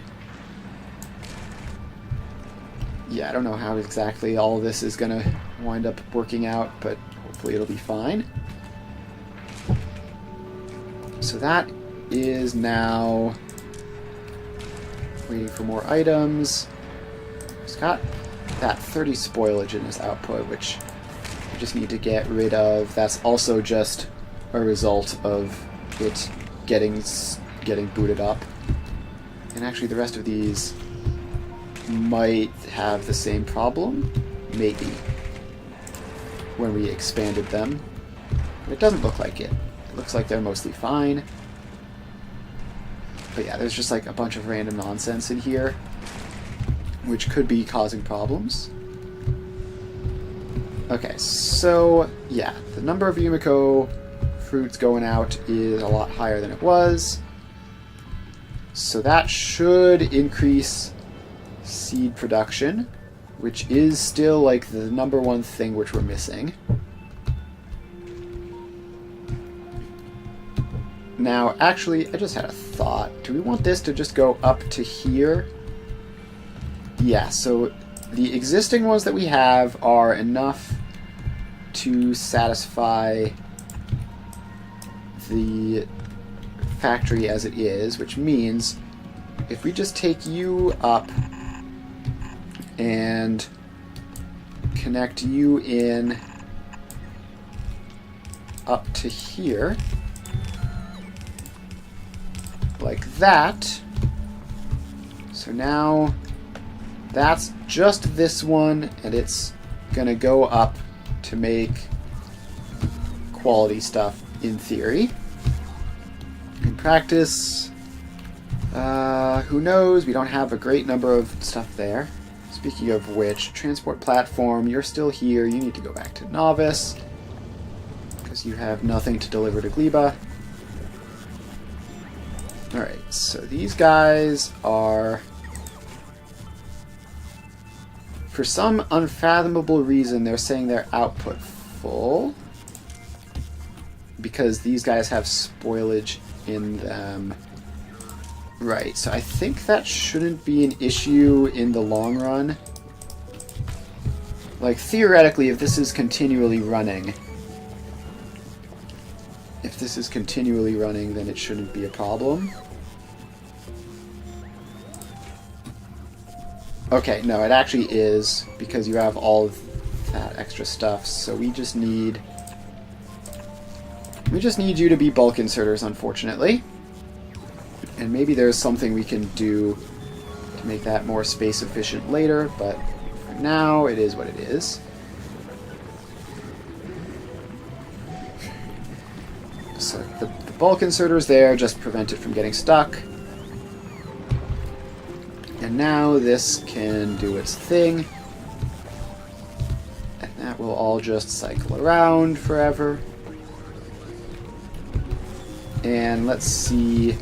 Yeah, I don't know how exactly all of this is going to wind up working out, but hopefully it'll be fine. So that is now waiting for more items. It's got that 30 spoilage in his output, which we just need to get rid of. That's also just a result of it getting booted up. And actually the rest of these might have the same problem, maybe, when we expanded them. But it doesn't look like it. It looks like they're mostly fine. But yeah, there's just like a bunch of random nonsense in here, which could be causing problems. Okay, so yeah, the number of Yumiko fruits going out is a lot higher than it was. So that should increase seed production, which is still like the number one thing which we're missing. Now, actually, I just had a thought. Do we want this to just go up to here? Yeah, so the existing ones that we have are enough to satisfy the factory as it is, which means if we just take you up and connect you in up to here, like that. So now that's just this one, and it's gonna go up to make quality stuff in theory. In practice, who knows? We don't have a great number of stuff there. Speaking of which, transport platform, you're still here. You need to go back to Novice because you have nothing to deliver to Gleba. Alright, so these guys are, for some unfathomable reason, they're saying their output full because these guys have spoilage in them. Right, so I think that shouldn't be an issue in the long run. Like, theoretically, if this is continually running, then it shouldn't be a problem. Okay, no, it actually is, because you have all of that extra stuff, so we just need you to be bulk inserters, unfortunately. And maybe there's something we can do to make that more space efficient later, but for now, it is what it is. So the bulk inserters there just prevent it from getting stuck. And now this can do its thing. And that will all just cycle around forever. And let's see.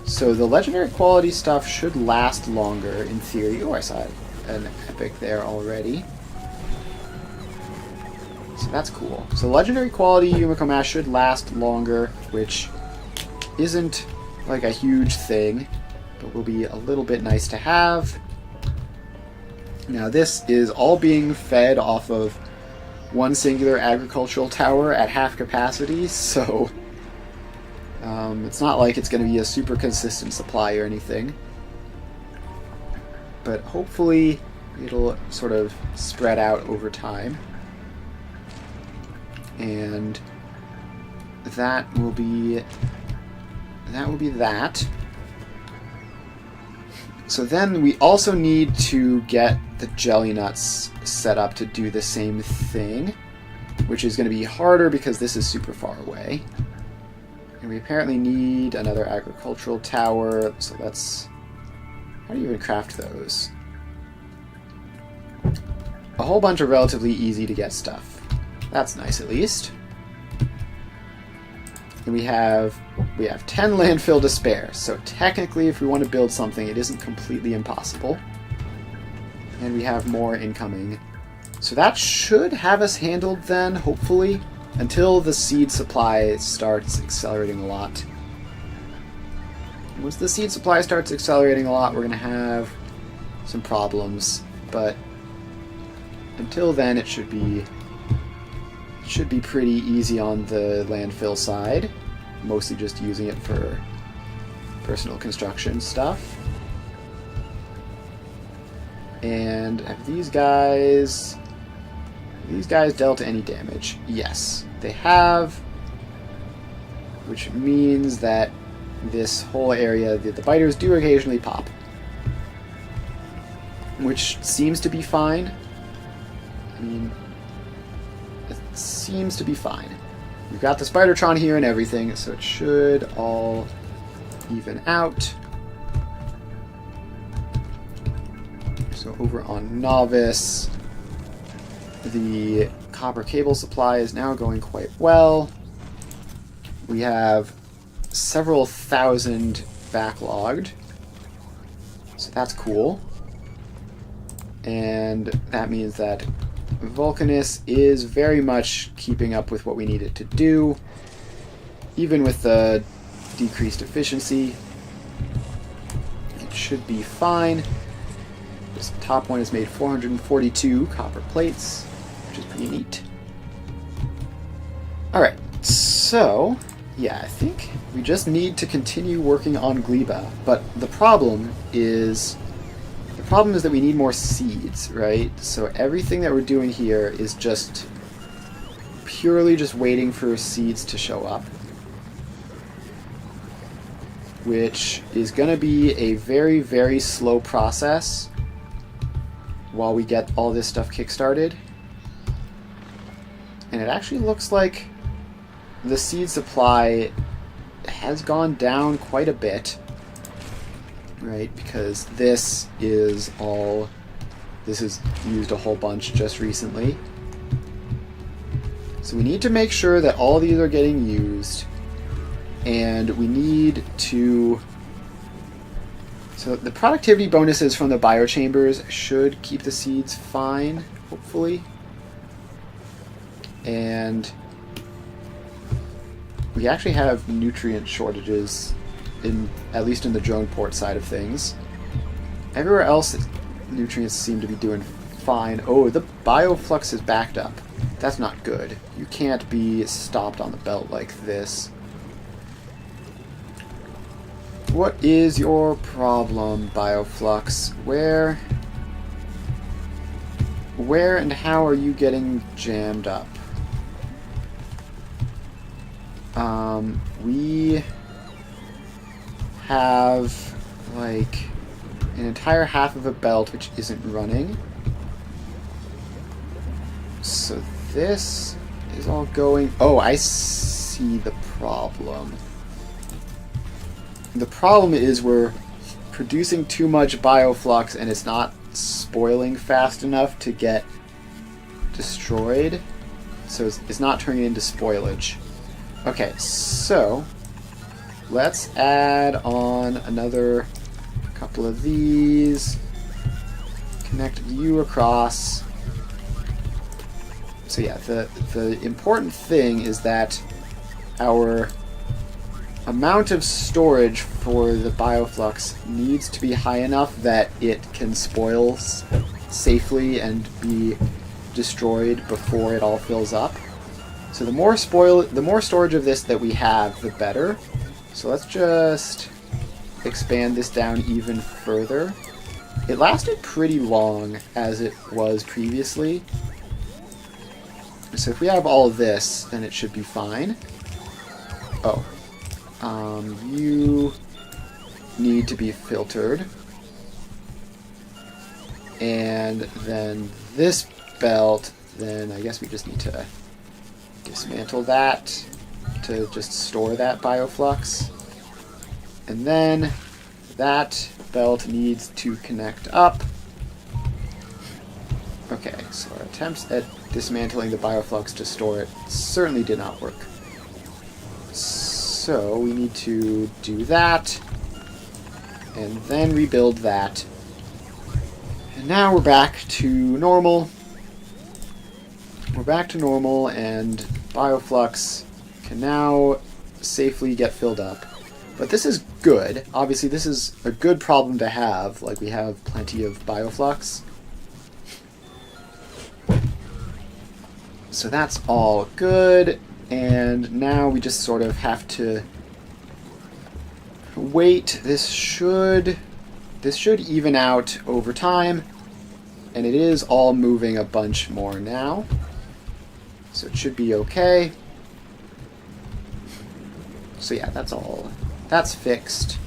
So the legendary quality stuff should last longer in theory. Oh, I saw an epic there already. So that's cool. So legendary quality Yumiko Mass should last longer, which isn't like a huge thing, but will be a little bit nice to have. Now this is all being fed off of one singular agricultural tower at half capacity, so it's not like it's going to be a super consistent supply or anything. But hopefully it'll sort of spread out over time. And that will be that. So then we also need to get the jelly nuts set up to do the same thing, which is going to be harder because this is super far away. And we apparently need another agricultural tower, so let's... How do you even craft those? A whole bunch of relatively easy to get stuff. That's nice, at least. And we have 10 landfill to spare, so technically if we want to build something, it isn't completely impossible. And we have more incoming. So that should have us handled then, hopefully, until the seed supply starts accelerating a lot. Once the seed supply starts accelerating a lot, we're going to have some problems, but until then it should be pretty easy on the landfill side, mostly just using it for personal construction stuff. And have these guys dealt any damage? Yes, they have, which means that this whole area, the biters do occasionally pop, which seems to be fine. I mean, it seems to be fine. We've got the Spidertron here and everything, so it should all even out. So over on Novice, the copper cable supply is now going quite well. We have several thousand backlogged, so that's cool. And that means that Vulcanus is very much keeping up with what we need it to do, even with the decreased efficiency. It should be fine. This top one has made 442 copper plates, which is pretty neat. Alright, so yeah, I think we just need to continue working on Gleba, but the problem is that we need more seeds, right? So everything that we're doing here is just purely just waiting for seeds to show up, which is going to be a very, very slow process while we get all this stuff kickstarted. And it actually looks like the seed supply has gone down quite a bit, right? Because this is used a whole bunch just recently. So we need to make sure that all these are getting used, and we need to... So the productivity bonuses from the biochambers should keep the seeds fine, hopefully. And we actually have nutrient shortages, at least in the drone port side of things. Everywhere else, nutrients seem to be doing fine. Oh, the bioflux is backed up. That's not good. You can't be stopped on the belt like this. What is your problem, bioflux? Where and how are you getting jammed up? We have like an entire half of a belt which isn't running. So this is all going... Oh, I see the problem. The problem is we're producing too much bioflux and it's not spoiling fast enough to get destroyed. So it's not turning into spoilage. Okay, so let's add on another couple of these. Connect you across. So yeah, the important thing is that our amount of storage for the bioflux needs to be high enough that it can spoil safely and be destroyed before it all fills up. So the more storage of this that we have, the better. So let's just expand this down even further. It lasted pretty long as it was previously. So if we have all of this, then it should be fine. Oh. You need to be filtered. And then this belt, then I guess we just need to dismantle that to just store that bioflux. And then that belt needs to connect up. Okay, so our attempts at dismantling the bioflux to store it certainly did not work. So we need to do that, and then rebuild that. And now we're back to normal. We're back to normal, and bioflux can now safely get filled up. But this is good. Obviously, this is a good problem to have. Like, we have plenty of bioflux. So that's all good. And now we just sort of have to wait. This should even out over time. And it is all moving a bunch more now. So it should be okay. So yeah, that's all. That's fixed.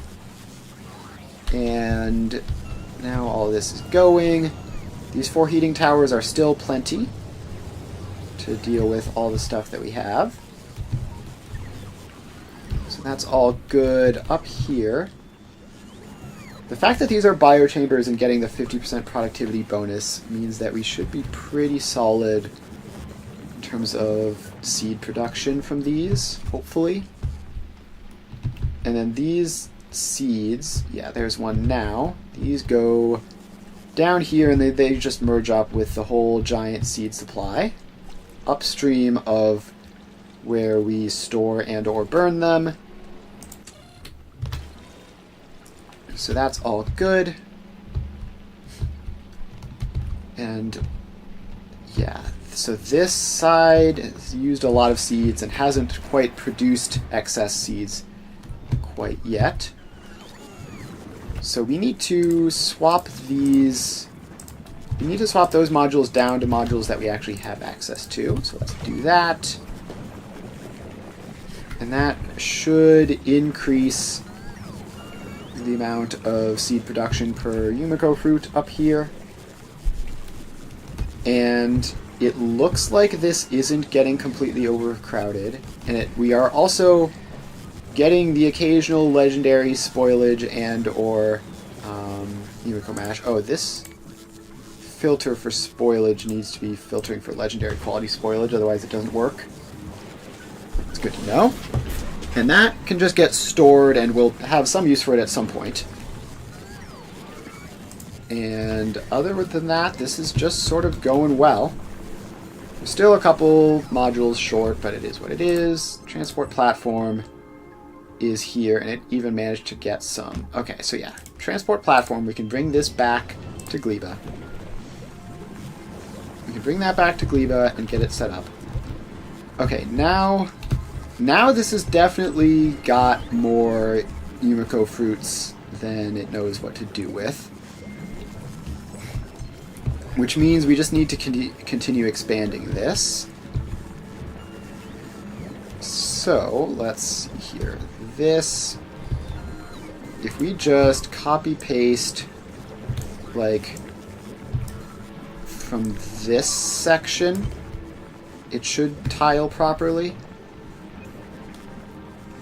And now all this is going. These 4 heating towers are still plenty to deal with all the stuff that we have. So that's all good up here. The fact that these are biochambers and getting the 50% productivity bonus means that we should be pretty solid in terms of seed production from these, hopefully. And then these seeds, yeah, there's one now. These go down here and they just merge up with the whole giant seed supply upstream of where we store and or burn them. So that's all good. And yeah, so this side has used a lot of seeds and hasn't quite produced excess seeds quite yet. So we need to swap these. We need to swap those modules down to modules that we actually have access to. So let's do that. And that should increase the amount of seed production per Yumiko fruit up here. And it looks like this isn't getting completely overcrowded. And we are also getting the occasional legendary spoilage and or Yumiko mash. Oh, this filter for spoilage needs to be filtering for legendary quality spoilage, otherwise it doesn't work. It's good to know. And that can just get stored and we'll have some use for it at some point. And other than that, this is just sort of going well. We're still a couple modules short, but it is what it is. Transport platform is here, and it even managed to get some. Okay, so yeah, transport platform, we can bring this back to Gleba. We can bring that back to Gleba and get it set up. Okay, now this has definitely got more Yumiko fruits than it knows what to do with. Which means we just need to continue expanding this. So, let's see here. This, if we just copy paste like from this section, it should tile properly,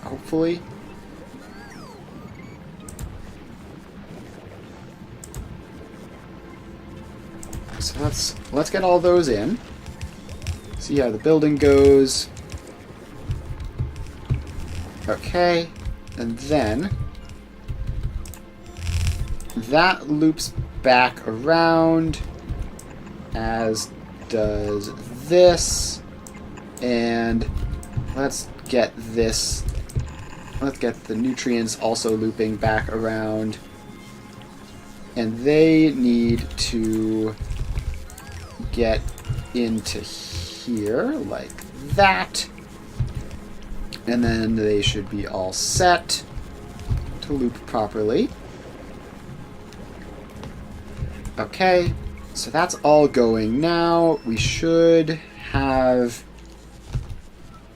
hopefully. So let's get all those in, see how the building goes. Okay, and then that loops back around, as does this, and let's get this, let's get the nutrients also looping back around, and they need to get into here like that. And then they should be all set to loop properly. Okay, so that's all going now. We should have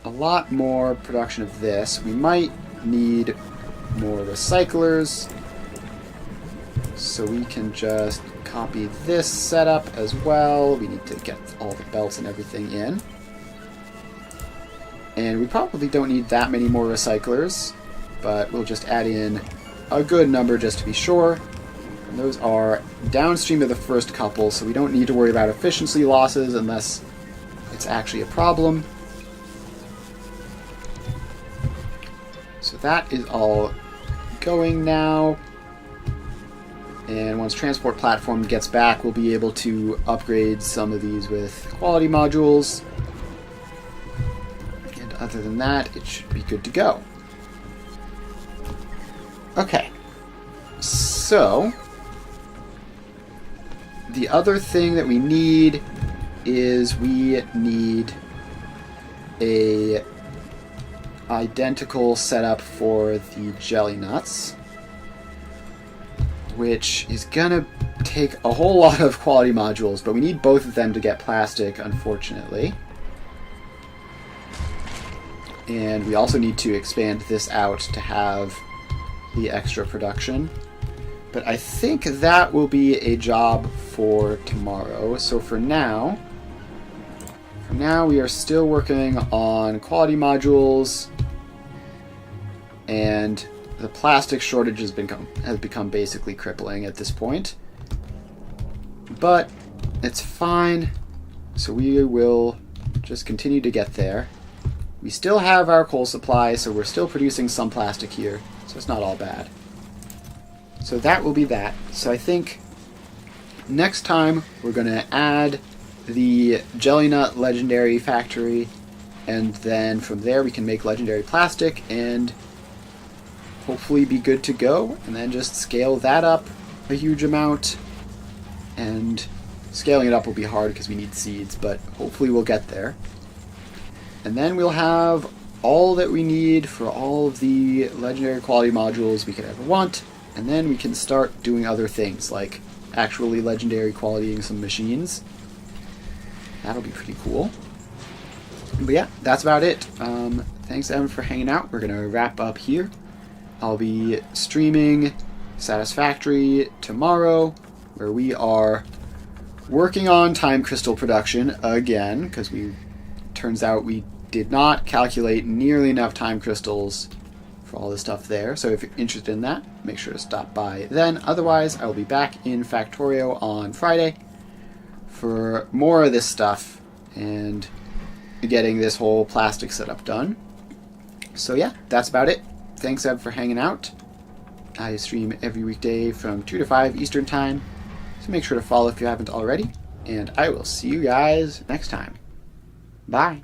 a lot more production of this. We might need more recyclers. So we can just copy this setup as well. We need to get all the belts and everything in. And we probably don't need that many more recyclers, but we'll just add in a good number just to be sure. And those are downstream of the first couple, so we don't need to worry about efficiency losses unless it's actually a problem. So that is all going now. And once transport platform gets back, we'll be able to upgrade some of these with quality modules. And other than that, it should be good to go. Okay. So the other thing that we need is we need a identical setup for the jelly nuts, which is gonna take a whole lot of quality modules, but we need both of them to get plastic, unfortunately. And we also need to expand this out to have the extra production. But I think that will be a job for tomorrow. So for now we are still working on quality modules, and the plastic shortage has become basically crippling at this point. But it's fine, so we will just continue to get there. We still have our coal supply, so we're still producing some plastic here, so it's not all bad. So that will be that. So I think next time we're going to add the Jelly Nut Legendary Factory, and then from there we can make Legendary Plastic and hopefully be good to go, and then just scale that up a huge amount. And scaling it up will be hard because we need seeds, but hopefully we'll get there. And then we'll have all that we need for all of the legendary quality modules we could ever want, and then we can start doing other things, like actually legendary qualitying some machines. That'll be pretty cool. But yeah, that's about it. Thanks, Evan, for hanging out. We're going to wrap up here. I'll be streaming Satisfactory tomorrow, where we are working on time crystal production again, because turns out we did not calculate nearly enough time crystals for all the stuff there. So if you're interested in that, make sure to stop by then. Otherwise, I will be back in Factorio on Friday for more of this stuff and getting this whole plastic setup done. So yeah, that's about it. Thanks, Eb, for hanging out. I stream every weekday from 2 to 5 Eastern Time, so make sure to follow if you haven't already, and I will see you guys next time. Bye.